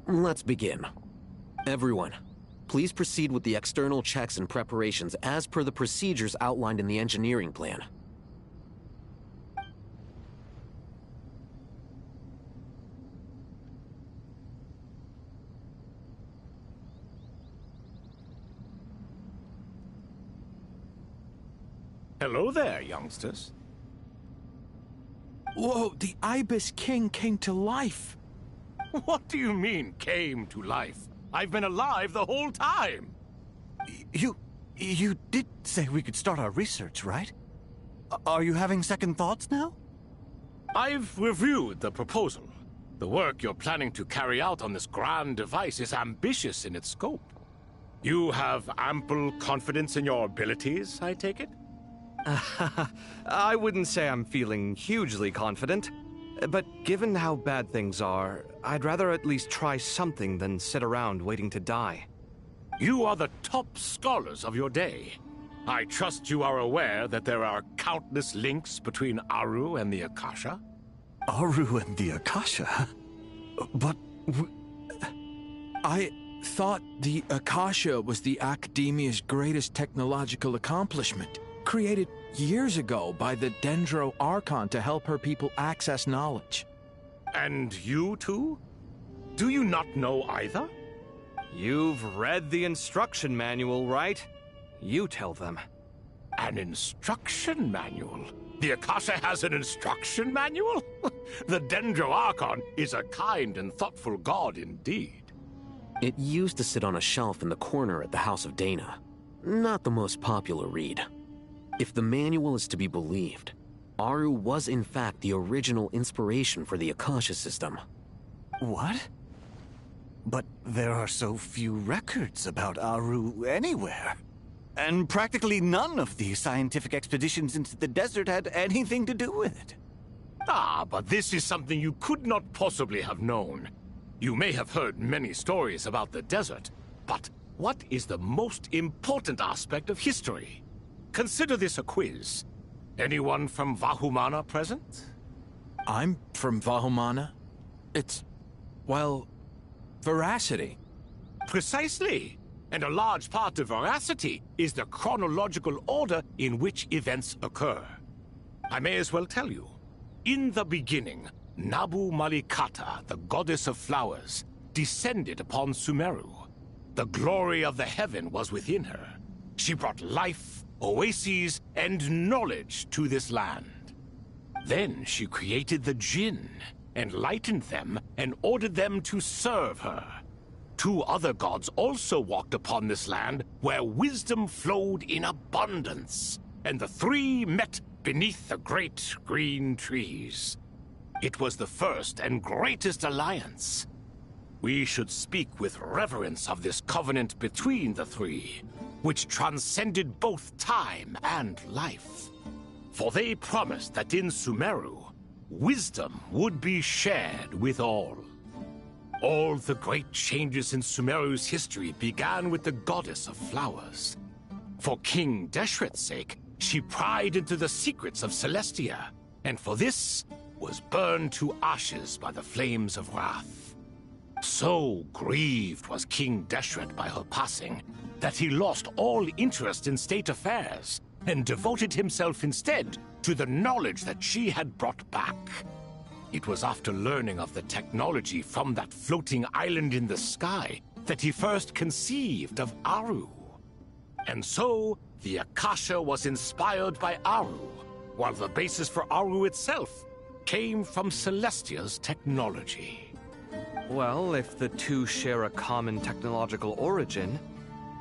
Let's begin. Everyone, please proceed with the external checks and preparations as per the procedures outlined in the engineering plan.
Hello there, youngsters.
Whoa, the Ibis King came to life.
What do you mean, came to life? I've been alive the whole time.
You did say we could start our research, right? Are you having second thoughts now?
I've reviewed the proposal. The work you're planning to carry out on this grand device is ambitious in its scope. You have ample confidence in your abilities, I take it?
I wouldn't say I'm feeling hugely confident, but given how bad things are, I'd rather at least try something than sit around waiting to die.
You are the top scholars of your day. I trust you are aware that there are countless links between Aru and the Akasha?
Aru and the Akasha? But...
I thought the Akasha was the Academia's greatest technological accomplishment, created years ago by the Dendro Archon to help her people access knowledge.
And you too? Do you not know either?
You've read the instruction manual, right? You tell them.
An instruction manual? The Akasha has an instruction manual? The Dendro Archon is a kind and thoughtful god indeed.
It used to sit on a shelf in the corner at the House of Dana. Not the most popular read. If the manual is to be believed, Aru was in fact the original inspiration for the Akasha system.
What? But there are so few records about Aru anywhere. And practically none of the scientific expeditions into the desert had anything to do with it.
Ah, but this is something you could not possibly have known. You may have heard many stories about the desert, but what is the most important aspect of history? Consider this a quiz. Anyone from Vahumana present?
I'm from Vahumana. It's, well, veracity.
Precisely. And a large part of veracity is the chronological order in which events occur. I may as well tell you. In the beginning, Nabu Malikata, the goddess of flowers, descended upon Sumeru. The glory of the heaven was within her. She brought life, oases, and knowledge to this land. Then she created the Jinn, enlightened them, and ordered them to serve her. 2 other gods also walked upon this land where wisdom flowed in abundance, and the 3 met beneath the great green trees. It was the first and greatest alliance. We should speak with reverence of this covenant between the 3, which transcended both time and life. For they promised that in Sumeru, wisdom would be shared with all. All the great changes in Sumeru's history began with the goddess of flowers. For King Deshret's sake, she pried into the secrets of Celestia, and for this was burned to ashes by the flames of wrath. So grieved was King Deshret by her passing that he lost all interest in state affairs and devoted himself instead to the knowledge that she had brought back. It was after learning of the technology from that floating island in the sky that he first conceived of Aru. And so, the Akasha was inspired by Aru, while the basis for Aru itself came from Celestia's technology.
Well, if the 2 share a common technological origin,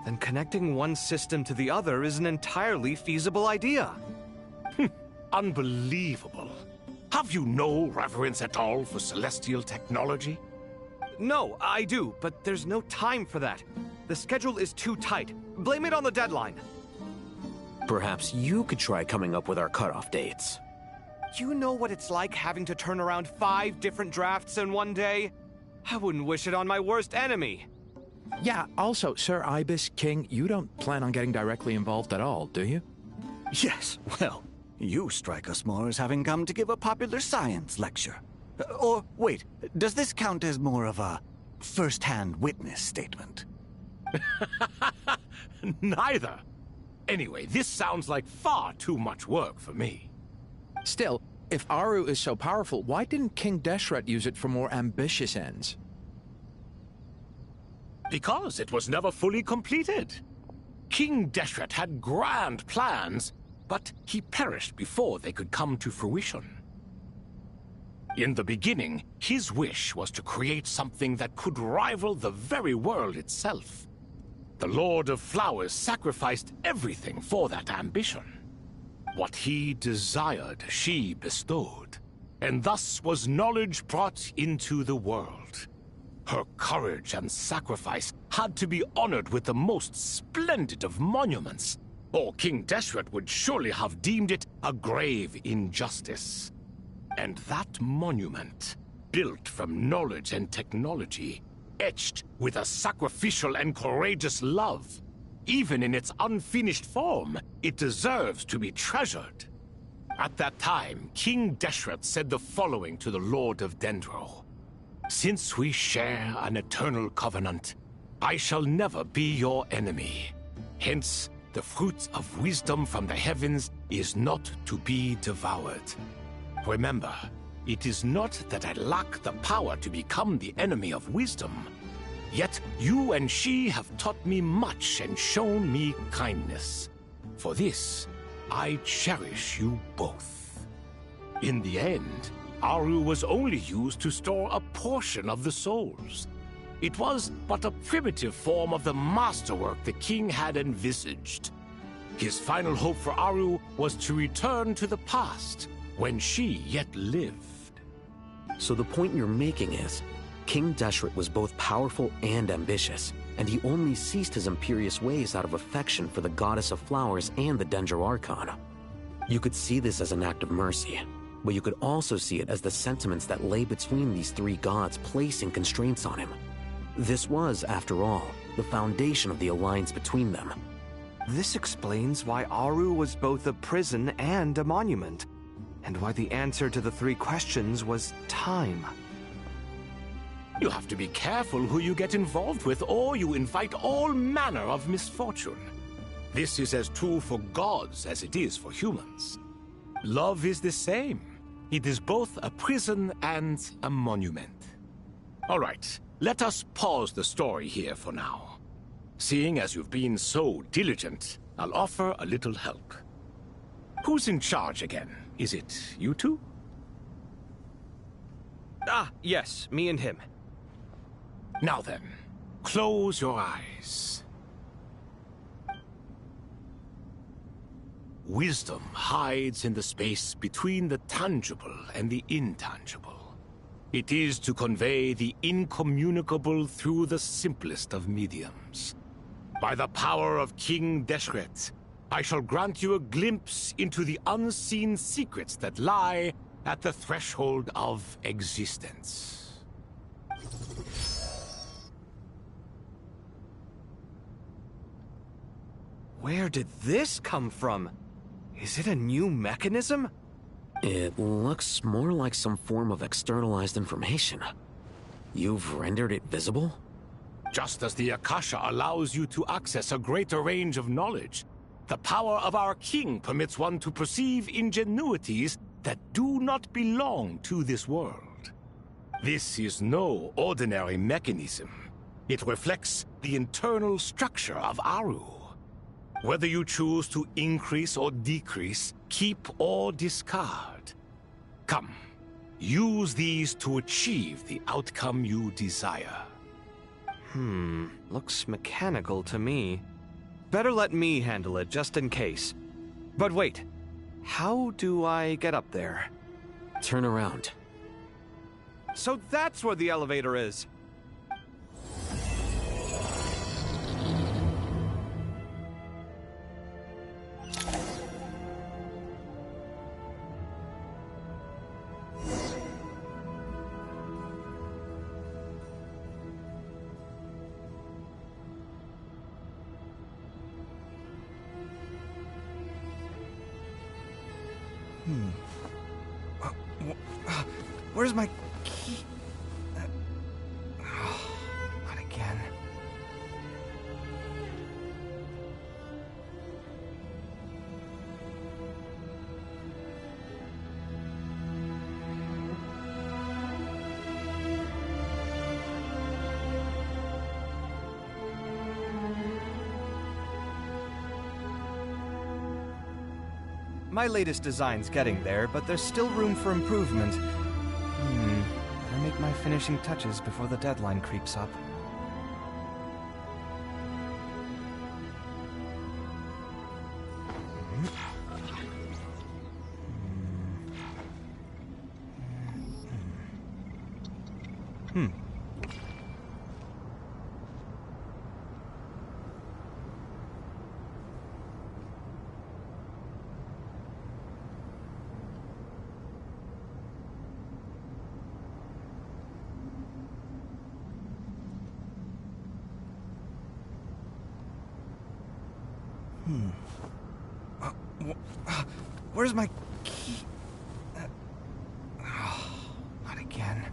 then connecting one system to the other is an entirely feasible idea.
Unbelievable. Have you no reverence at all for celestial technology?
No, I do, but there's no time for that. The schedule is too tight. Blame it on the deadline.
Perhaps you could try coming up with our cutoff dates.
You know what it's like having to turn around 5 different drafts in one day? I wouldn't wish it on my worst enemy.
Yeah, also, Sir Ibis, King, you don't plan on getting directly involved at all, do you?
Yes, well, you strike us more as having come to give a popular science lecture. Or, wait, does this count as more of a first-hand witness statement?
Neither. Anyway, this sounds like far too much work for me.
Still, if Aru is so powerful, why didn't King Deshret use it for more ambitious ends?
Because it was never fully completed. King Deshret had grand plans, but he perished before they could come to fruition. In the beginning, his wish was to create something that could rival the very world itself. The Lord of Flowers sacrificed everything for that ambition. What he desired, she bestowed, and thus was knowledge brought into the world. Her courage and sacrifice had to be honored with the most splendid of monuments, or King Deshret would surely have deemed it a grave injustice. And that monument, built from knowledge and technology, etched with a sacrificial and courageous love, even in its unfinished form, it deserves to be treasured. At that time, King Deshret said the following to the Lord of Dendro. Since we share an eternal covenant, I shall never be your enemy. Hence, the fruit of wisdom from the heavens is not to be devoured. Remember, it is not that I lack the power to become the enemy of wisdom, Yet you and she have taught me much and shown me kindness. For this, I cherish you both. In the end, Aru was only used to store a portion of the souls. It was but a primitive form of the masterwork the king had envisaged. His final hope for Aru was to return to the past, when she yet lived.
So the point you're making is, King Deshret was both powerful and ambitious, and he only ceased his imperious ways out of affection for the goddess of flowers and the Dendro Archon. You could see this as an act of mercy, but you could also see it as the sentiments that lay between these three gods placing constraints on him. This was, after all, the foundation of the alliance between them.
This explains why Aru was both a prison and a monument, and why the answer to the three questions was time.
You have to be careful who you get involved with, or you invite all manner of misfortune. This is as true for gods as it is for humans. Love is the same. It is both a prison and a monument. All right, let us pause the story here for now. Seeing as you've been so diligent, I'll offer a little help. Who's in charge again? Is it you two?
Ah, yes, me and him.
Now then, close your eyes. Wisdom hides in the space between the tangible and the intangible. It is to convey the incommunicable through the simplest of mediums. By the power of King Deshret, I shall grant you a glimpse into the unseen secrets that lie at the threshold of existence.
Where did this come from? Is it a new mechanism?
It looks more like some form of externalized information. You've rendered it visible?
Just as the Akasha allows you to access a greater range of knowledge, the power of our king permits one to perceive ingenuities that do not belong to this world. This is no ordinary mechanism. It reflects the internal structure of Aru. Whether you choose to increase or decrease, keep or discard. Come, use these to achieve the outcome you desire.
Looks mechanical to me. Better let me handle it, just in case. But wait, how do I get up there?
Turn around.
So that's where the elevator is! Where's my key? Not again. My latest design's getting there, but there's still room for improvement. Better make my finishing touches before the deadline creeps up. Where's my key? Not again.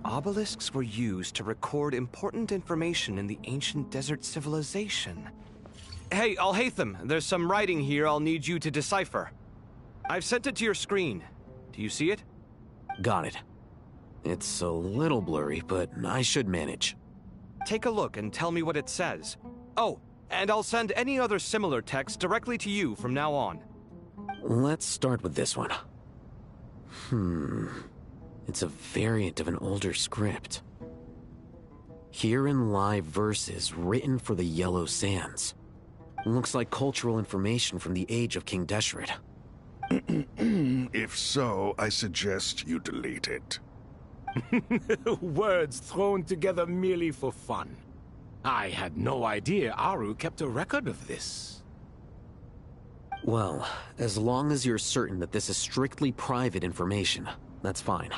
Obelisks were used to record important information in the ancient desert civilization. Hey, Alhaitham, there's some writing here I'll need you to decipher. I've sent it to your screen. Do you see it?
Got it. It's a little blurry, but I should manage.
Take a look and tell me what it says. Oh, and I'll send any other similar text directly to you from now on.
Let's start with this one. It's a variant of an older script. Herein lie verses written for the Yellow Sands. Looks like cultural information from the age of King Deshret.
If so, I suggest you delete it.
Words thrown together merely for fun. I had no idea Aru kept a record of this.
Well, as long as you're certain that this is strictly private information, that's fine.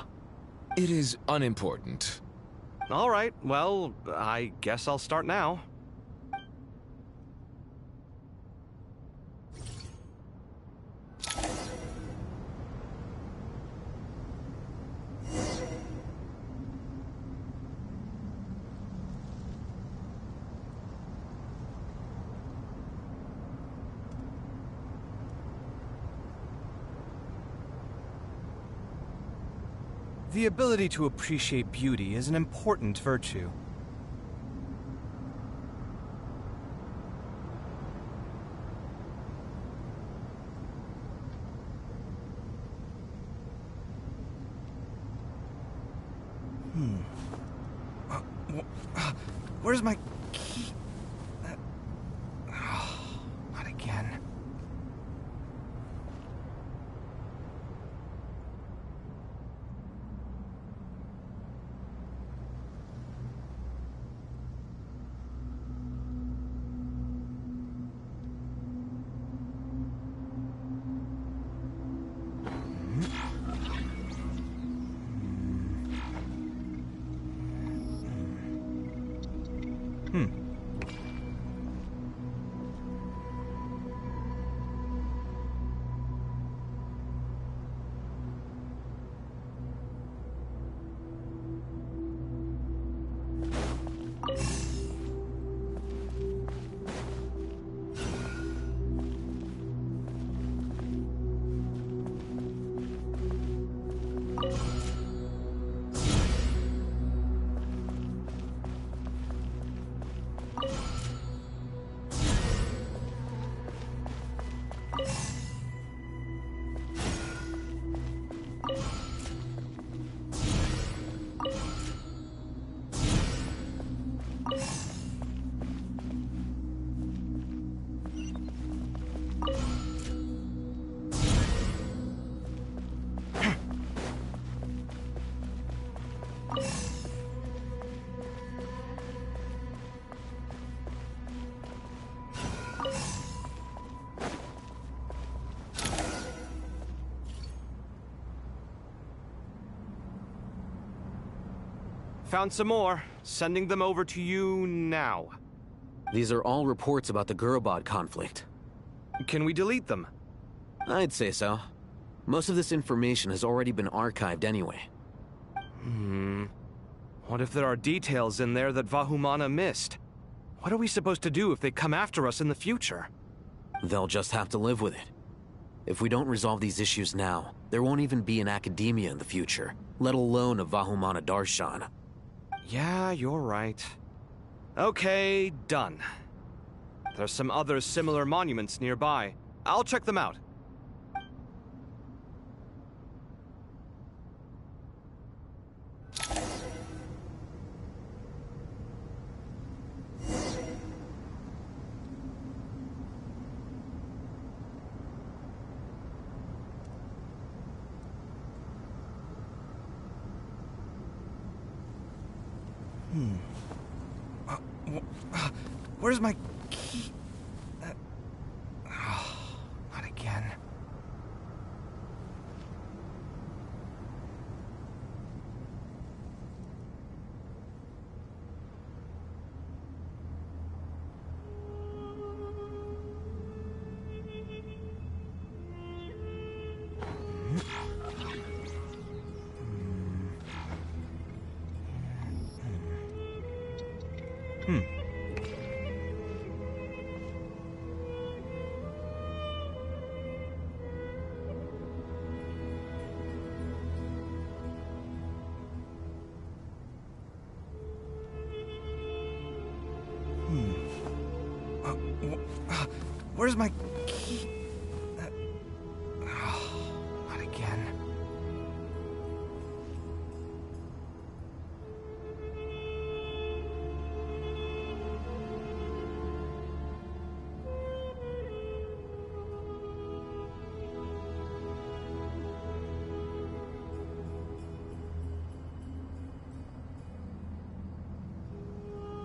It is unimportant.
All right, well, I guess I'll start now. The ability to appreciate beauty is an important virtue. Where's my key? Not again. Found some more. Sending them over to you now.
These are all reports about the Gurubad conflict.
Can we delete them?
I'd say so. Most of this information has already been archived anyway.
What if there are details in there that Vahumana missed? What are we supposed to do if they come after us in the future?
They'll just have to live with it. If we don't resolve these issues now, there won't even be an academia in the future, let alone a Vahumana Darshan.
Yeah, you're right. Okay, done. There's some other similar monuments nearby. I'll check them out. Where's my key? Not again. Where's my key? Not again.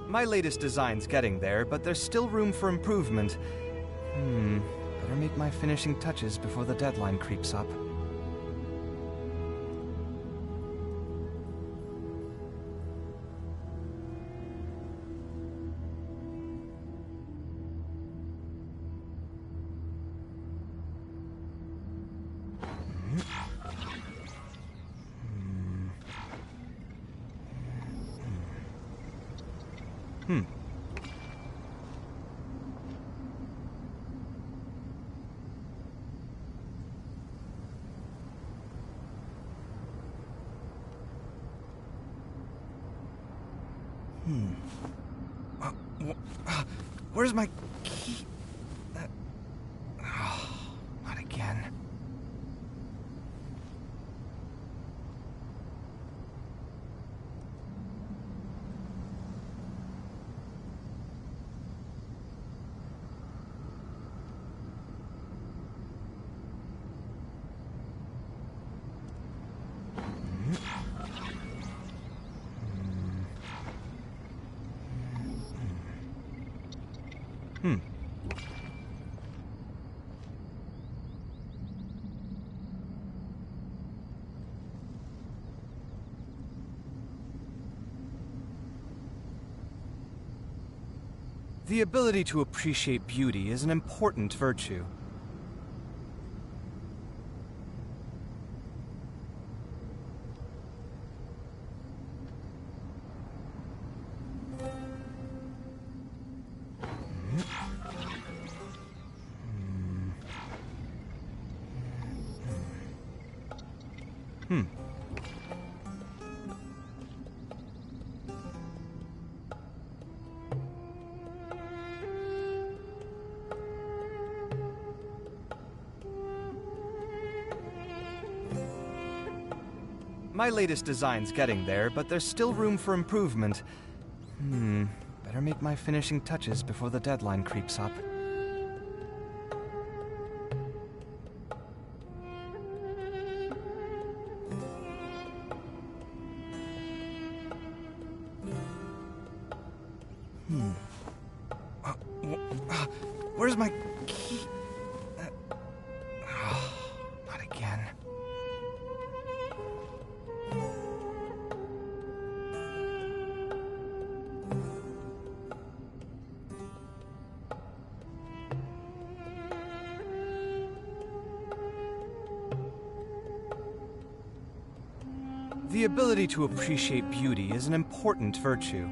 My latest design's getting there, but there's still room for improvement. Better make my finishing touches before the deadline creeps up. Where's my key? Not again. The ability to appreciate beauty is an important virtue. My latest design's getting there, but there's still room for improvement. Better make my finishing touches before the deadline creeps up. Where's my key? Not again. The ability to appreciate beauty is an important virtue.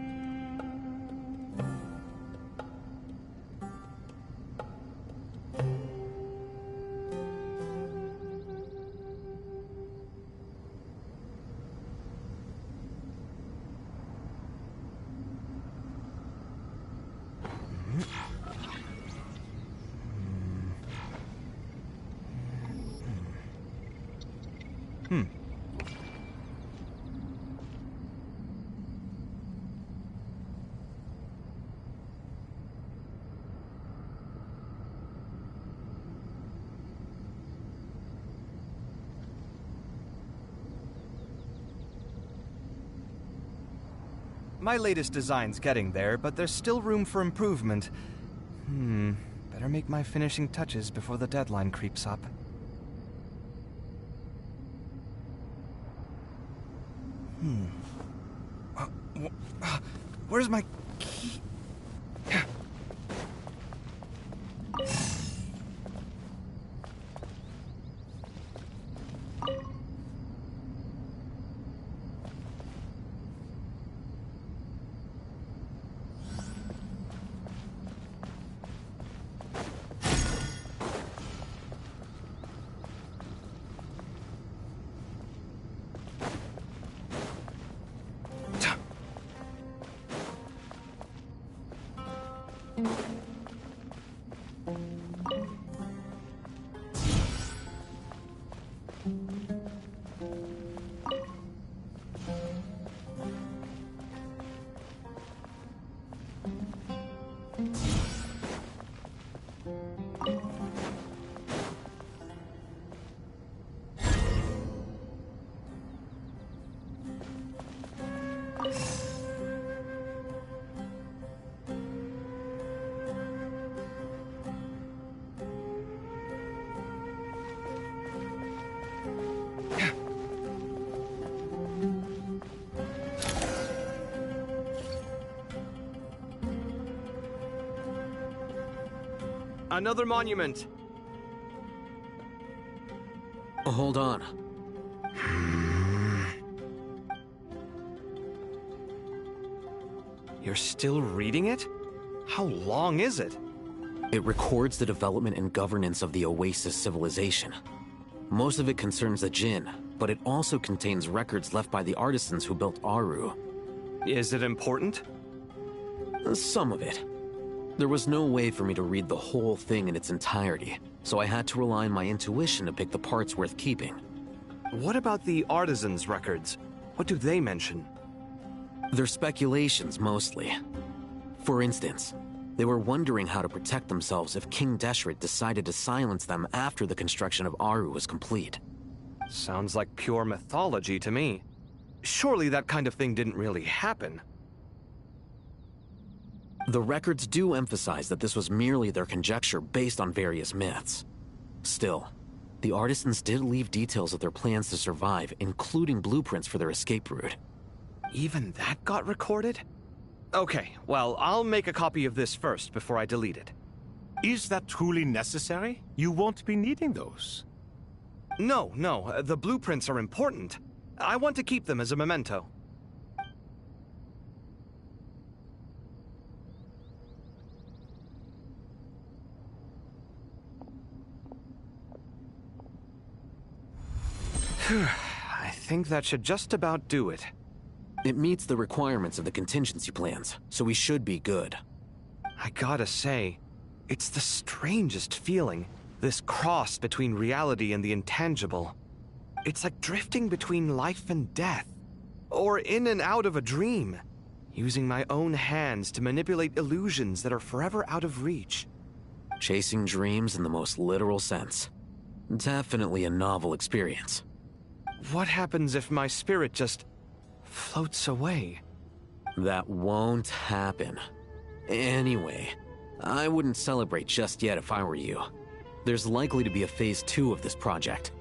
My latest design's getting there, but there's still room for improvement. Better make my finishing touches before the deadline creeps up. Where's my key? Another monument.
Hold on.
You're still reading it? How long is it?
It records the development and governance of the Oasis civilization. Most of it concerns the Jinn, but it also contains records left by the artisans who built Aru.
Is it important?
Some of it. There was no way for me to read the whole thing in its entirety, so I had to rely on my intuition to pick the parts worth keeping.
What about the artisans' records? What do they mention?
They're speculations, mostly. For instance, they were wondering how to protect themselves if King Deshret decided to silence them after the construction of Aru was complete.
Sounds like pure mythology to me. Surely that kind of thing didn't really happen.
The records do emphasize that this was merely their conjecture based on various myths. Still, the artisans did leave details of their plans to survive, including blueprints for their escape route.
Even that got recorded? Okay, well, I'll make a copy of this first before I delete it.
Is that truly necessary? You won't be needing those.
No, the blueprints are important. I want to keep them as a memento. I think that should just about do it.
It meets the requirements of the contingency plans, so we should be good.
I gotta say, it's the strangest feeling, this cross between reality and the intangible. It's like drifting between life and death, or in and out of a dream, using my own hands to manipulate illusions that are forever out of reach.
Chasing dreams in the most literal sense. Definitely a novel experience.
What happens if my spirit just floats away?
That won't happen. Anyway, I wouldn't celebrate just yet if I were you. There's likely to be a phase 2 of this project.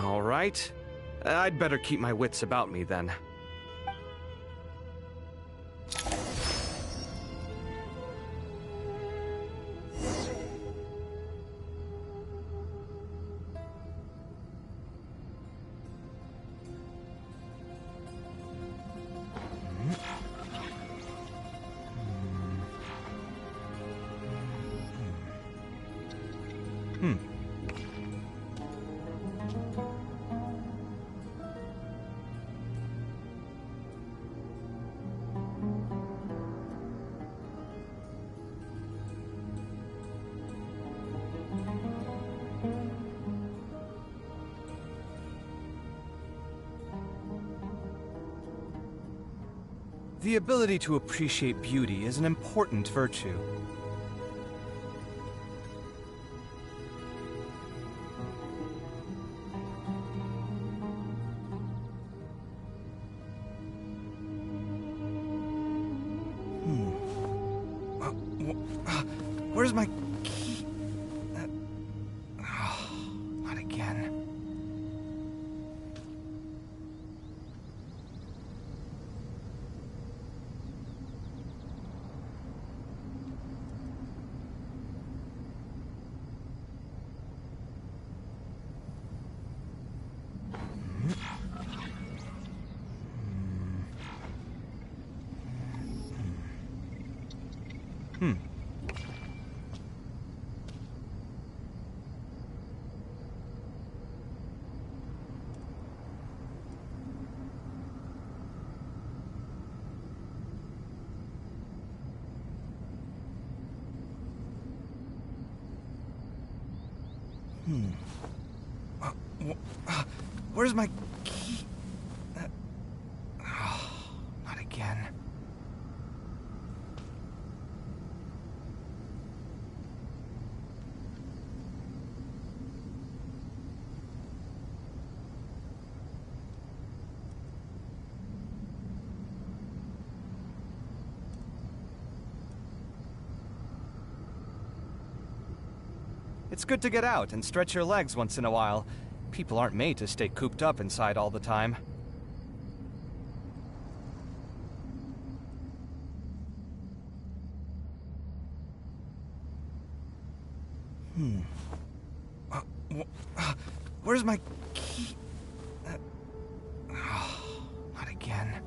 All right. I'd better keep my wits about me then.
The ability to appreciate beauty is an important virtue. Where's my key? Not again. Where's my key? Not again. It's good to get out and stretch your legs once in a while. People aren't made to stay cooped up inside all the time. Where's my key? Not again.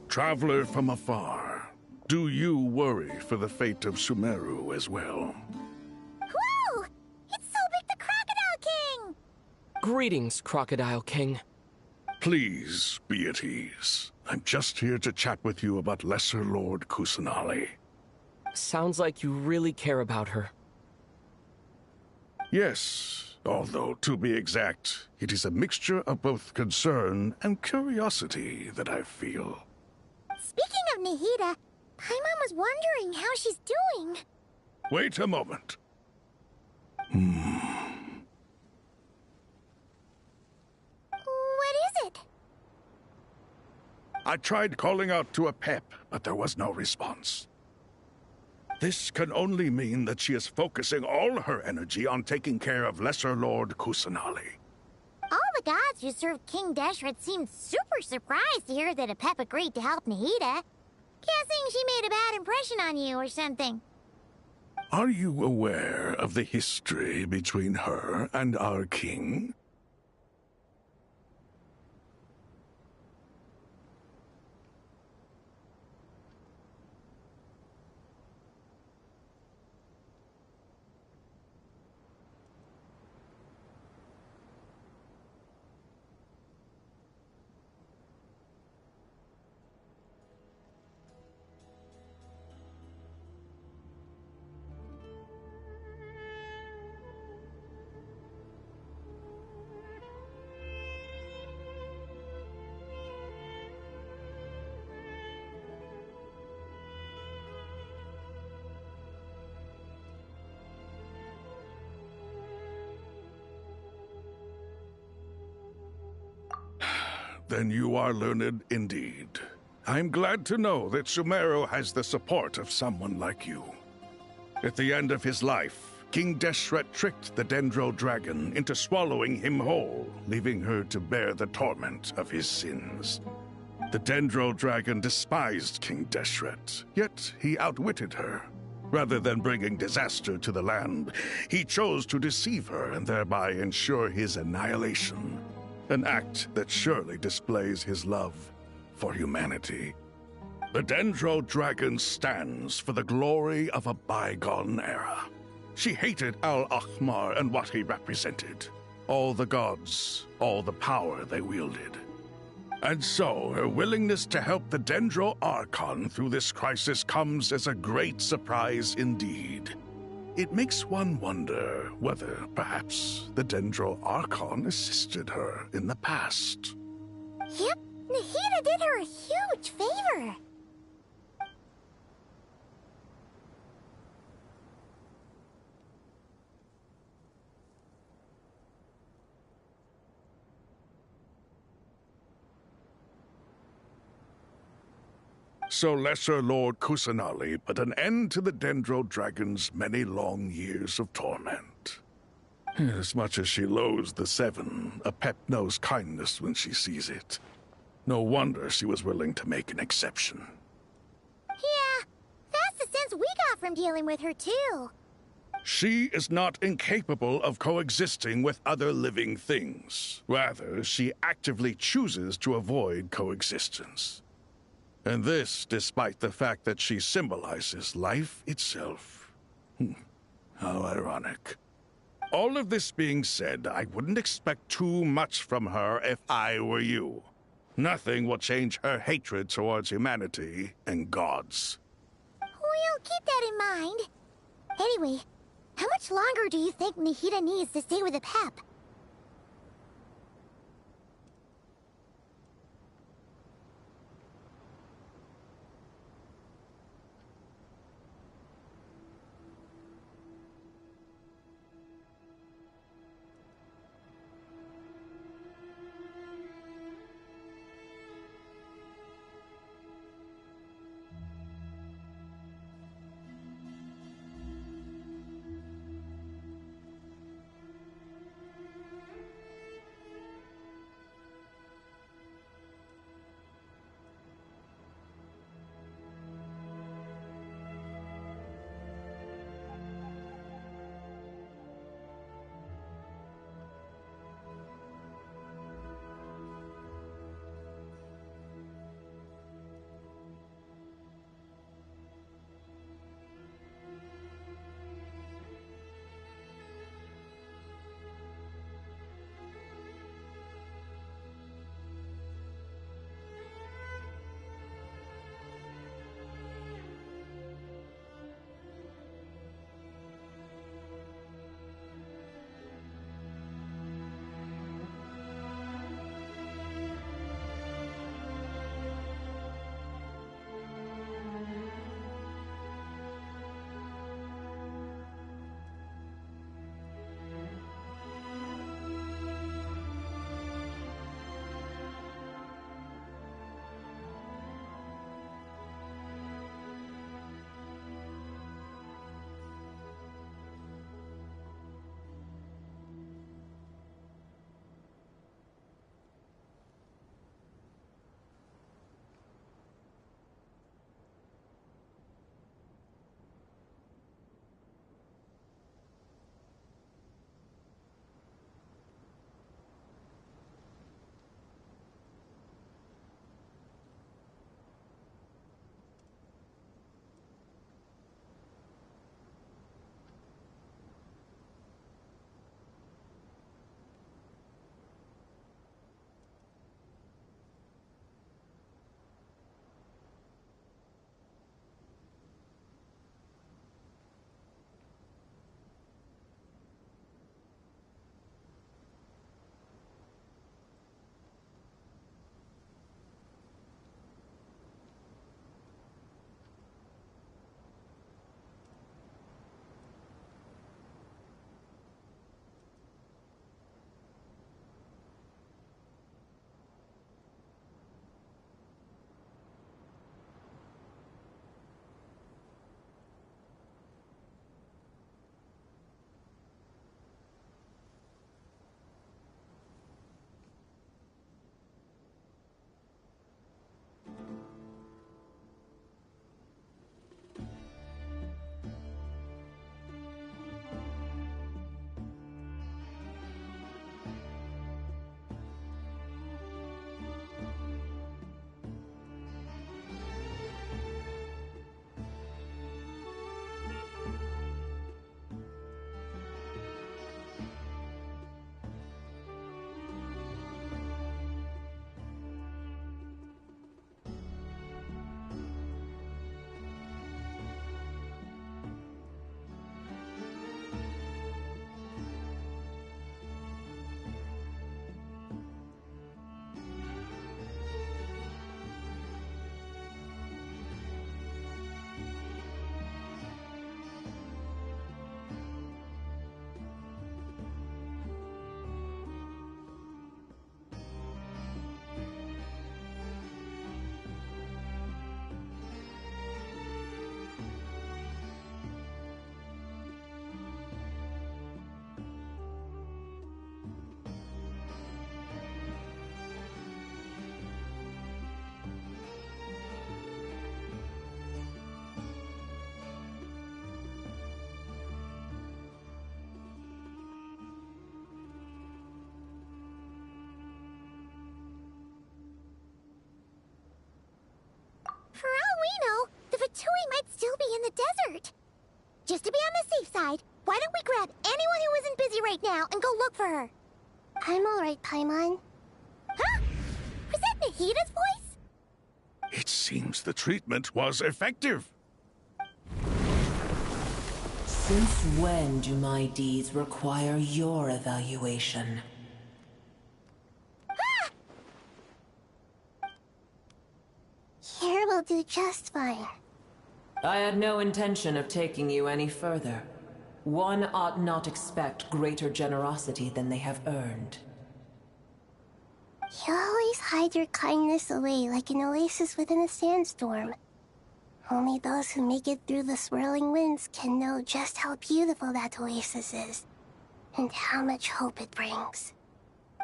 Traveler from afar, do you worry for the fate of Sumeru as well?
Whoa! It's Sobek the Crocodile King!
Greetings, Crocodile King.
Please be at ease. I'm just here to chat with you about Lesser Lord Kusanali.
Sounds like you really care about her.
Yes, although to be exact, it is a mixture of both concern and curiosity that I feel.
Speaking of Nahida, Paimon was wondering how she's doing.
Wait a moment.
What is it?
I tried calling out to a pep, but there was no response. This can only mean that she is focusing all her energy on taking care of Lesser Lord Kusanali.
All the gods who served King Deshret seemed super surprised to hear that Apep agreed to help Nahida. Guessing she made a bad impression on you or something.
Are you aware of the history between her and our king? Then you are learned indeed. I'm glad to know that Sumeru has the support of someone like you. At the end of his life, King Deshret tricked the Dendro Dragon into swallowing him whole, leaving her to bear the torment of his sins. The Dendro Dragon despised King Deshret, yet he outwitted her. Rather than bringing disaster to the land, he chose to deceive her and thereby ensure his annihilation. An act that surely displays his love for humanity. The Dendro Dragon stands for the glory of a bygone era. She hated Al-Ahmar and what he represented. All the gods, all the power they wielded. And so, her willingness to help the Dendro Archon through this crisis comes as a great surprise indeed. It makes one wonder whether, perhaps, the Dendro Archon assisted her in the past.
Yep, Nahida did her a huge favor.
So Lesser Lord Kusanali put an end to the Dendro Dragon's many long years of torment. As much as she loathes the Seven, Apep knows kindness when she sees it. No wonder she was willing to make an exception.
Yeah, that's the sense we got from dealing with her, too.
She is not incapable of coexisting with other living things. Rather, she actively chooses to avoid coexistence. And this despite the fact that she symbolizes life itself. How ironic. All of this being said, I wouldn't expect too much from her if I were you. Nothing will change her hatred towards humanity and gods.
We'll keep that in mind. Anyway, how much longer do you think Nahida needs to stay with Apep? Tui might still be in the desert. Just to be on the safe side, why don't we grab anyone who isn't busy right now and go look for her? I'm alright, Paimon. Huh? Was that Nahida's voice?
It seems the treatment was effective.
Since when do my deeds require your evaluation?
Here will do just fine.
I had no intention of taking you any further. One ought not expect greater generosity than they have earned.
You always hide your kindness away like an oasis within a sandstorm. Only those who make it through the swirling winds can know just how beautiful that oasis is, and how much hope it brings.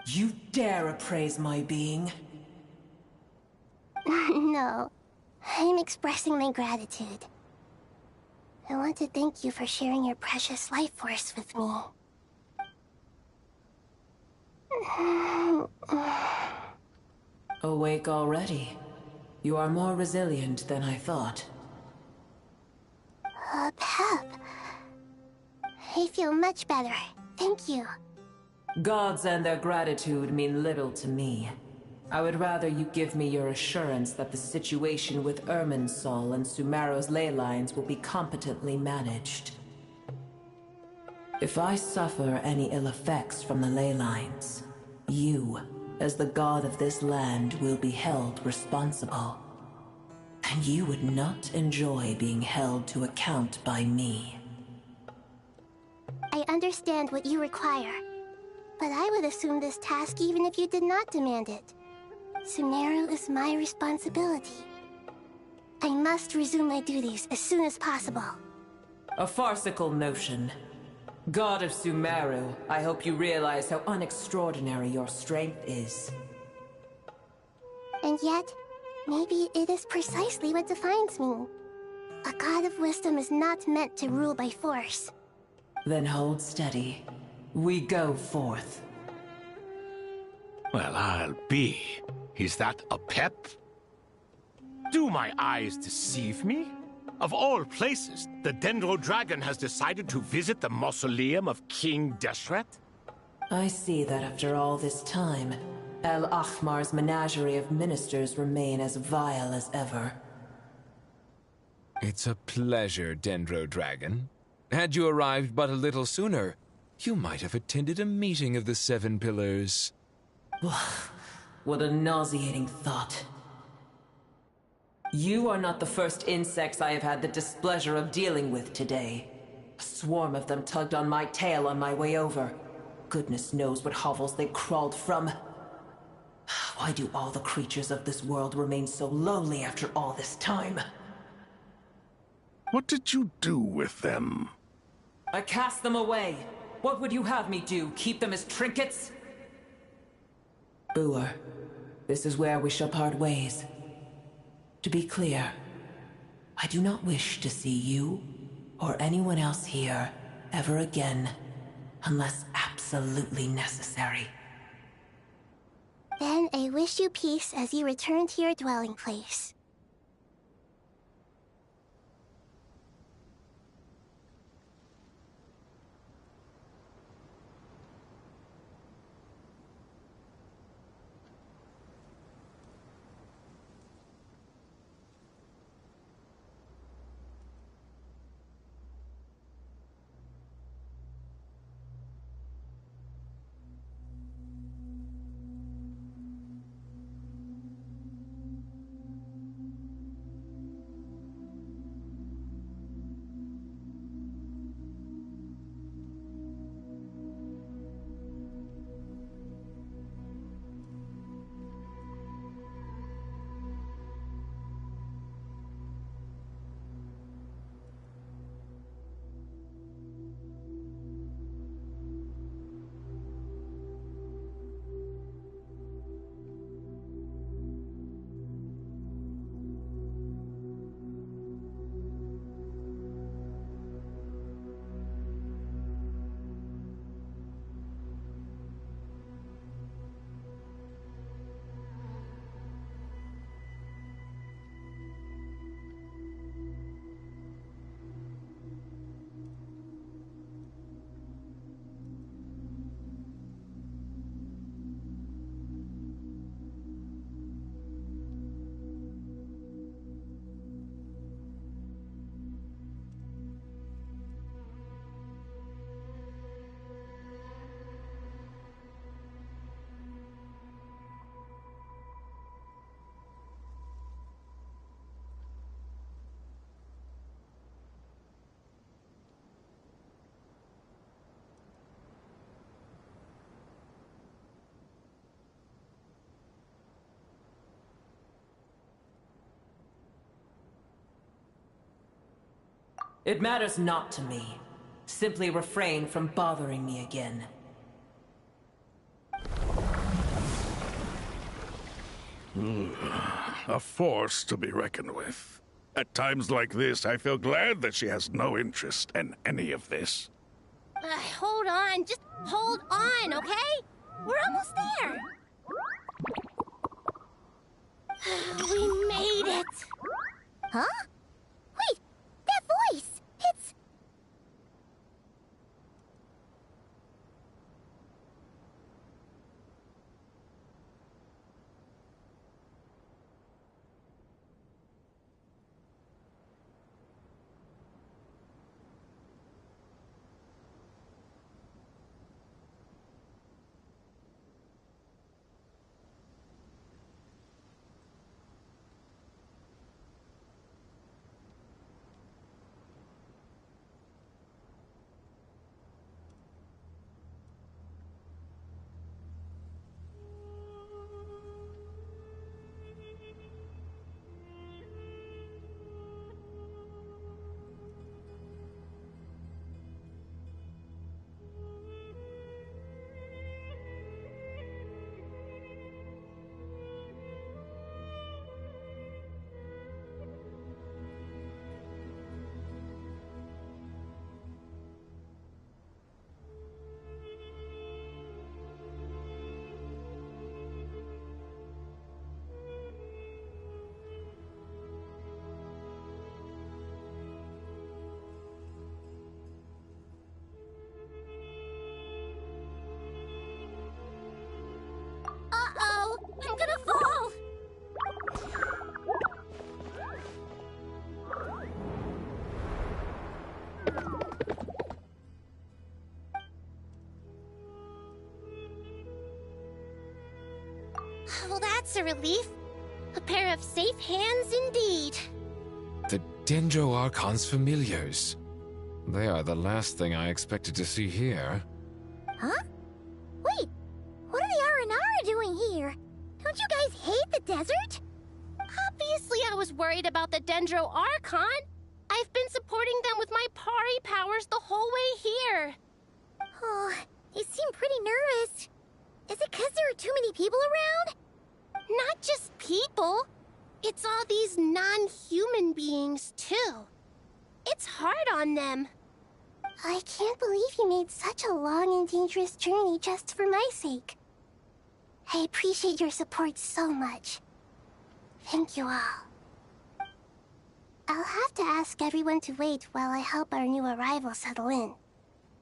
You dare appraise my being?
No, I'm expressing my gratitude. I want to thank you for sharing your precious life force with me.
Awake already. You are more resilient than I thought.
Pep. I feel much better. Thank you.
Gods and their gratitude mean little to me. I would rather you give me your assurance that the situation with Irminsul and Sumeru's ley lines will be competently managed. If I suffer any ill effects from the ley lines, you, as the god of this land, will be held responsible. And you would not enjoy being held to account by me.
I understand what you require, but I would assume this task even if you did not demand it. Sumeru is my responsibility. I must resume my duties as soon as possible.
A farcical notion. God of Sumeru, I hope you realize how unextraordinary your strength is.
And yet, maybe it is precisely what defines me. A god of wisdom is not meant to rule by force.
Then hold steady. We go forth.
Well, I'll be. Is that a pep? Do my eyes deceive me? Of all places, the Dendro Dragon has decided to visit the mausoleum of King Deshret?
I see that after all this time, El Ahmar's menagerie of ministers remain as vile as ever.
It's a pleasure, Dendro Dragon. Had you arrived but a little sooner, you might have attended a meeting of the Seven Pillars.
What a nauseating thought. You are not the first insects I have had the displeasure of dealing with today. A swarm of them tugged on my tail on my way over. Goodness knows what hovels they crawled from. Why do all the creatures of this world remain so lowly after all this time?
What did you do with them?
I cast them away. What would you have me do? Keep them as trinkets? Boer, this is where we shall part ways. To be clear, I do not wish to see you or anyone else here ever again, unless absolutely necessary.
Then I wish you peace as you return to your dwelling place.
It matters not to me. Simply refrain from bothering me again.
A force to be reckoned with. At times like this, I feel glad that she has no interest in any of this.
Hold on, just hold on, okay? We're almost there. We made it. Huh? Wait, that voice! It's... Uh-oh! I'm gonna fall! Well, that's a relief. A pair of safe hands indeed.
The Dendro Archon's familiars. They are the last thing I expected to see here.
Huh? Wait, what are the Aranara doing here? Don't you guys hate the desert? Obviously I was worried about the Dendro Archon. I've been supporting them with my Pari powers the whole way here. Oh, they seem pretty nervous. Is it because there are too many people around? Not just people. It's all these non-human beings, too. It's hard on them. I can't believe you made such a long and dangerous journey just for my sake. I appreciate your support so much. Thank you all. I'll have to ask everyone to wait while I help our new arrival settle in.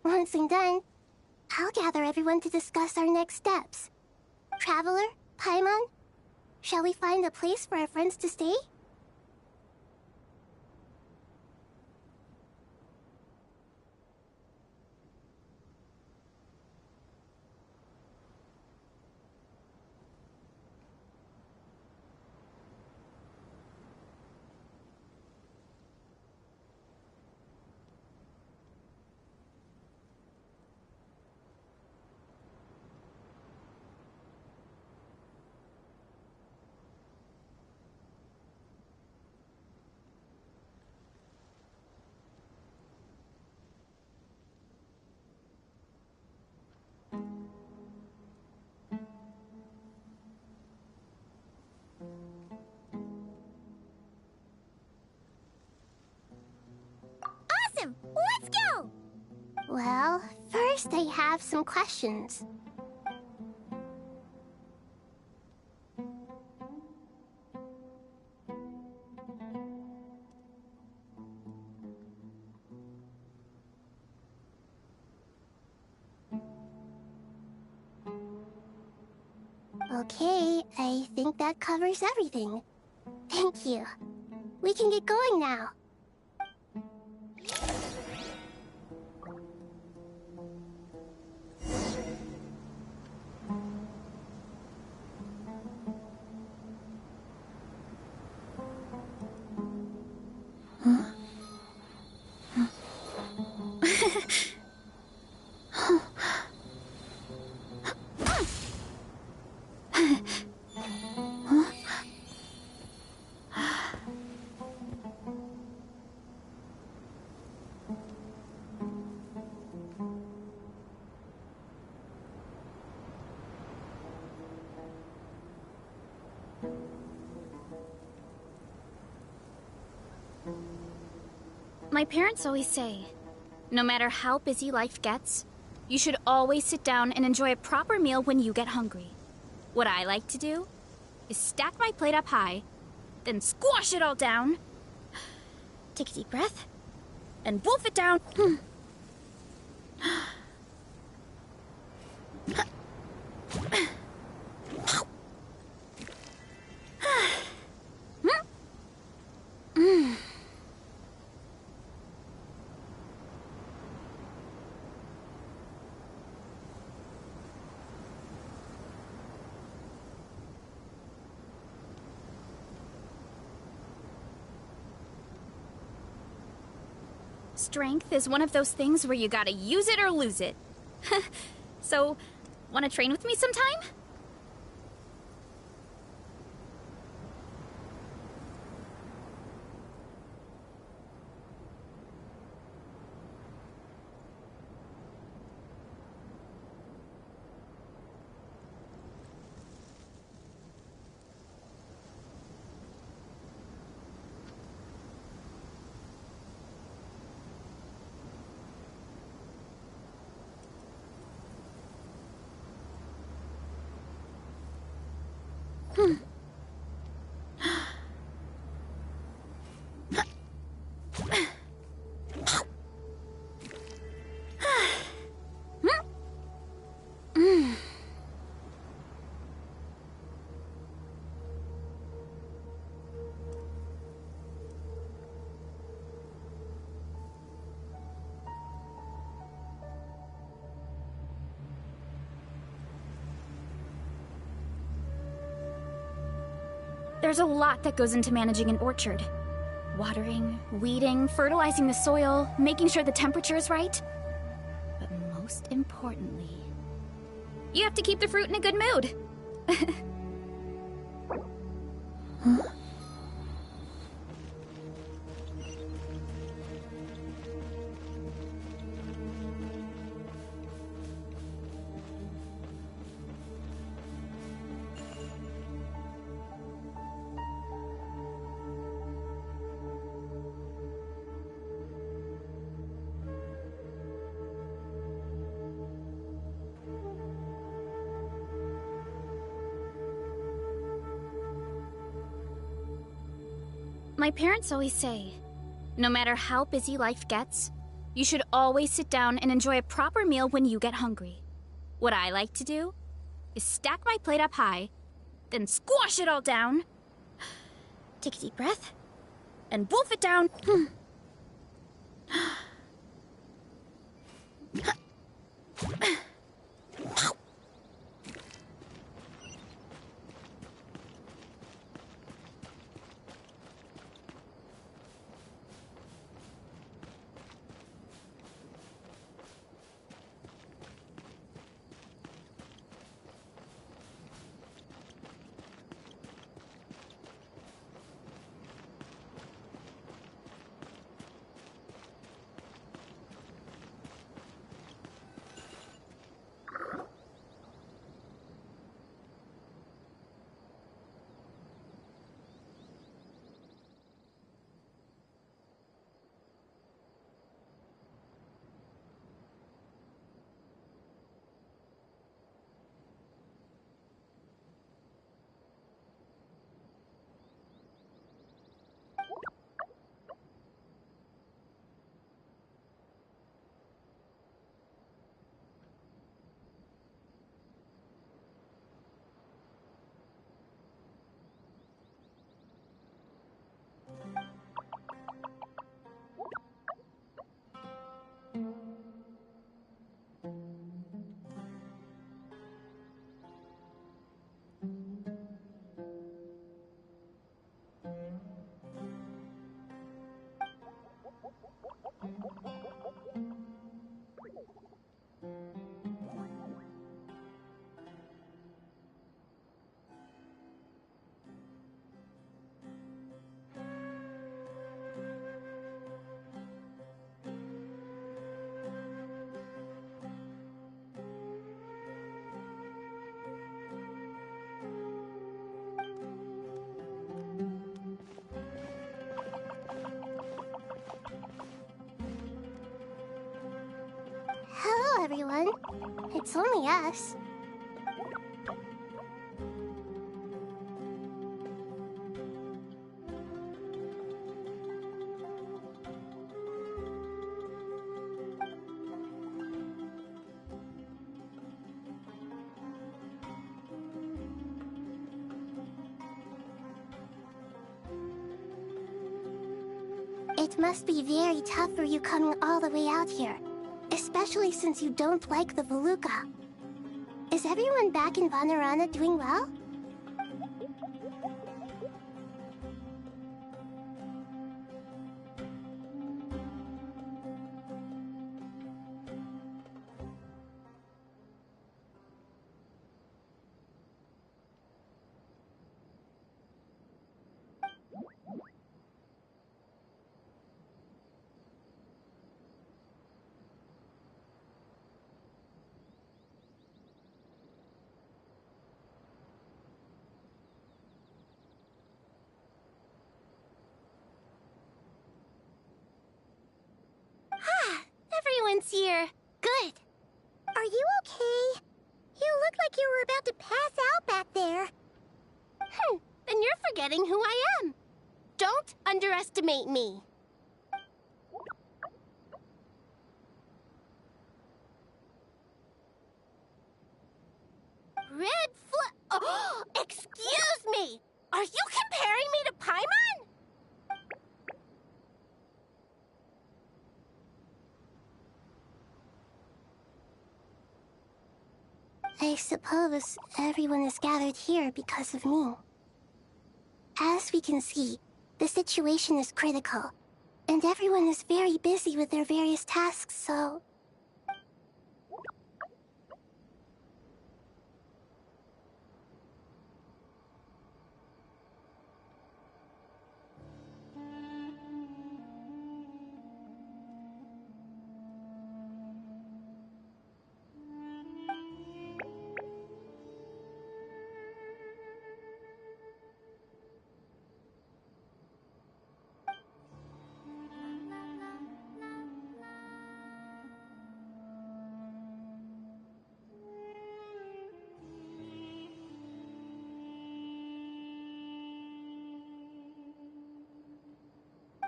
Once I'm done, I'll gather everyone to discuss our next steps. Traveler, Paimon, shall we find a place for our friends to stay? Awesome! Let's go! Well, first I have some questions. Okay, I think that covers everything. Thank you. We can get going now.
My parents always say, no matter how busy life gets, you should always sit down and enjoy a proper meal when you get hungry. What I like to do is stack my plate up high, then squash it all down, take a deep breath, and wolf it down. Strength is one of those things where you gotta use it or lose it. So, wanna train with me sometime? There's a lot that goes into managing an orchard. Watering, weeding, fertilizing the soil, making sure the temperature is right. But most importantly, you have to keep the fruit in a good mood. My parents always say, no matter how busy life gets, you should always sit down and enjoy a proper meal when you get hungry. What I like to do is stack my plate up high, then squash it all down, take a deep breath, and wolf it down.
fun. It's only us. It must be very tough for you coming all the way out here, especially since you don't like the Veluca. Is everyone back in Vanarana doing well? Everyone's here. Good. Are you okay? You look like you were about to pass out back there. Then you're forgetting who I am. Don't underestimate me. Oh, excuse me! Are you comparing me to Paimon? I suppose everyone is gathered here because of me. As we can see, the situation is critical, and everyone is very busy with their various tasks, so...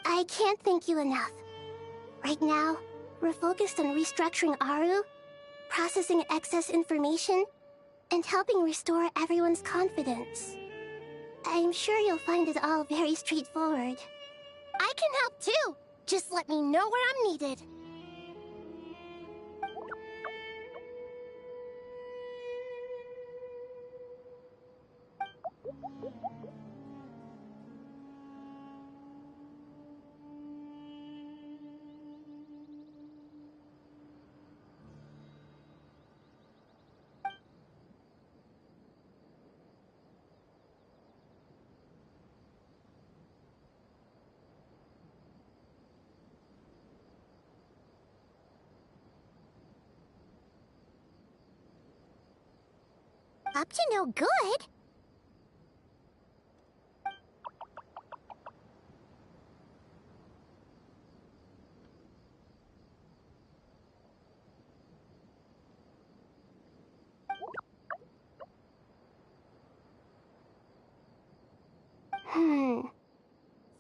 I can't thank you enough. Right now, we're focused on restructuring Aru, processing excess information, and helping restore everyone's confidence. I'm sure you'll find it all very straightforward. I can help too! Just let me know where I'm needed. Up to no good?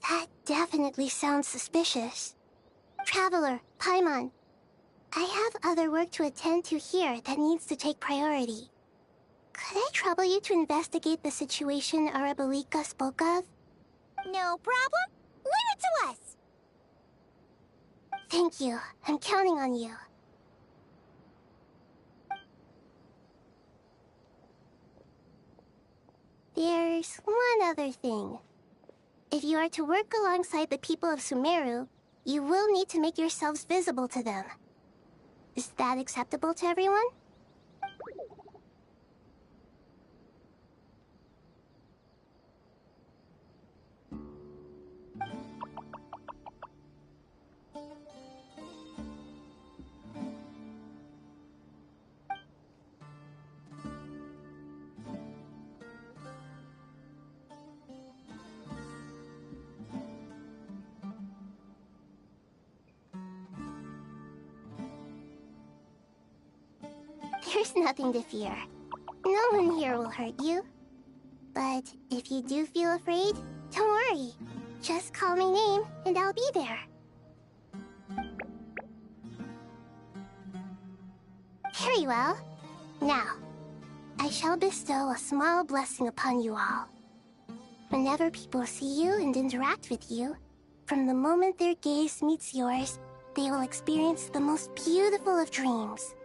That definitely sounds suspicious. Traveler, Paimon, I have other work to attend to here that needs to take priority. Could I trouble you to investigate the situation Arabalika spoke of? No problem. Leave it to us. Thank you. I'm counting on you. There's one other thing. If you are to work alongside the people of Sumeru, you will need to make yourselves visible to them. Is that acceptable to everyone? There's nothing to fear. No one here will hurt you. But if you do feel afraid, don't worry. Just call my name and I'll be there. Very well. Now, I shall bestow a small blessing upon you all. Whenever people see you and interact with you, from the moment their gaze meets yours, they will experience the most beautiful of dreams.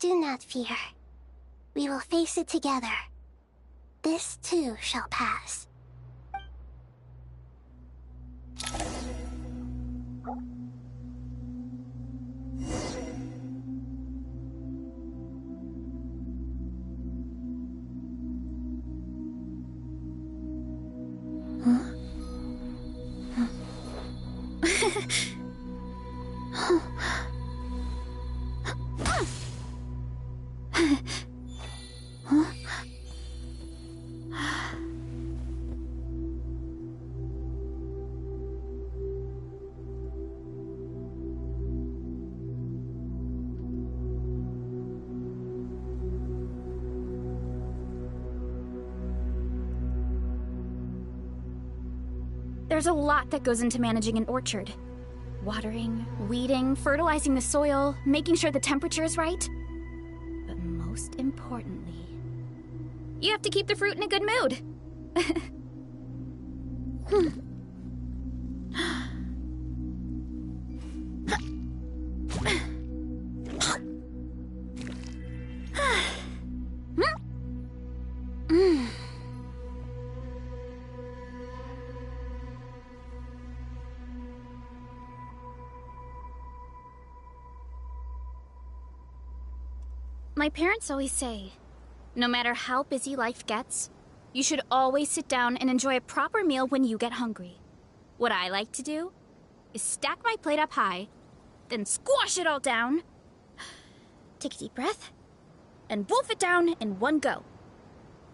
Do not fear. We will face it together. This too shall pass.
There's a lot that goes into managing an orchard. Watering, weeding, fertilizing the soil, making sure the temperature is right. But most importantly, you have to keep the fruit in a good mood. My parents always say, no matter how busy life gets, you should always sit down and enjoy a proper meal when you get hungry. What I like to do is stack my plate up high, then squash it all down, take a deep breath, and wolf it down in one go.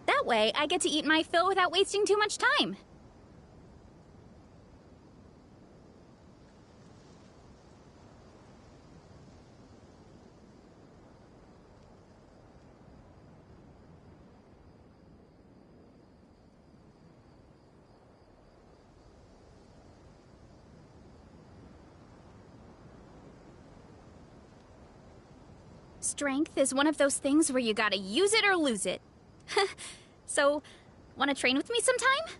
That way, I get to eat my fill without wasting too much time. Strength is one of those things where you gotta use it or lose it. So, wanna train with me sometime?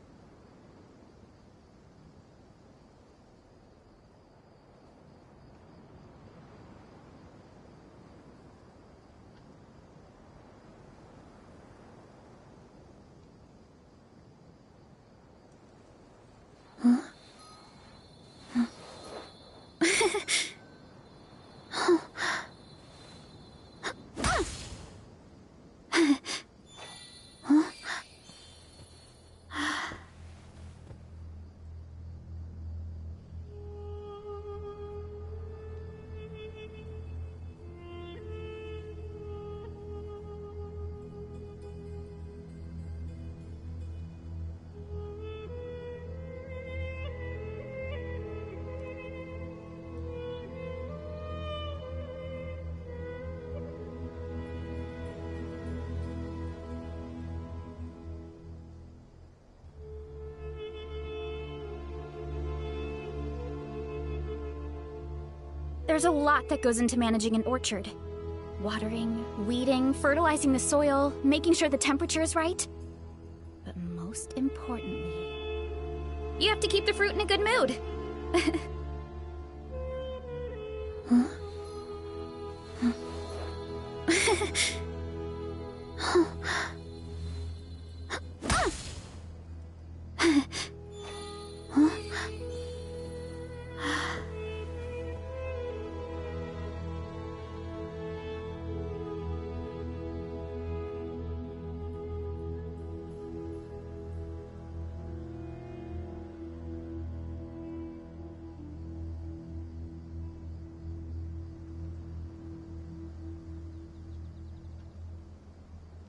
There's a lot that goes into managing an orchard. Watering, weeding, fertilizing the soil, making sure the temperature is right. But most importantly, you have to keep the fruit in a good mood.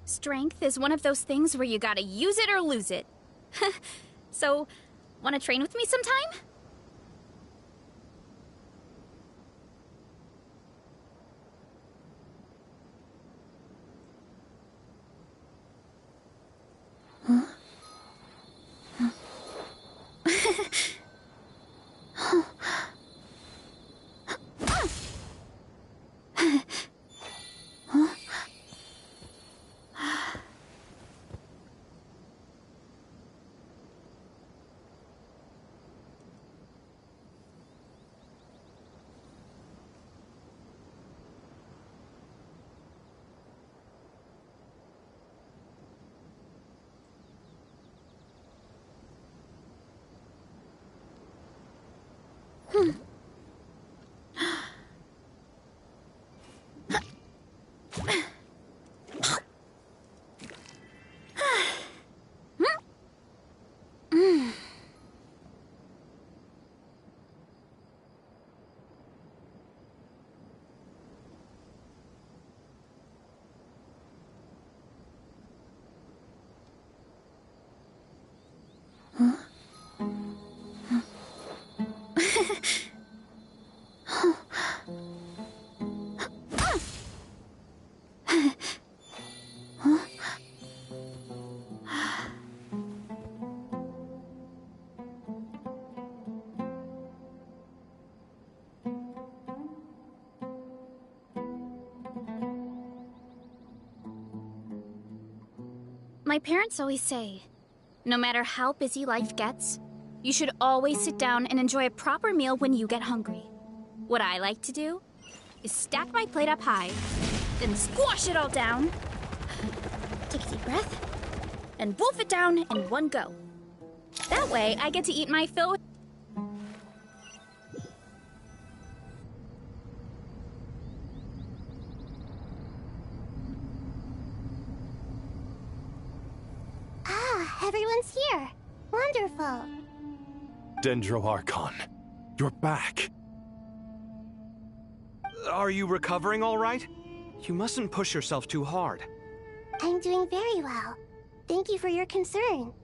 Strength is one of those things where you gotta use it or lose it. So, wanna train with me sometime? My parents always say, no matter how busy life gets, you should always sit down and enjoy a proper meal when you get hungry. What I like to do is stack my plate up high, then squash it all down, take a deep breath, and wolf it down in one go. That way, I get to eat my fill.
Everyone's here. Wonderful.
Dendro Archon, you're back.
Are you recovering all right? You mustn't push yourself too hard.
I'm doing very well. Thank you for your concern.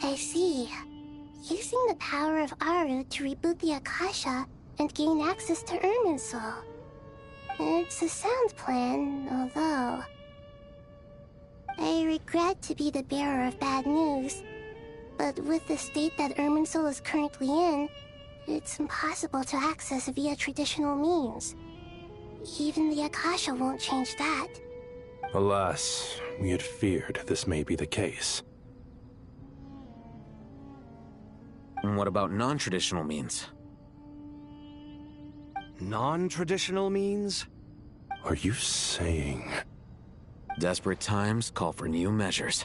I see. Using the power of Aru to reboot the Akasha and gain access to Irminsul. It's a sound plan, although... I regret to be the bearer of bad news, but with the state that Irminsul is currently in, it's impossible to access via traditional means. Even the Akasha won't change that.
Alas, we had feared this may be the case.
And what about non-traditional means?
Non-traditional means?
Are you saying...
Desperate times call for new measures.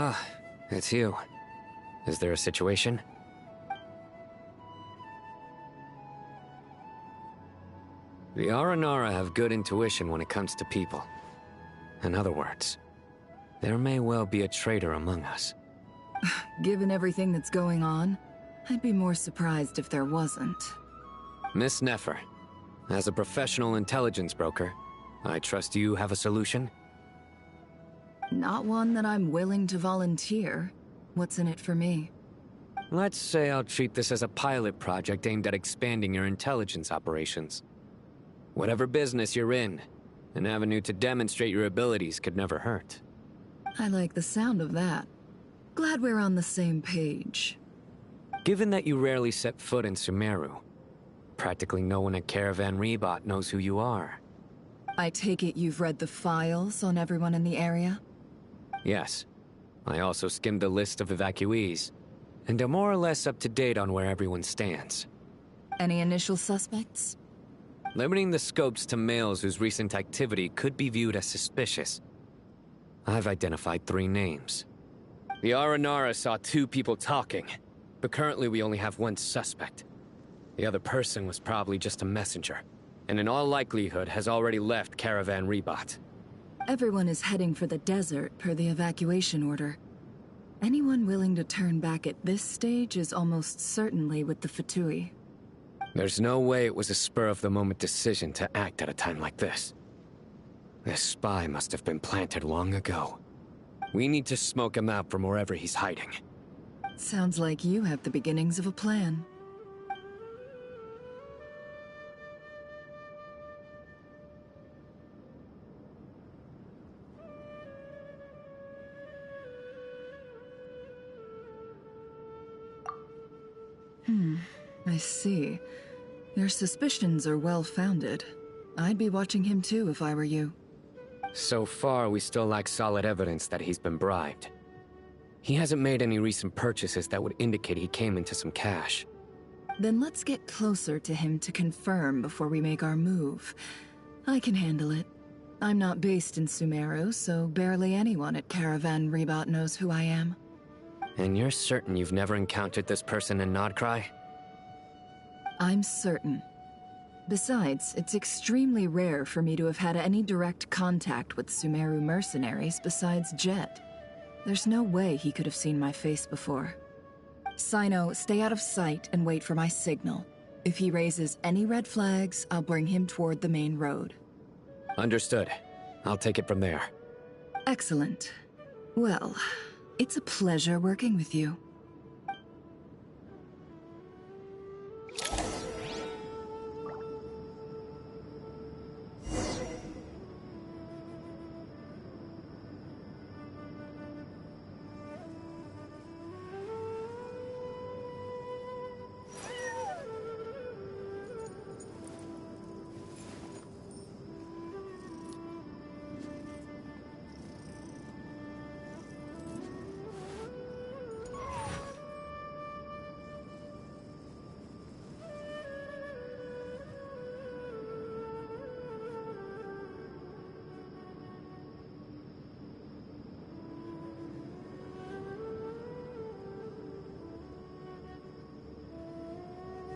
Ah, it's you. Is there a situation? The Aranara have good intuition when it comes to people. In other words, there may well be a traitor among us.
Given everything that's going on, I'd be more surprised if there wasn't.
Miss Nefer, as a professional intelligence broker, I trust you have a solution?
Not one that I'm willing to volunteer. What's in it for me?
Let's say I'll treat this as a pilot project aimed at expanding your intelligence operations. Whatever business you're in, an avenue to demonstrate your abilities could never hurt.
I like the sound of that. Glad we're on the same page.
Given that you rarely set foot in Sumeru, practically no one at Caravan Rebot knows who you are.
I take it you've read the files on everyone in the area?
Yes. I also skimmed the list of evacuees, and am more or less up to date on where everyone stands.
Any initial suspects?
Limiting the scopes to males whose recent activity could be viewed as suspicious. I've identified 3 names. The Aranara saw 2 people talking, but currently we only have 1 suspect. The other person was probably just a messenger, and in all likelihood has already left Caravan Rebot.
Everyone is heading for the desert per the evacuation order. Anyone willing to turn back at this stage is almost certainly with the Fatui.
There's no way it was a spur-of-the-moment decision to act at a time like this. This spy must have been planted long ago. We need to smoke him out from wherever he's hiding.
Sounds like you have the beginnings of a plan. I see. Your suspicions are well-founded. I'd be watching him too if I were you.
So far, we still lack solid evidence that he's been bribed. He hasn't made any recent purchases that would indicate he came into some cash.
Then let's get closer to him to confirm before we make our move. I can handle it. I'm not based in Sumeru, so barely anyone at Caravan Rebot knows who I am.
And you're certain you've never encountered this person in Nodcry?
I'm certain. Besides, it's extremely rare for me to have had any direct contact with Sumeru mercenaries besides Jet. There's no way he could have seen my face before. Sino, stay out of sight and wait for my signal. If he raises any red flags, I'll bring him toward the main road.
Understood. I'll take it from there.
Excellent. Well, it's a pleasure working with you.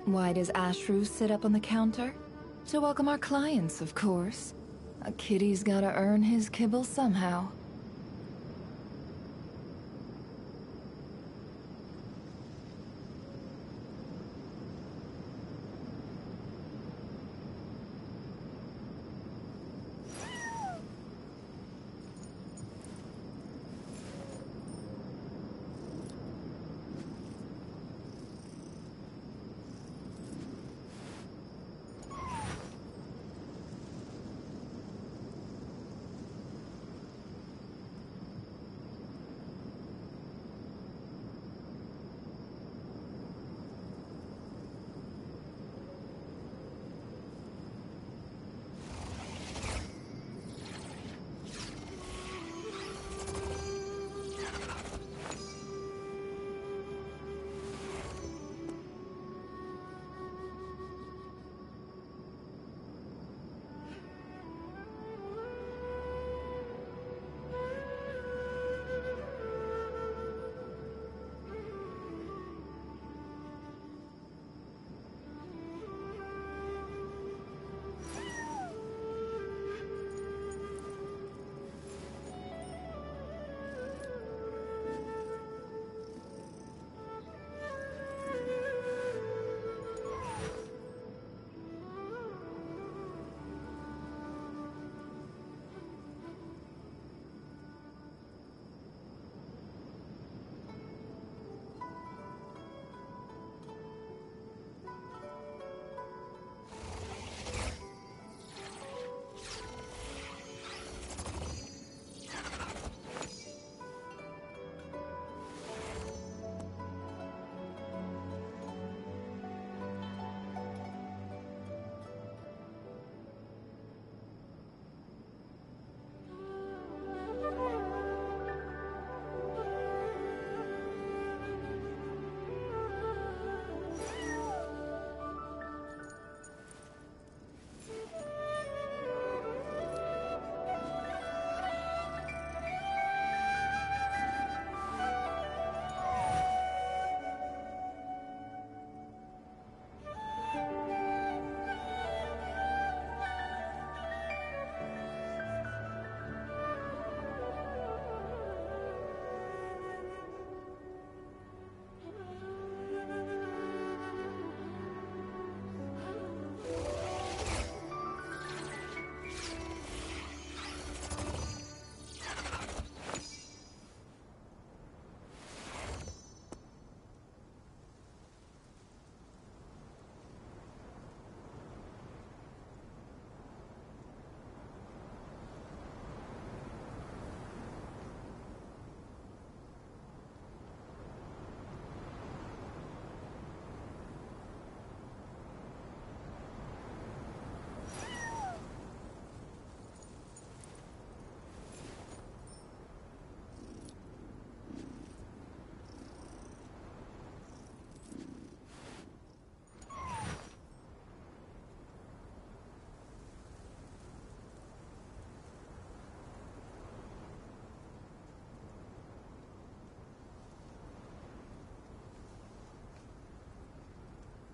Why does Ashru sit up on the counter? To welcome our clients, of course. A kitty's gotta earn his kibble somehow.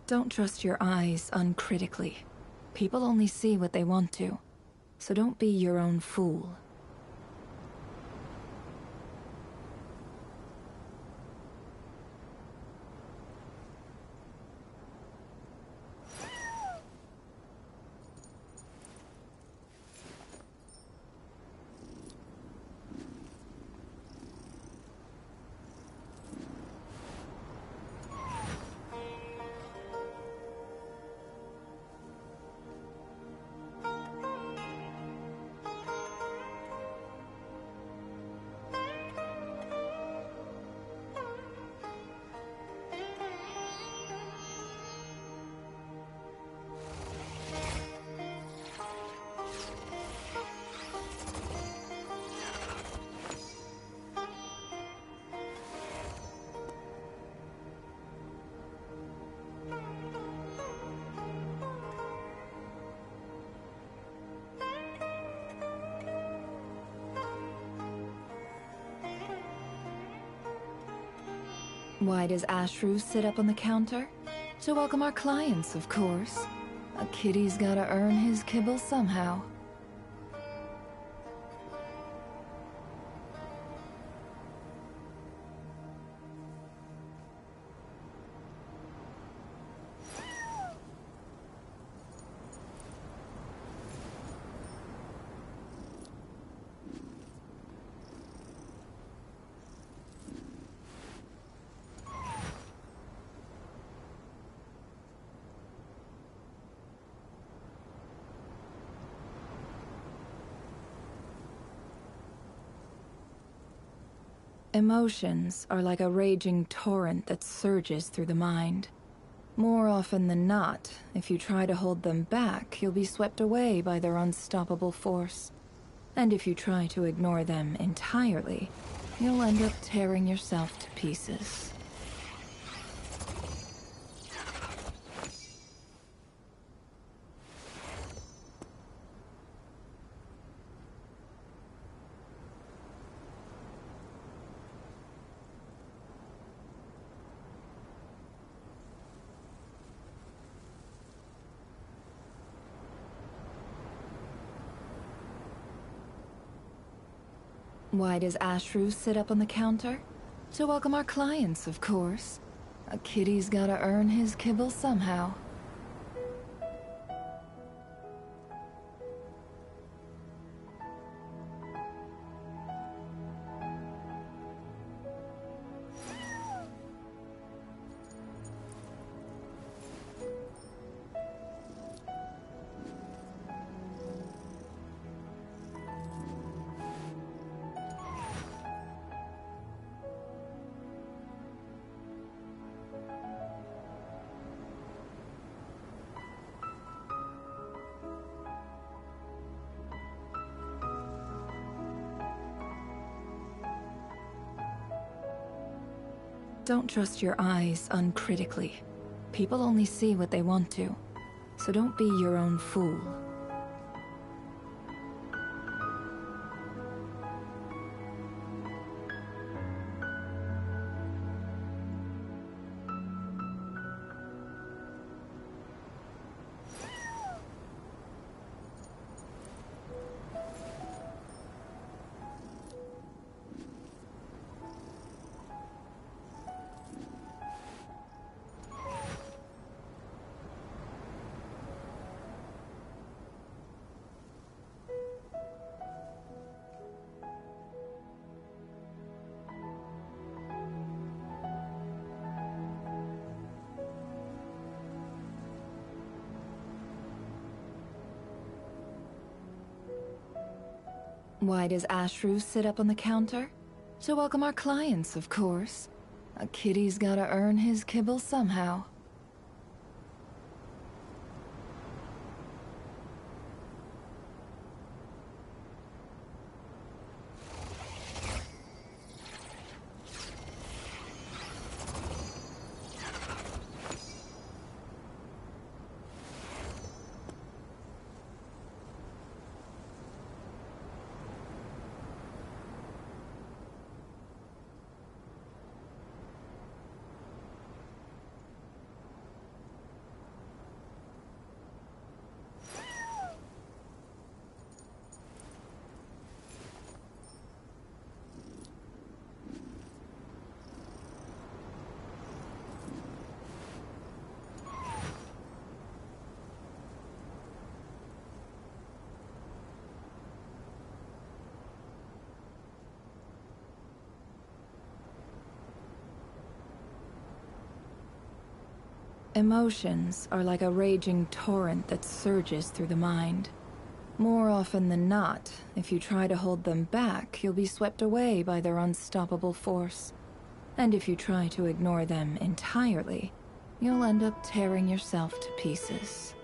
Don't trust your eyes uncritically. People only see what they want to, so don't be your own fool. Why does Ashru sit up on the counter? To welcome our clients, of course. A kitty's gotta earn his kibble somehow. Emotions are like a raging torrent that surges through the mind. More often than not, if you try to hold them back, you'll be swept away by their unstoppable force. And if you try to ignore them entirely, you'll end up tearing yourself to pieces. Why does Ashru sit up on the counter? To welcome our clients, of course. A kitty's gotta earn his kibble somehow. Don't trust your eyes uncritically. People only see what they want to, so don't be your own fool. Why does Ashru sit up on the counter? To welcome our clients, of course. A kitty's gotta earn his kibble somehow. Emotions are like a raging torrent that surges through the mind. More often than not, if you try to hold them back, you'll be swept away by their unstoppable force. And if you try to ignore them entirely, you'll end up tearing yourself to pieces.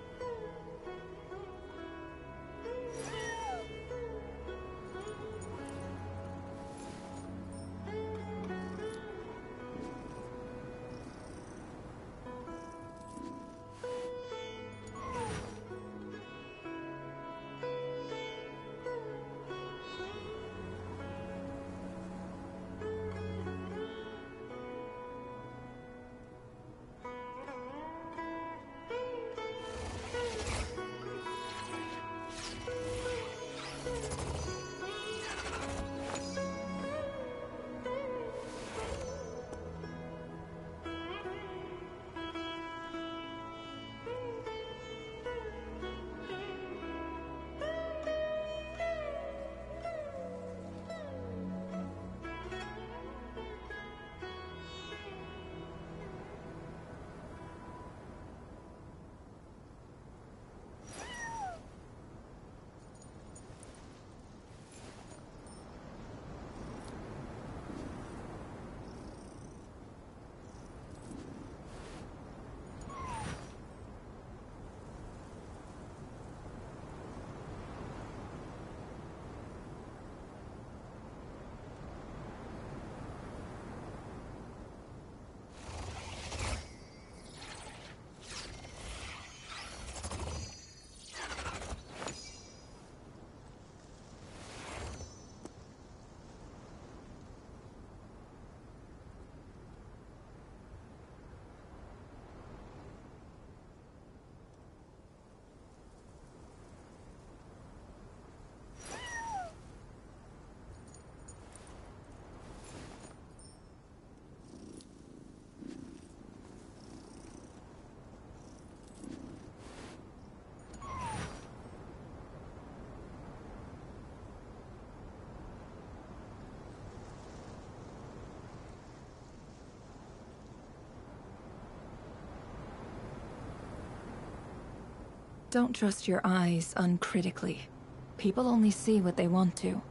Don't trust your eyes uncritically. People only see what they want to,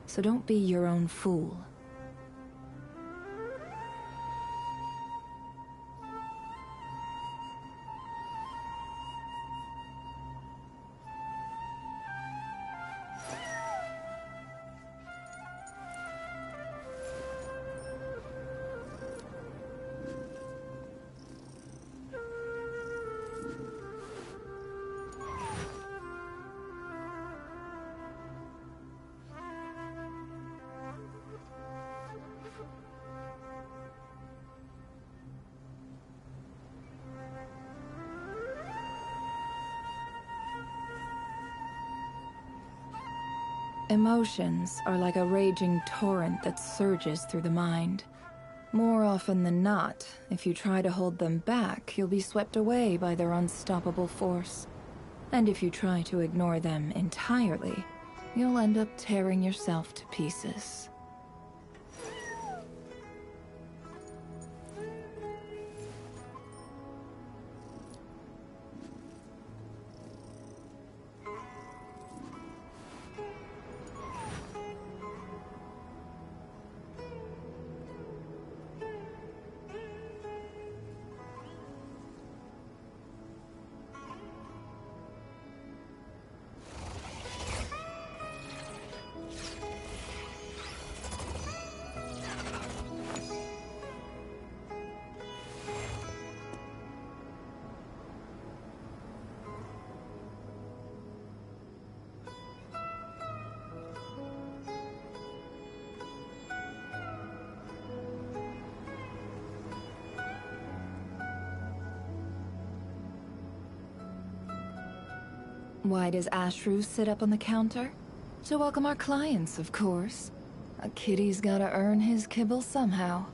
so don't be your own fool. Emotions are like a raging torrent that surges through the mind. More often than not, if you try to hold them back, you'll be swept away by their unstoppable force. And if you try to ignore them entirely, you'll end up tearing yourself to pieces. Why does Ashru sit up on the counter? To welcome our clients, of course. A kitty's gotta earn his kibble somehow.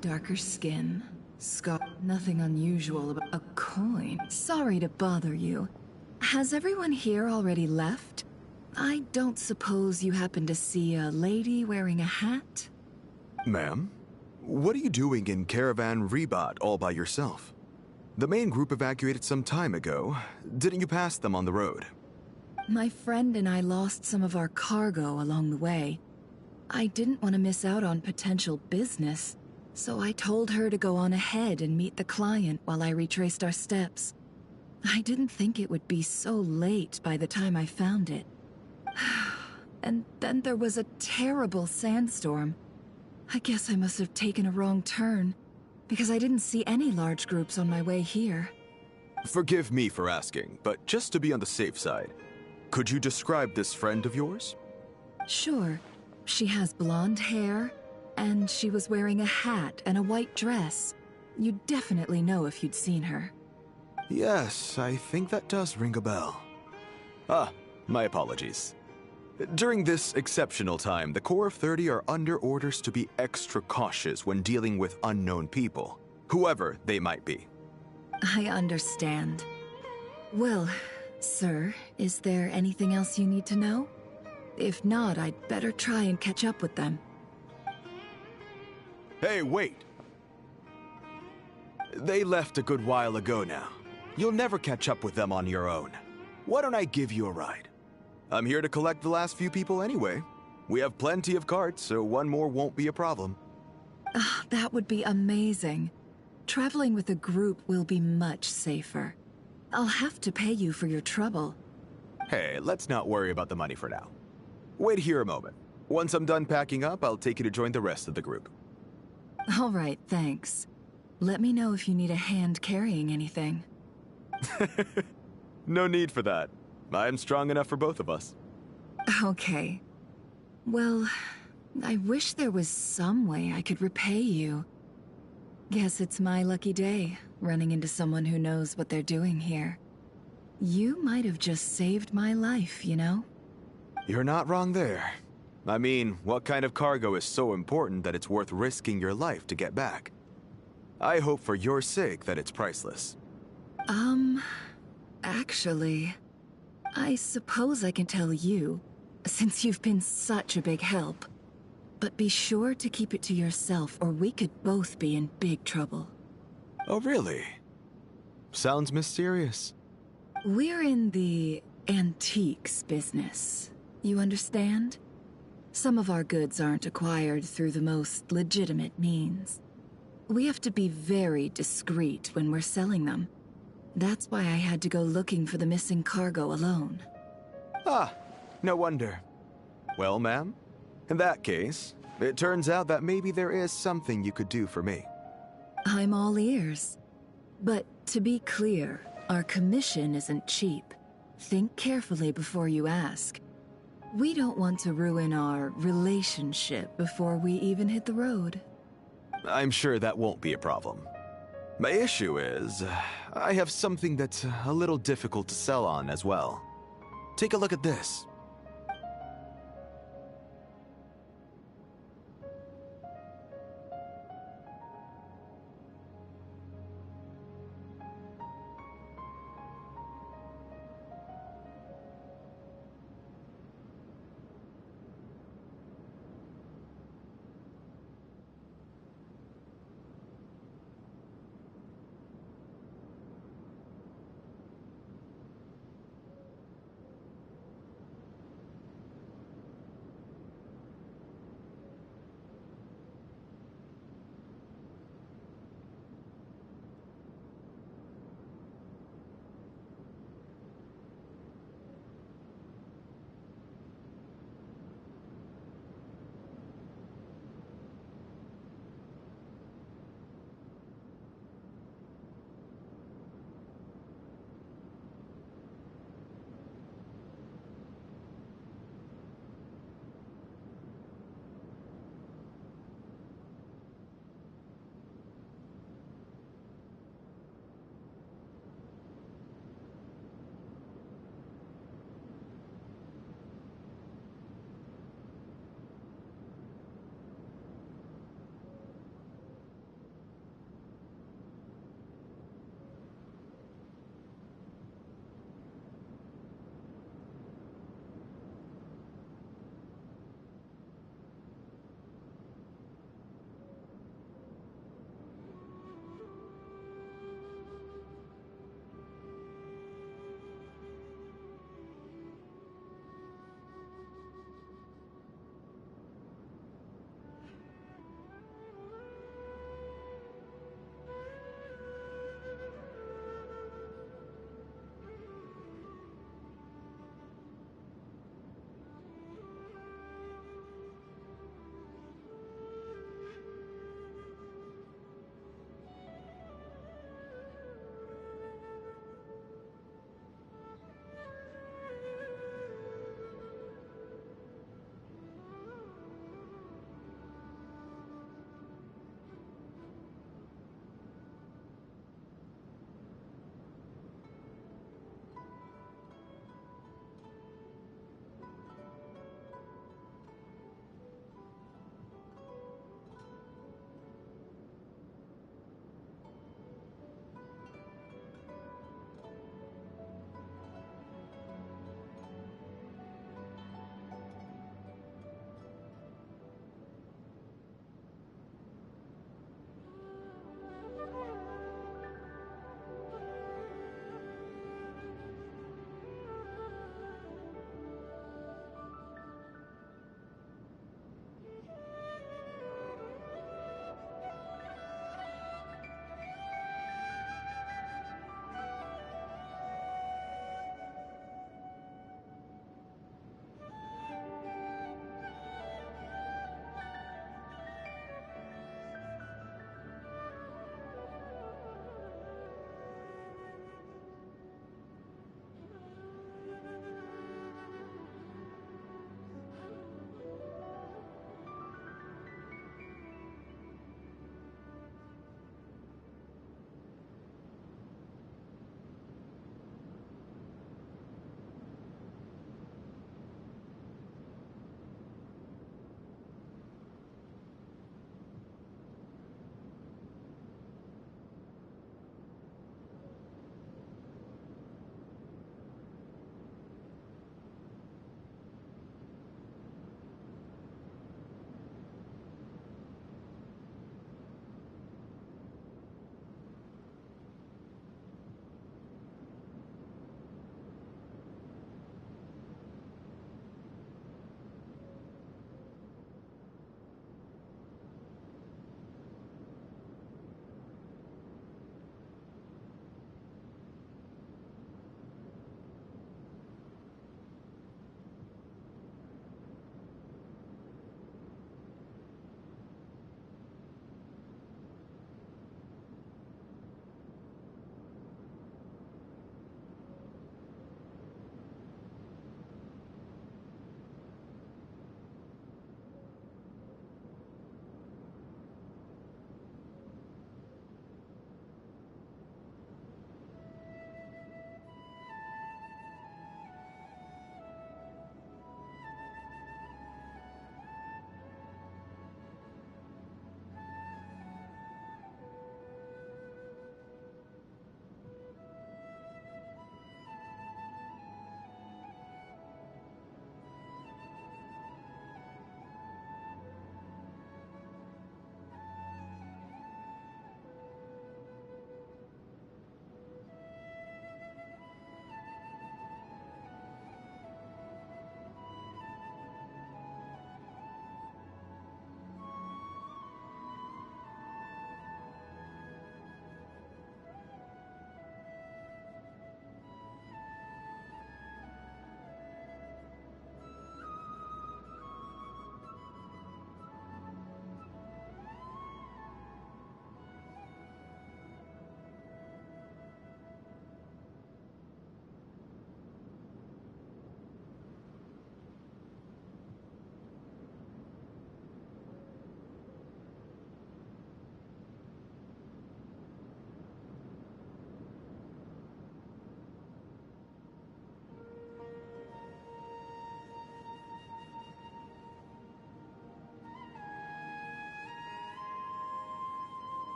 Darker skin, scar, nothing unusual about a coin. Sorry to bother you. Has everyone here already left? I don't suppose you happen to see a lady wearing a hat?
Ma'am, what are you doing in Caravan Rebot all by yourself? The main group evacuated some time ago. Didn't you pass them on the road?
My friend and I lost some of our cargo along the way. I didn't want to miss out on potential business, so I told her to go on ahead and meet the client while I retraced our steps. I didn't think it would be so late by the time I found it. And then there was a terrible sandstorm. I guess I must have taken a wrong turn, because I didn't see any large groups on my way here.
Forgive me for asking, but just to be on the safe side, could you describe this friend of yours?
Sure. She has blonde hair, and she was wearing a hat and a white dress. You'd definitely know if you'd seen her.
Yes, I think that does ring a bell. Ah, my apologies. During this exceptional time, the Corps of 30 are under orders to be extra cautious when dealing with unknown people, whoever they might be.
I understand. Well, sir, is there anything else you need to know? If not, I'd better try and catch up with them.
Hey, wait! They left a good while ago now. You'll never catch up with them on your own. Why don't I give you a ride? I'm here to collect the last few people anyway. We have plenty of carts, so one more won't be a problem.
That would be amazing. Traveling with a group will be much safer. I'll have to pay you for your trouble.
Hey, let's not worry about the money for now. Wait here a moment. Once I'm done packing up, I'll take you to join the rest of the group.
All right, thanks. Let me know if you need a hand carrying anything.
No need for that. I'm strong enough for both of us.
Okay. Well, I wish there was some way I could repay you. Guess it's my lucky day, running into someone who knows what they're doing here. You might have just saved my life, you know?
You're not wrong there. I mean, what kind of cargo is so important that it's worth risking your life to get back? I hope for your sake that it's priceless.
Actually, I suppose I can tell you, since you've been such a big help. But be sure to keep it to yourself, or we could both be in big trouble.
Oh, really? Sounds mysterious.
We're in the antiques business. You understand? Some of our goods aren't acquired through the most legitimate means. We have to be very discreet when we're selling them. That's why I had to go looking for the missing cargo alone.
Ah, no wonder. Well, ma'am, in that case, it turns out that maybe there is something you could do for me.
I'm all ears. But to be clear, our commission isn't cheap. Think carefully before you ask. We don't want to ruin our relationship before we even hit the road.
I'm sure that won't be a problem. My issue is, I have something that's a little difficult to sell on as well. Take a look at this.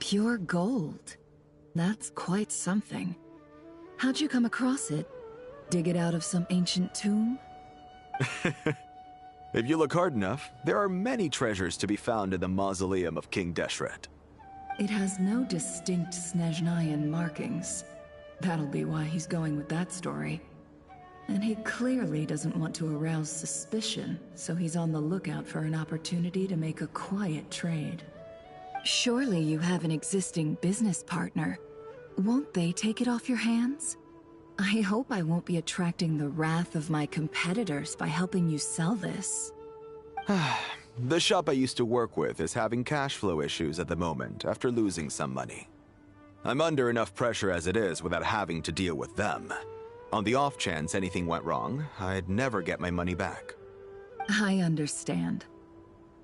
Pure gold. That's quite something. How'd you come across it? Dig it out of some ancient tomb?
If you look hard enough, there are many treasures to be found in the mausoleum of King Deshret.
It has no distinct Snezhnayan markings. That'll be why he's going with that story. And he clearly doesn't want to arouse suspicion, so he's on the lookout for an opportunity to make a quiet trade. Surely you have an existing business partner. Won't they take it off your hands? I hope I won't be attracting the wrath of my competitors by helping you sell this.
The shop I used to work with is having cash flow issues at the moment after losing some money. I'm under enough pressure as it is without having to deal with them. On the off chance anything went wrong, I'd never get my money back.
I understand.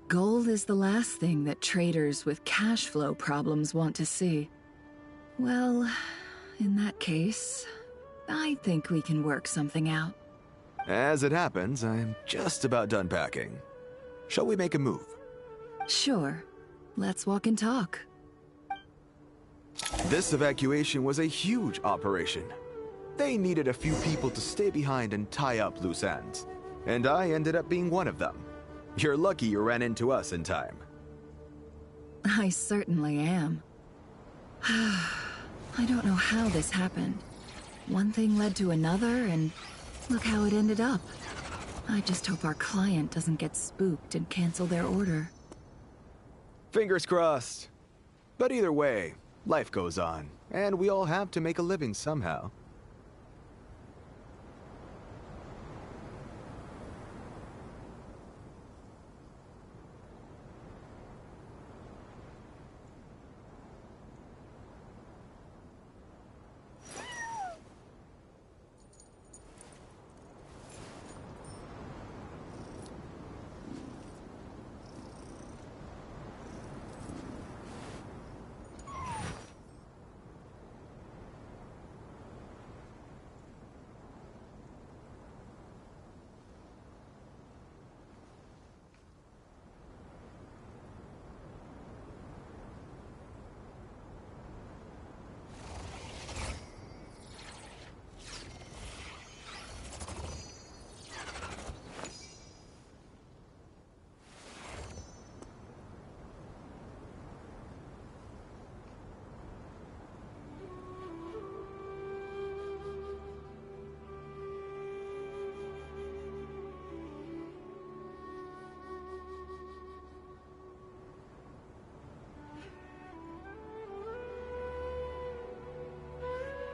Gold is the last thing that traders with cash flow problems want to see. Well, in that case, I think we can work something out.
As it happens, I'm just about done packing. Shall we make a move?
Sure. Let's walk and talk.
This evacuation was a huge operation. They needed a few people to stay behind and tie up loose ends. And I ended up being one of them. You're lucky you ran into us in time.
I certainly am. I don't know how this happened. One thing led to another, and look how it ended up. I just hope our client doesn't get spooked and cancel their order.
Fingers crossed. But either way, life goes on, and we all have to make a living somehow.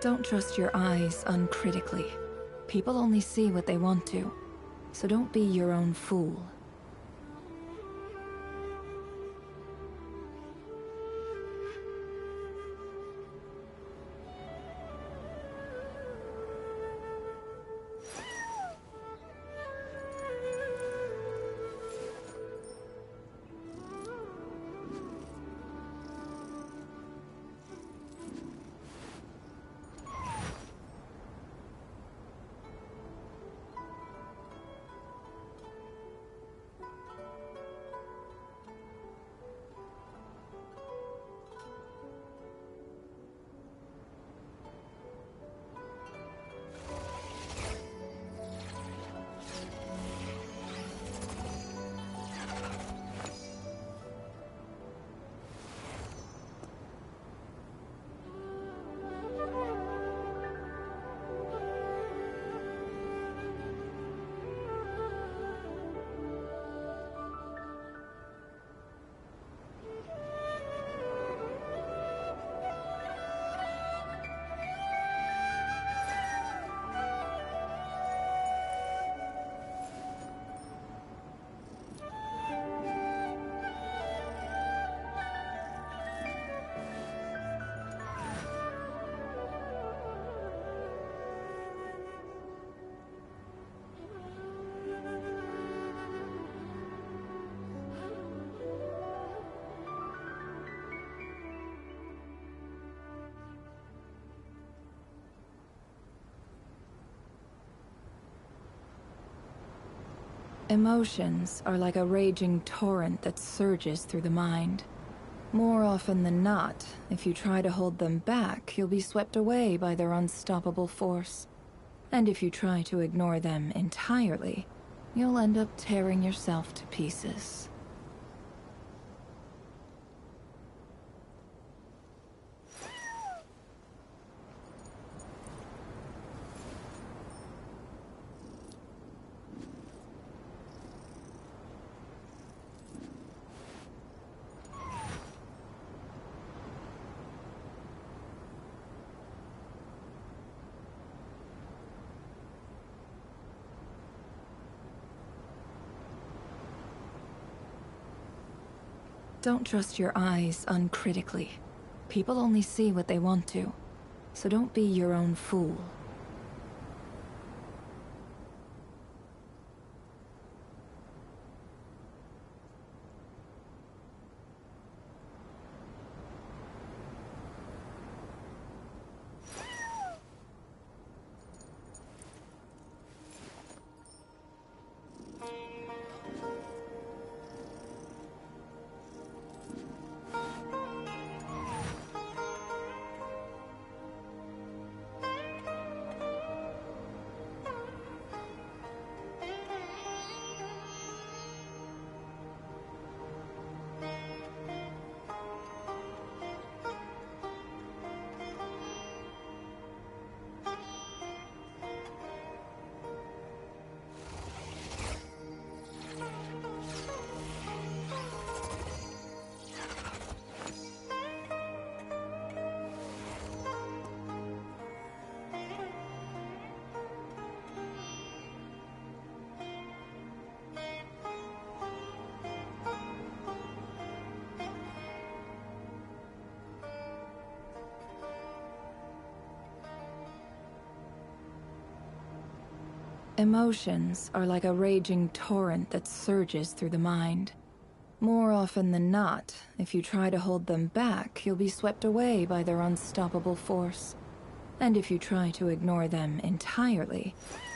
Don't trust your eyes uncritically. People only see what they want to, so don't be your own fool. Emotions are like a raging torrent that surges through the mind.
More often than not, if you try to hold them back, you'll be swept away by their unstoppable force. And if you try to ignore them entirely, you'll end up tearing yourself to pieces. Don't trust your eyes uncritically. People only see what they want to, so don't be your own fool. Emotions are like a raging torrent that surges through the mind. More often than not, if you try to hold them back, you'll be swept away by their unstoppable force. And if you try to ignore them entirely,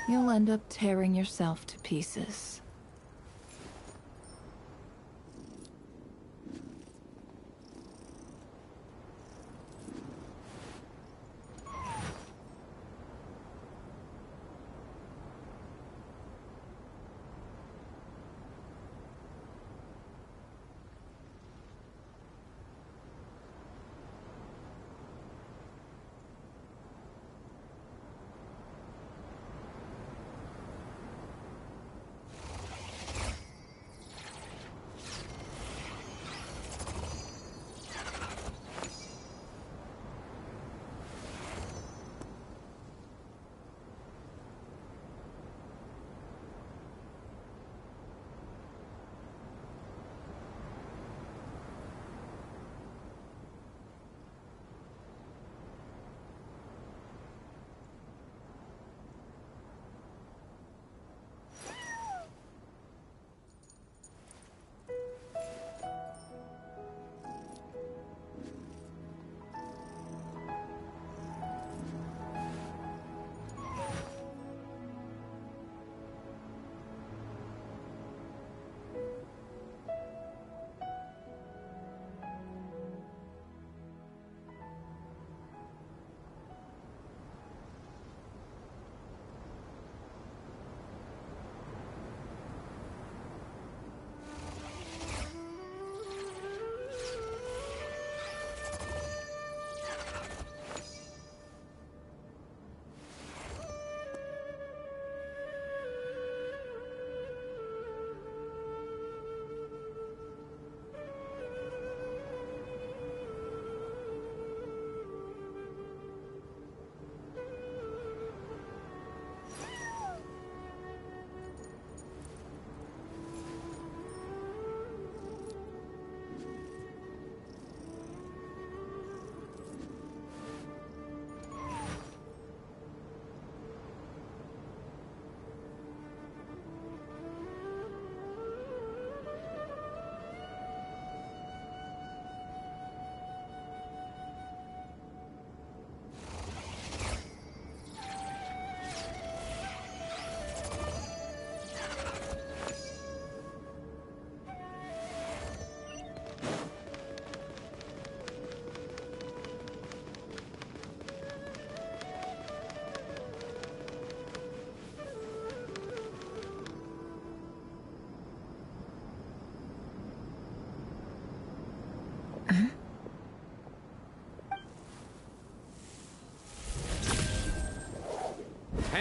you'll end up tearing yourself to pieces.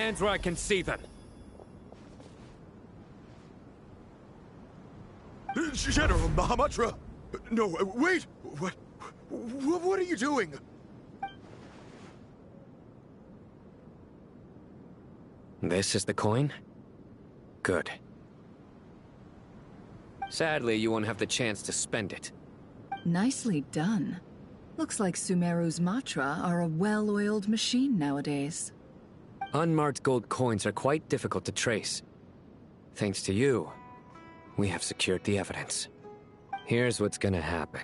Hands where I can see them.
General Mahamudra! No, wait! What are you doing?
This is the coin? Good. Sadly, you won't have the chance to spend it.
Nicely done. Looks like Sumeru's Matra are a well-oiled machine nowadays.
Unmarked gold coins are quite difficult to trace. Thanks to you, we have secured the evidence. Here's what's gonna happen.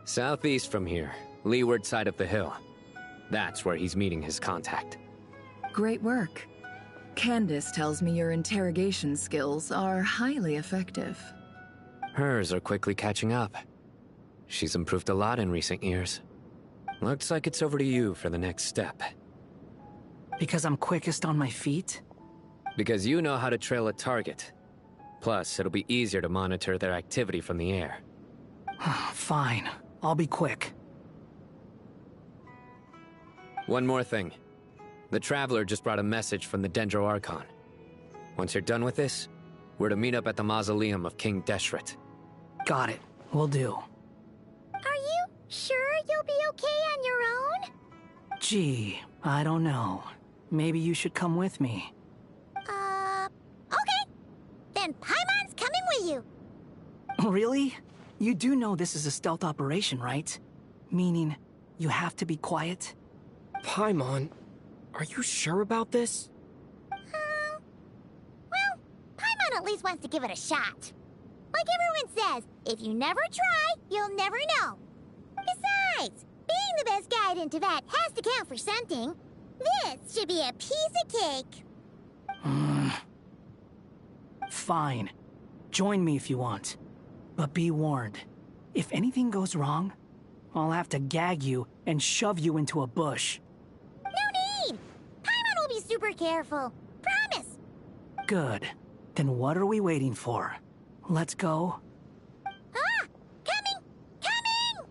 Southeast from here, leeward side of the hill. That's where he's meeting his contact.
Great work. Candace tells me your interrogation skills are highly effective.
Hers are quickly catching up. She's improved a lot in recent years. Looks like it's over to you for the next step.
Because I'm quickest on my feet?
Because you know how to trail a target. Plus, it'll be easier to monitor their activity from the air.
Fine. I'll be quick.
One more thing. The Traveler just brought a message from the Dendro Archon. Once you're done with this, we're to meet up at the mausoleum of King Deshret.
Got it. Will do.
Are you sure you'll be okay on your own?
Gee, I don't know. Maybe you should come with me.
Okay. Then Paimon's coming with you.
Really? You do know this is a stealth operation, right? Meaning, you have to be quiet?
Paimon, are you sure about this?
Well, Paimon at least wants to give it a shot. Like everyone says, if you never try, you'll never know. Besides, being the best guide in Teyvat has to count for something. This should be a piece of cake.
Fine. Join me if you want. But be warned, if anything goes wrong, I'll have to gag you and shove you into a bush.
No need! Paimon will be super careful. Promise!
Good. Then what are we waiting for? Let's go.
Ah! Coming! Coming!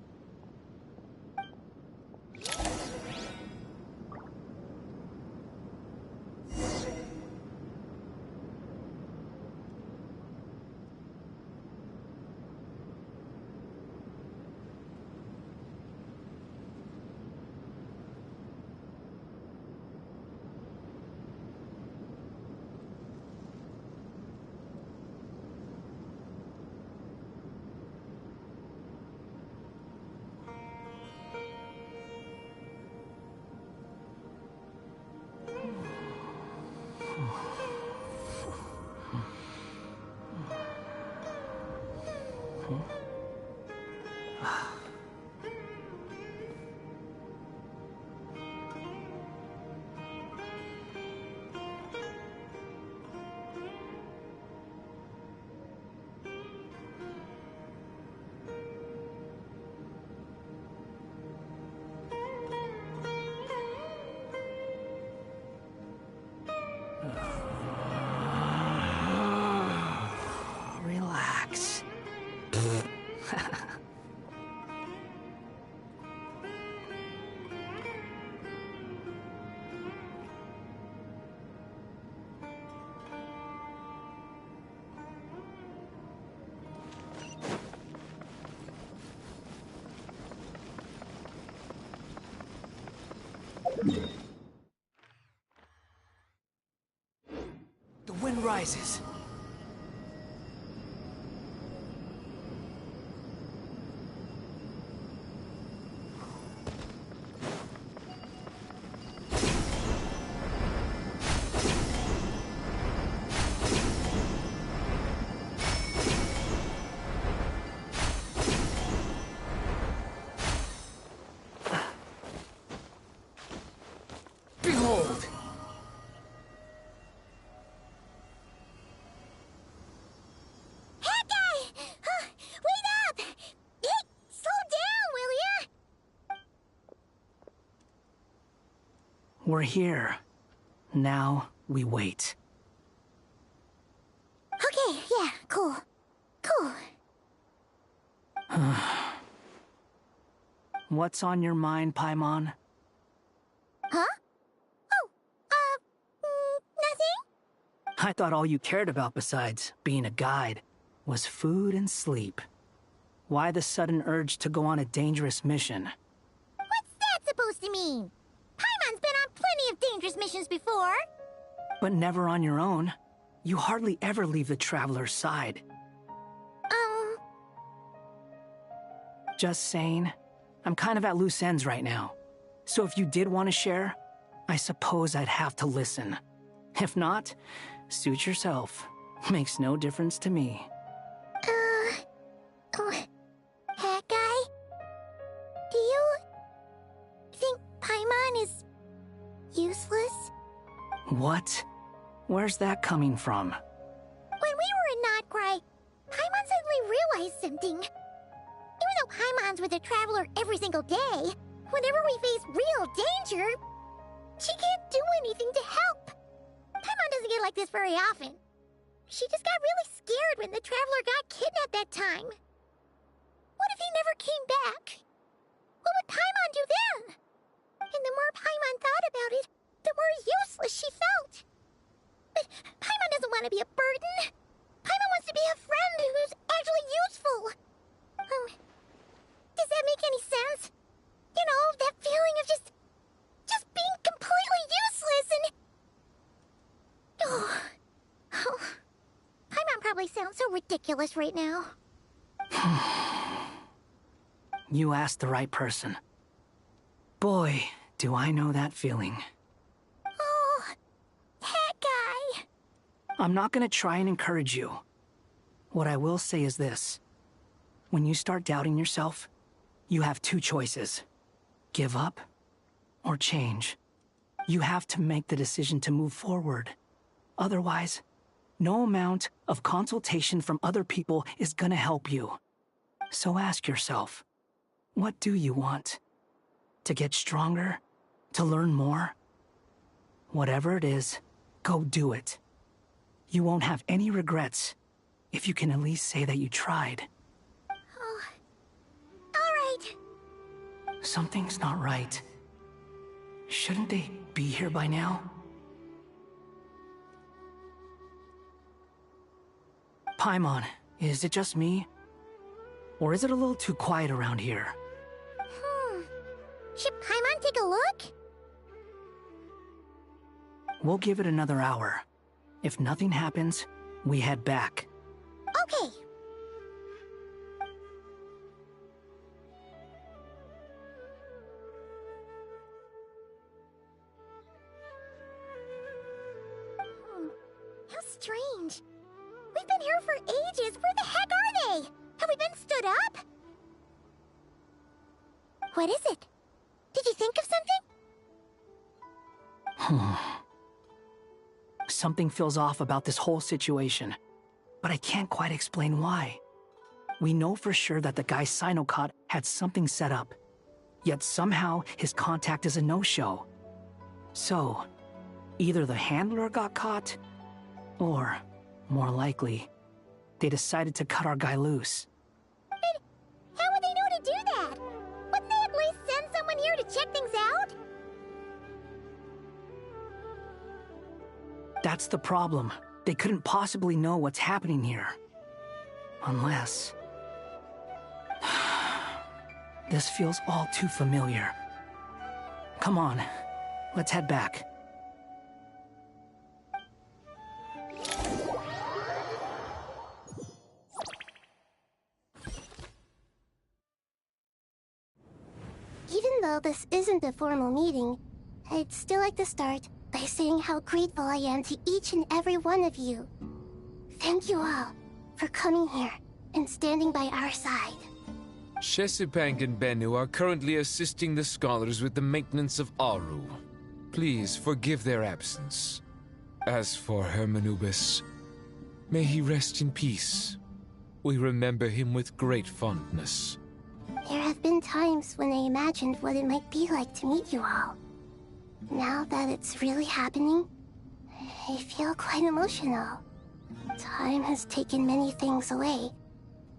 Relax. The wind rises. We're here. Now we wait.
Okay, yeah, cool. Cool.
What's on your mind, Paimon?
Huh? Oh, nothing?
I thought all you cared about besides being a guide was food and sleep. Why the sudden urge to go on a dangerous mission?
What's that supposed to mean? Paimon's been on plenty of dangerous missions before.
But never on your own. You hardly ever leave the Traveler's side. Just saying. I'm kind of at loose ends right now. So if you did want to share, I suppose I'd have to listen. If not, suit yourself. Makes no difference to me.
Hat guy? Do you think Paimon is useless?
What? Where's that coming from?
When we were in Notcry, Paimon suddenly realized something. Even though Paimon's with a Traveler every single day, whenever we face real danger, she can't do anything to help. Paimon doesn't get like this very often. She just got really scared when the Traveler got kidnapped that time. What if he never came back? What would Paimon do then? And the more Paimon thought about it, the more useless she felt. But Paimon doesn't want to be a burden. Paimon wants to be a friend who's actually useful. Does that make any sense? You know, that feeling of just being completely useless and... Oh. Paimon probably sounds so ridiculous right now.
You asked the right person. Boy, do I know that feeling.
Oh, that guy.
I'm not gonna try and encourage you. What I will say is this. When you start doubting yourself, you have two choices. Give up or change. You have to make the decision to move forward. Otherwise, no amount of consultation from other people is gonna help you. So ask yourself, what do you want? To get stronger? To learn more? Whatever it is, go do it. You won't have any regrets if you can at least say that you tried.
Oh, all right.
Something's not right. Shouldn't they be here by now? Paimon, is it just me? Or is it a little too quiet around here?
Should Paimon take a look?
We'll give it another hour. If nothing happens, we head back.
Okay. How strange. We've been here for ages. Where the heck are they? Have we been stood up? What is it? Did you think of something?
Something feels off about this whole situation, but I can't quite explain why. We know for sure that the guy Sinocot had something set up, yet somehow his contact is a no-show. So, either the handler got caught, or, more likely, they decided to cut our guy loose.
But how would they know to do that? Wouldn't they at least send someone here to check things out?
That's the problem. They couldn't possibly know what's happening here. Unless... This feels all too familiar. Come on, let's head back.
Even though this isn't a formal meeting, I'd still like to start by saying how grateful I am to each and every one of you. Thank you all for coming here and standing by our side.
Shesipank and Bennu are currently assisting the scholars with the maintenance of Aru. Please forgive their absence. As for Hermanubis, may he rest in peace. We remember him with great fondness.
There have been times when I imagined what it might be like to meet you all. Now that it's really happening, I feel quite emotional. Time has taken many things away,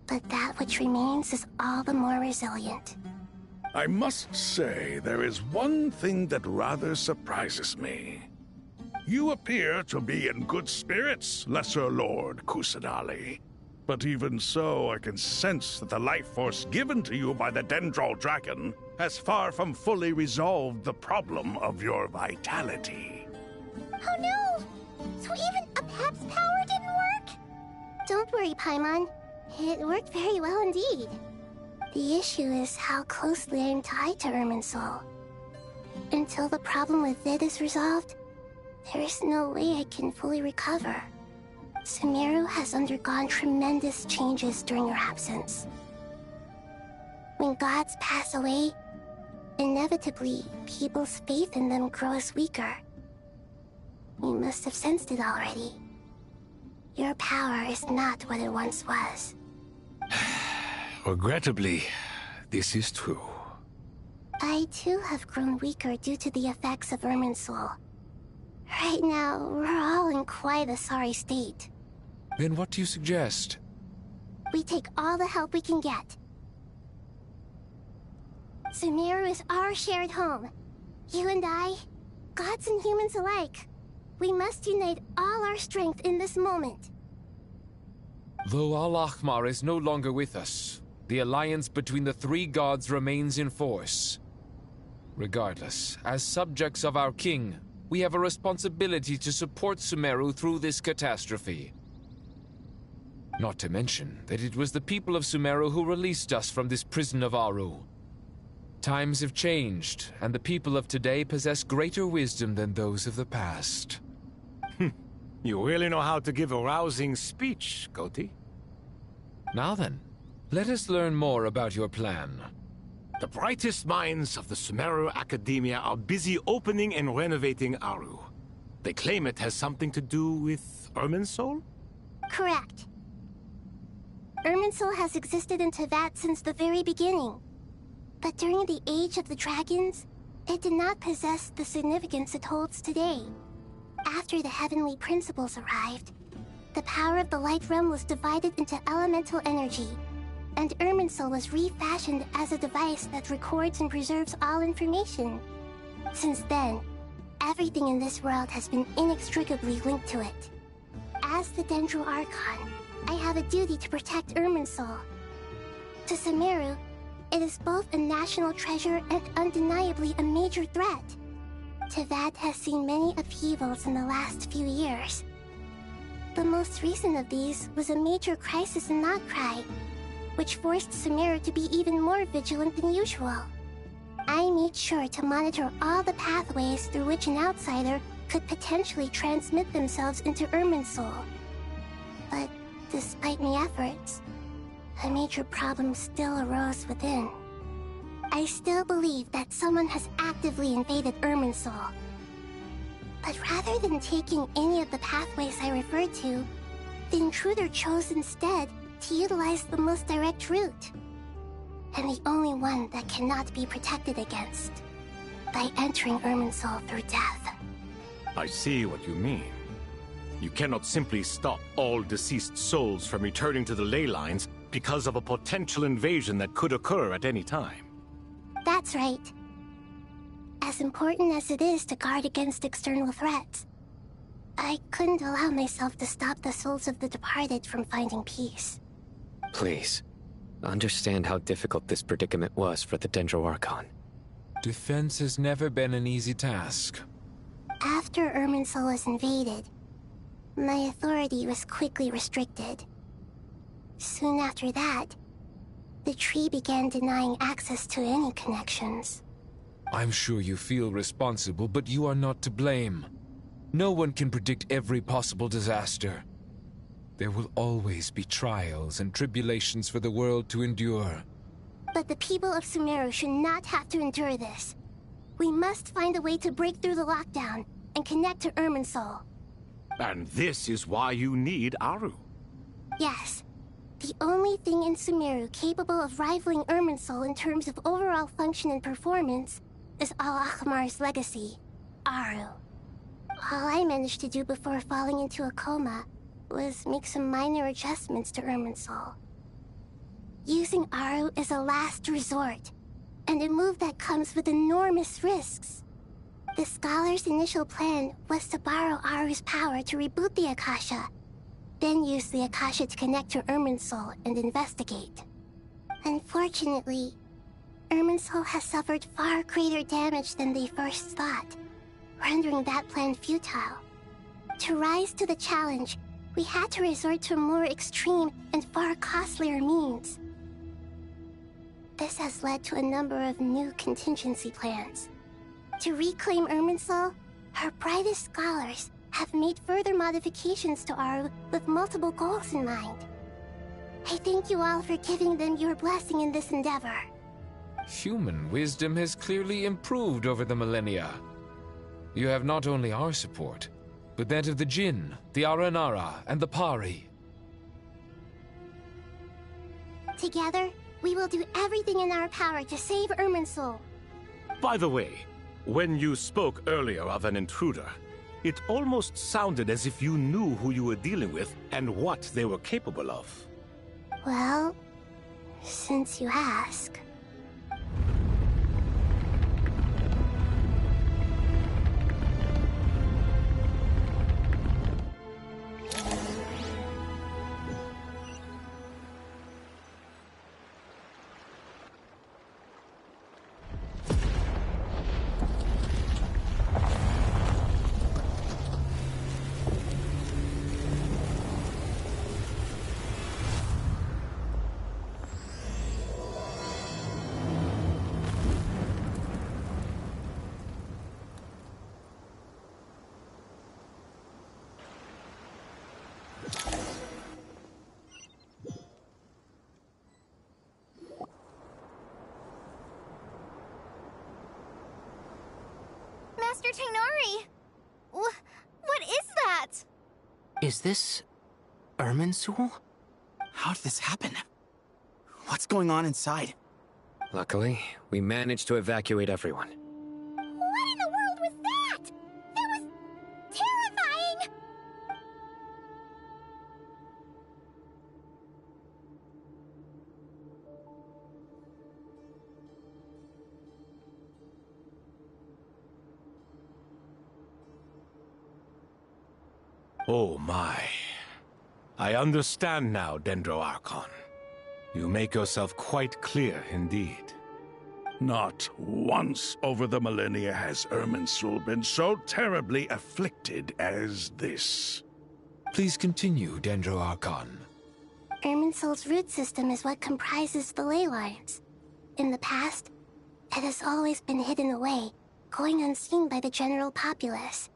but that which remains is all the more resilient.
I must say, there is one thing that rather surprises me. You appear to be in good spirits, Lesser Lord Kusanali. But even so, I can sense that the life force given to you by the Dendral Dragon has far from fully resolved the problem of your vitality.
Oh no! So even a Pep's power didn't work? Don't worry, Paimon. It worked very well indeed. The issue is how closely I am tied to Irminsul. Until the problem with Vid is resolved, there is no way I can fully recover. Sumeru has undergone tremendous changes during your absence. When gods pass away, inevitably, people's faith in them grows weaker. You must have sensed it already. Your power is not what it once was.
Regrettably, this is true.
I too have grown weaker due to the effects of Irminsul. Right now, we're all in quite a sorry state.
Then what do you suggest?
We take all the help we can get. Sumeru is our shared home. You and I, gods and humans alike. We must unite all our strength in this moment.
Though Al-Ahmar is no longer with us, the alliance between the three gods remains in force. Regardless, as subjects of our king, we have a responsibility to support Sumeru through this catastrophe. Not to mention that it was the people of Sumeru who released us from this prison of Aru. Times have changed, and the people of today possess greater wisdom than those of the past.
You really know how to give a rousing speech, Koti.
Now then, let us learn more about your plan.
The brightest minds of the Sumeru Academia are busy opening and renovating Aru. They claim it has something to do with Irminsul?
Correct. Irminsul has existed in Teyvat since the very beginning. But during the Age of the Dragons, it did not possess the significance it holds today. After the heavenly principles arrived, the power of the Light Realm was divided into elemental energy, and Irminsul was refashioned as a device that records and preserves all information. Since then, everything in this world has been inextricably linked to it. As the Dendro Archon, I have a duty to protect Irminsul. To Sumeru, it is both a national treasure and undeniably a major threat. Teyvat has seen many upheavals in the last few years. The most recent of these was a major crisis in Nagcry, which forced Sumeru to be even more vigilant than usual. I made sure to monitor all the pathways through which an outsider could potentially transmit themselves into Irminsul. But despite my efforts, a major problem still arose within. I still believe that someone has actively invaded Irminsul. But rather than taking any of the pathways I referred to, the intruder chose instead to utilize the most direct route. And the only one that cannot be protected against. By entering Irminsul through death.
I see what you mean. You cannot simply stop all deceased souls from returning to the ley lines because of a potential invasion that could occur at any time.
That's right. As important as it is to guard against external threats, I couldn't allow myself to stop the souls of the departed from finding peace.
Please, understand how difficult this predicament was for the Dendro Archon.
Defense has never been an easy task.
After Irminsul was invaded, my authority was quickly restricted. Soon after that, the tree began denying access to any connections.
I'm sure you feel responsible, but you are not to blame. No one can predict every possible disaster. There will always be trials and tribulations for the world to endure.
But the people of Sumeru should not have to endure this. We must find a way to break through the lockdown and connect to Irminsul.
And this is why you need Aru.
Yes. The only thing in Sumeru capable of rivaling Irminsul in terms of overall function and performance is Al-Ahmar's legacy. Aru. All I managed to do before falling into a coma was make some minor adjustments to Irminsul. Using Aru is a last resort, and a move that comes with enormous risks. The Scholar's initial plan was to borrow Aru's power to reboot the Akasha, then use the Akasha to connect to Irminsul and investigate. Unfortunately, Irminsul has suffered far greater damage than they first thought, rendering that plan futile. To rise to the challenge, we had to resort to more extreme and far costlier means. This has led to a number of new contingency plans. To reclaim Irminsul, our brightest scholars have made further modifications to Aru with multiple goals in mind. I thank you all for giving them your blessing in this endeavor.
Human wisdom has clearly improved over the millennia. You have not only our support, but that of the Jinn, the Aranara, and the Pari.
Together, we will do everything in our power to save Irminsul.
By the way, when you spoke earlier of an intruder, it almost sounded as if you knew who you were dealing with and what they were capable of.
Well, since you ask...
Master Tainari! What is that?
Is this... Irminsul?
How did this happen? What's going on inside?
Luckily, we managed to evacuate everyone.
What in the world was that? That was... terrifying!
Oh my. I understand now, Dendro Archon. You make yourself quite clear indeed.
Not once over the millennia has Irminsul been so terribly afflicted as this.
Please continue, Dendro Archon.
Irminsul's root system is what comprises the ley lines. In the past, it has always been hidden away, going unseen by the general populace.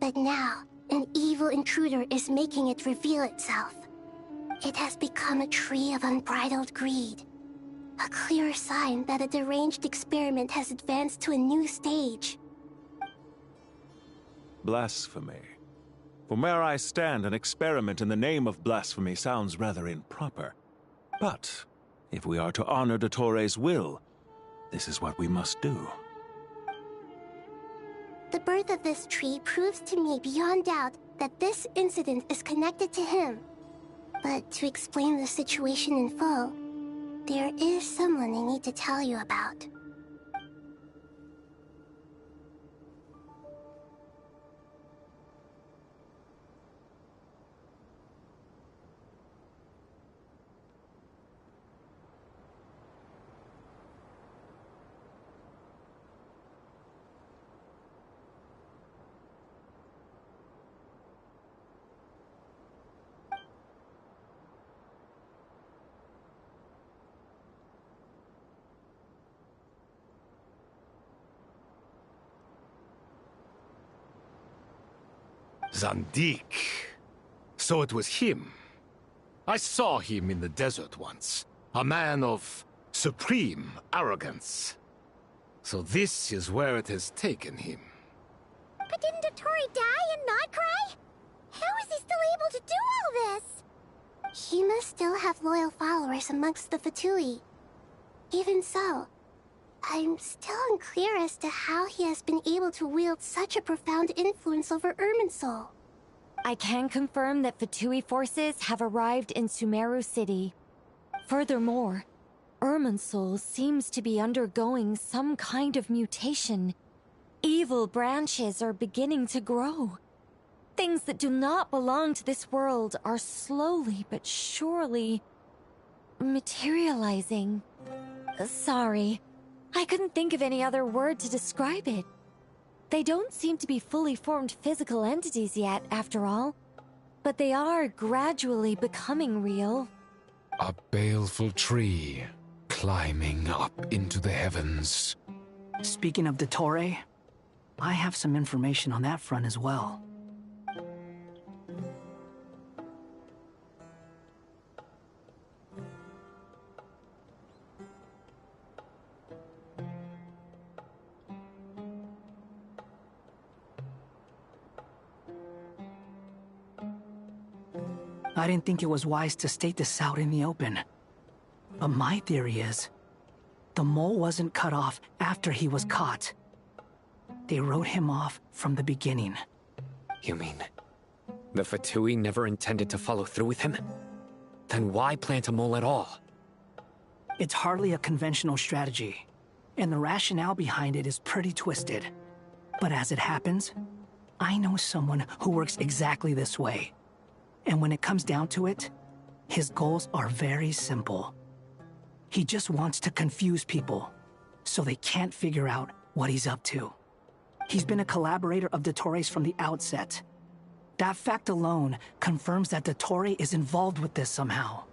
But now, an evil intruder is making it reveal itself. It has become a tree of unbridled greed. A clear sign that a deranged experiment has advanced to a new stage.
Blasphemy. From where I stand, an experiment in the name of blasphemy sounds rather improper. But, if we are to honor Dottores' will, this is what we must do.
The birth of this tree proves to me beyond doubt that this incident is connected to him. But to explain the situation in full, there is someone I need to tell you about.
Zandik. So it was him. I saw him in the desert once. A man of supreme arrogance. So this is where it has taken him.
But didn't Dottori die and not cry? How is he still able to do all this? He must still have loyal followers amongst the Fatui. Even so, I'm still unclear as to how he has been able to wield such a profound influence over Irminsul.
I can confirm that Fatui forces have arrived in Sumeru City. Furthermore, Irminsul seems to be undergoing some kind of mutation. Evil branches are beginning to grow. Things that do not belong to this world are slowly but surely materializing. Sorry, I couldn't think of any other word to describe it. They don't seem to be fully formed physical entities yet, after all. But they are gradually becoming real.
A baleful tree climbing up into the heavens.
Speaking of Dottore, I have some information on that front as well. I didn't think it was wise to state this out in the open. But my theory is, the mole wasn't cut off after he was caught. They wrote him off from the beginning.
You mean, the Fatui never intended to follow through with him? Then why plant a mole at all?
It's hardly a conventional strategy, and the rationale behind it is pretty twisted. But as it happens, I know someone who works exactly this way. And when it comes down to it, his goals are very simple. He just wants to confuse people, so they can't figure out what he's up to. He's been a collaborator of Dottore's from the outset. That fact alone confirms that Dottore is involved with this somehow.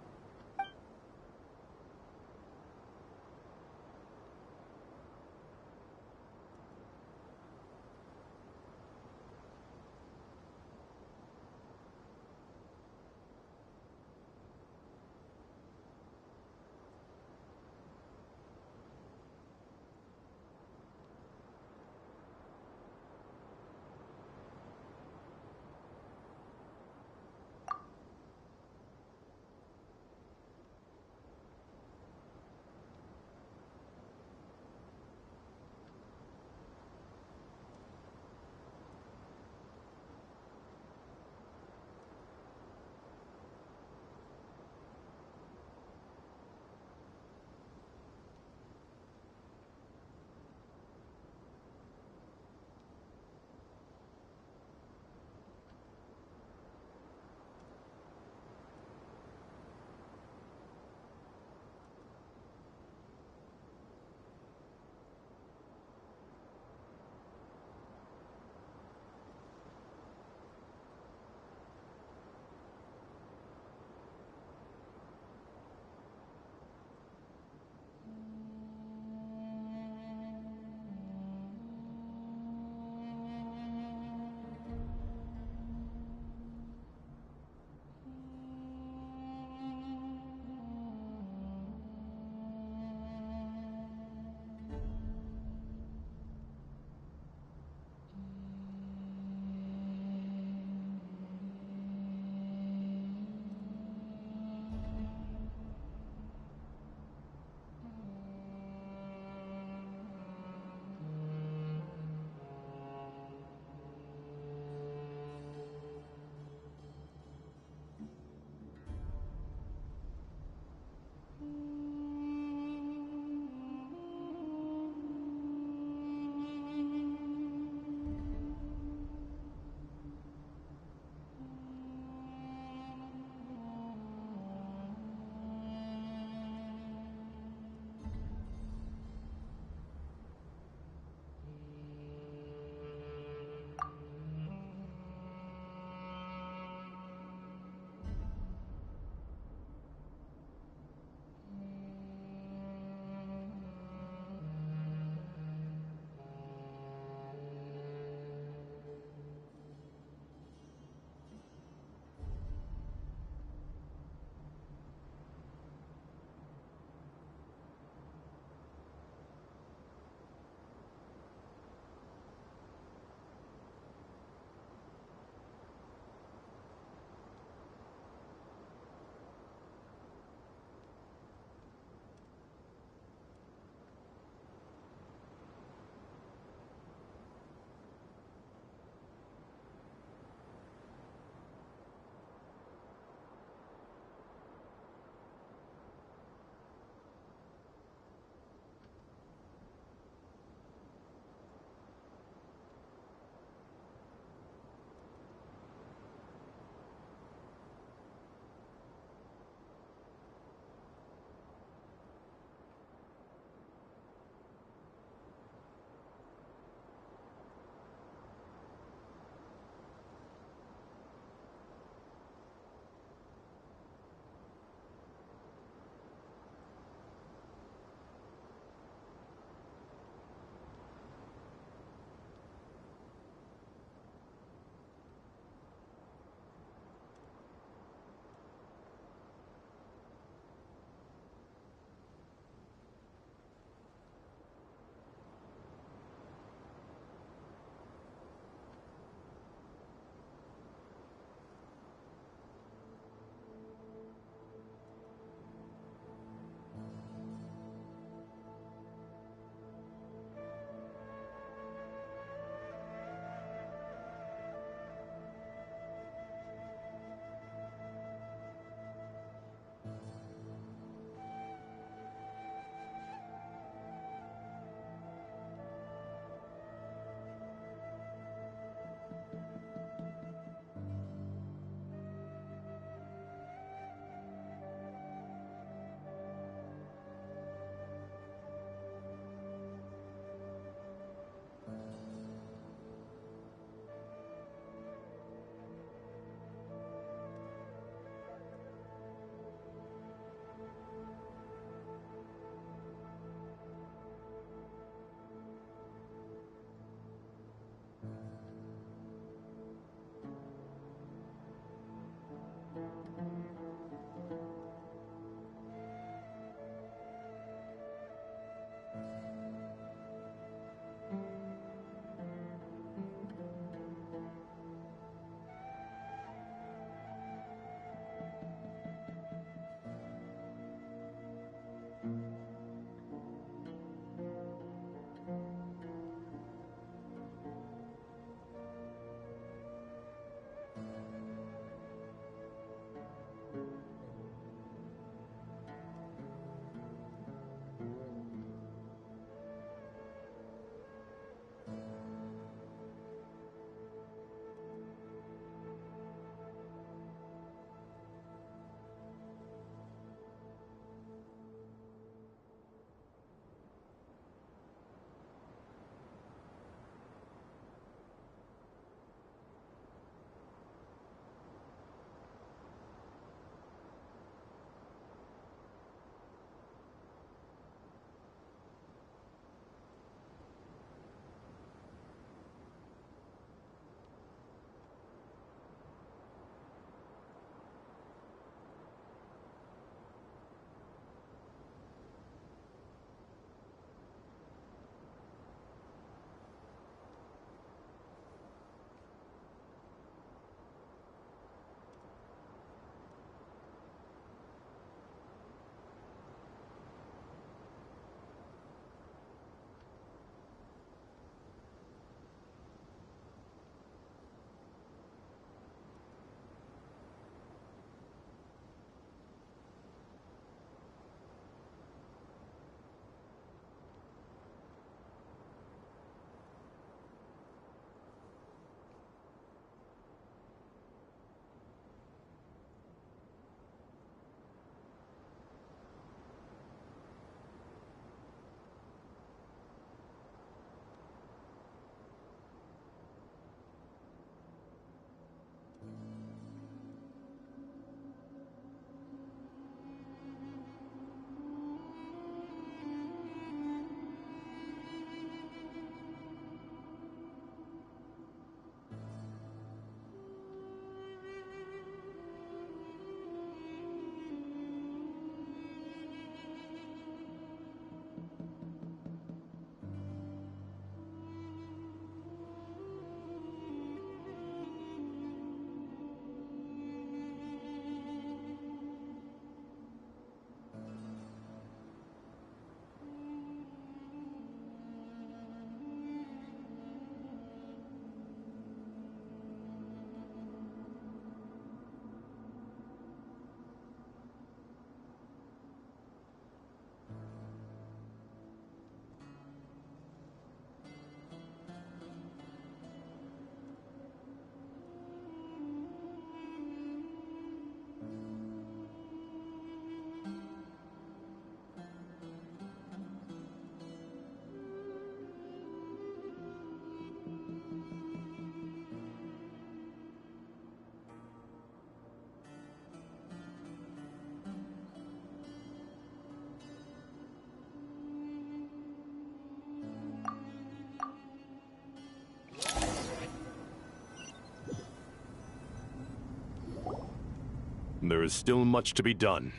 There is still much to be done.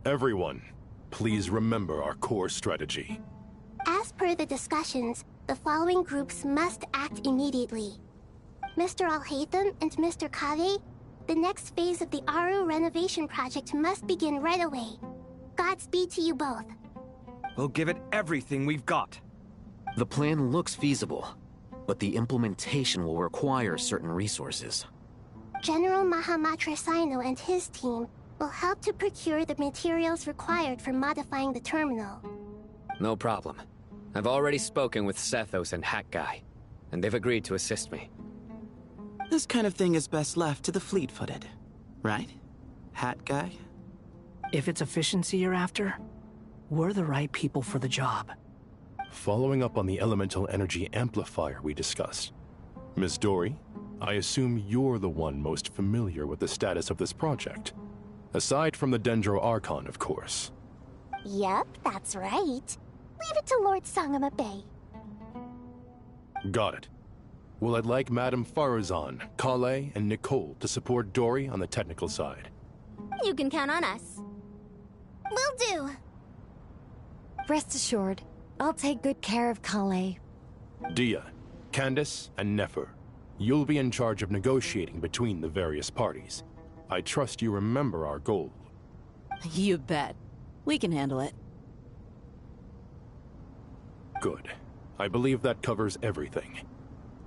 Everyone, please remember our core strategy.
As per the discussions, the following groups must act immediately. Mr. Alhaitham and Mr. Kave, the next phase of the Aru renovation project must begin right away. Godspeed to you both.
We'll give it everything we've got.
The plan looks feasible, but the implementation will require certain resources.
General Mahamatra Sino and his team will help to procure the materials required for modifying the terminal.
No problem. I've already spoken with Sethos and Hat Guy, and they've agreed to assist me.
This kind of thing is best left to the fleet-footed, right? Hat Guy?
If it's efficiency you're after, we're the right people for the job.
Following up on the elemental energy amplifier we discussed, Ms. Dory, I assume you're the one most familiar with the status of this project. Aside from the Dendro Archon, of course.
Yep, that's right. Leave it to Lord Sangama Bay.
Got it. Well, I'd like Madame Farazan, Kale, and Nicole to support Dory on the technical side.
You can count on us. Will do.
Rest assured, I'll take good care of Kale.
Dia, Candace, and Nefer, you'll be in charge of negotiating between the various parties. I trust you remember our goal.
You bet. We can handle it.
Good. I believe that covers everything.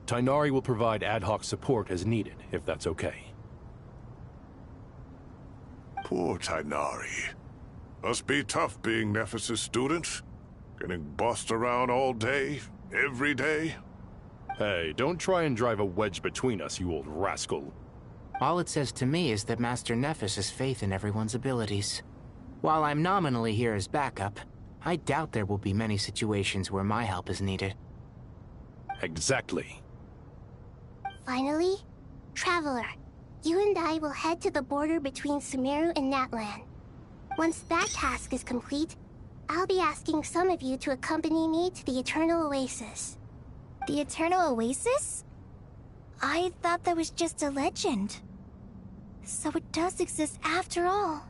Tainari will provide ad hoc support as needed, if that's okay.
Poor Tainari. Must be tough being Nephis' student. Getting bossed around all day, every day.
Hey, don't try and drive a wedge between us, you old rascal.
All it says to me is that Master Nephis has faith in everyone's abilities. While I'm nominally here as backup, I doubt there will be many situations where my help is needed.
Exactly.
Finally, Traveler, you and I will head to the border between Sumeru and Natlan. Once that task is complete, I'll be asking some of you to accompany me to the Eternal Oasis.
The Eternal Oasis? I thought that was just a legend. So it does exist after all.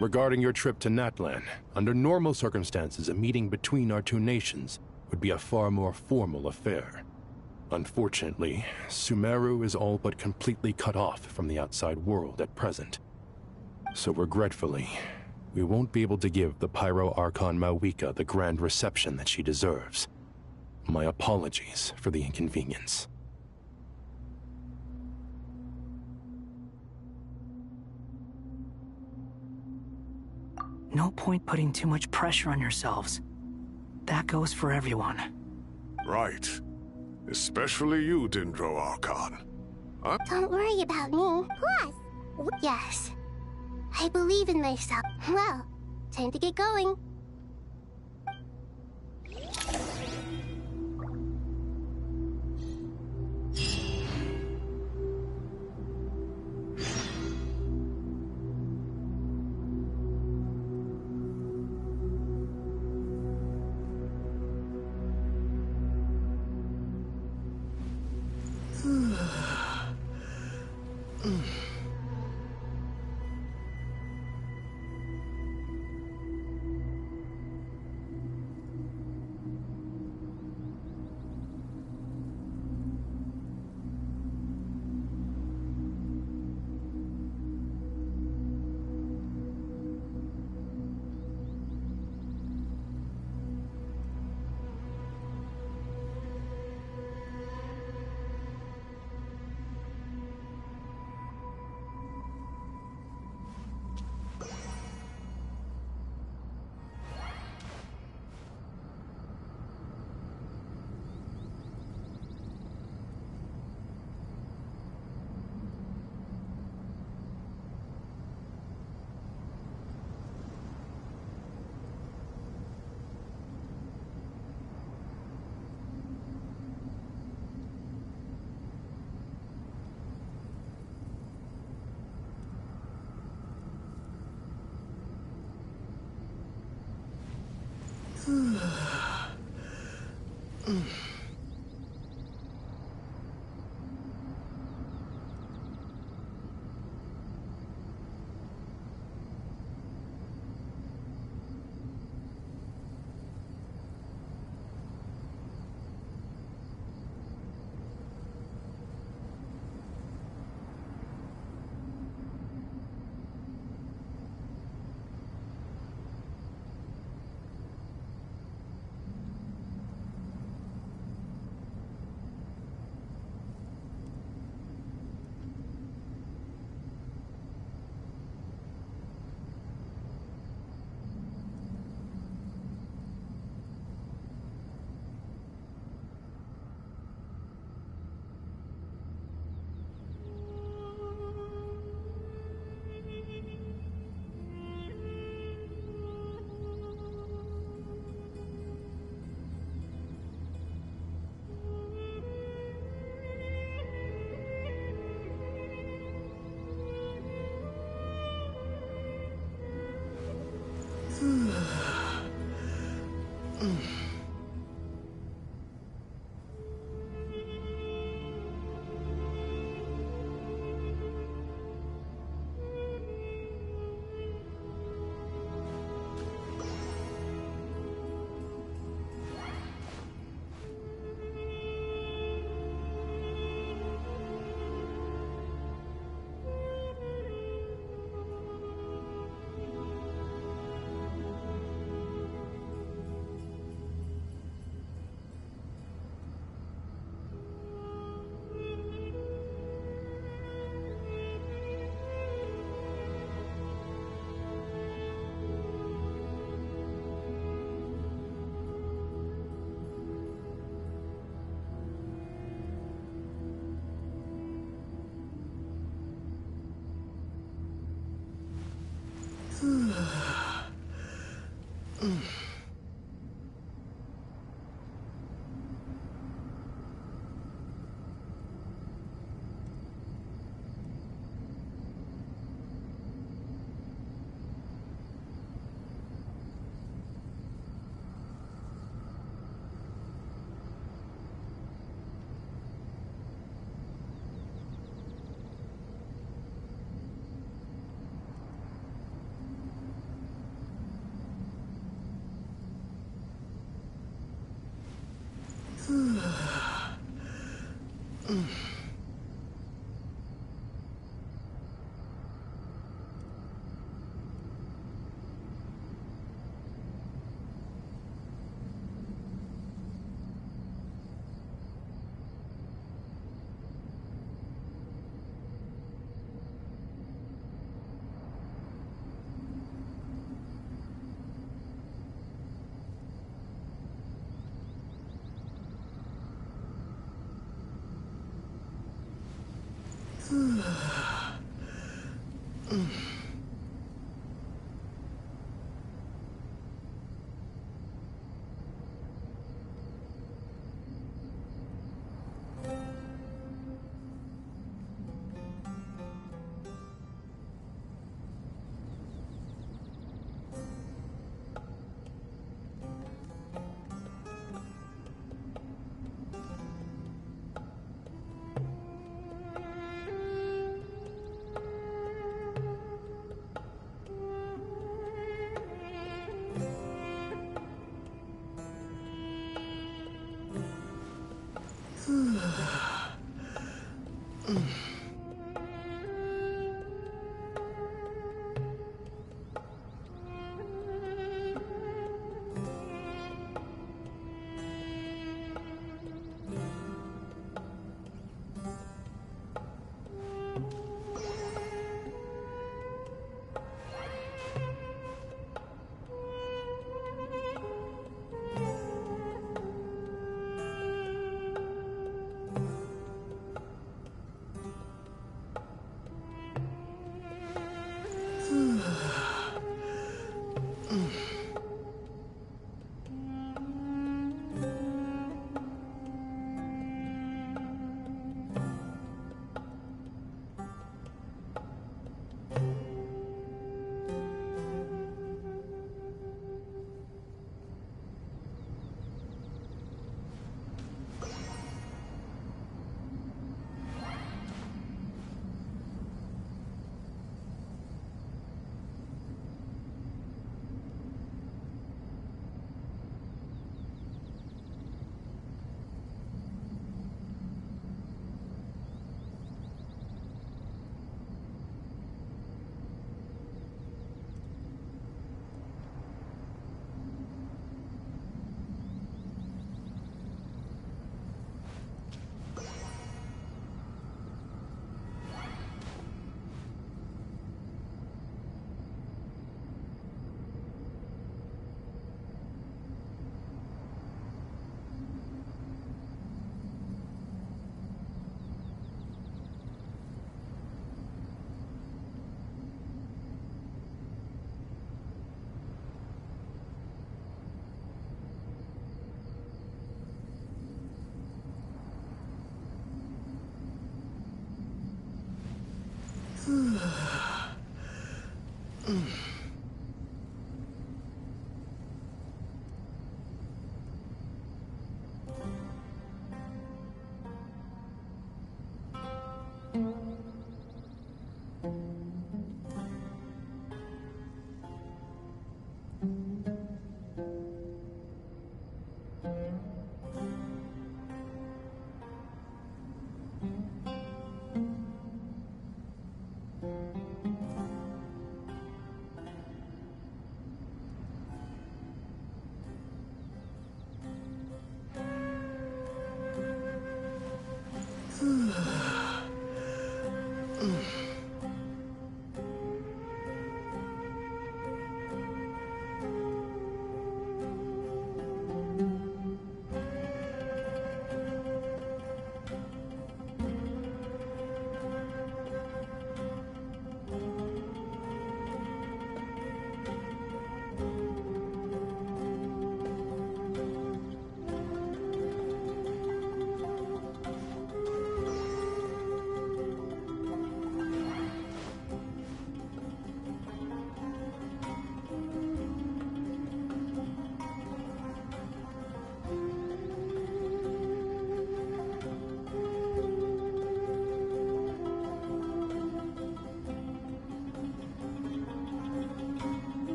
Regarding your trip to Natlan, under normal circumstances, a meeting between our two nations would be a far more formal affair. Unfortunately, Sumeru is all but completely cut off from the outside world at present. So regretfully, we won't be able to give the Pyro Archon Mawika the grand reception that she deserves. My apologies for the inconvenience.
No point putting too much pressure on yourselves. That goes for everyone.
Right. Especially you, Dendro Archon. Huh?
Don't worry about me. Plus, yes. I believe in myself. Well, time to get going.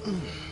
Mm.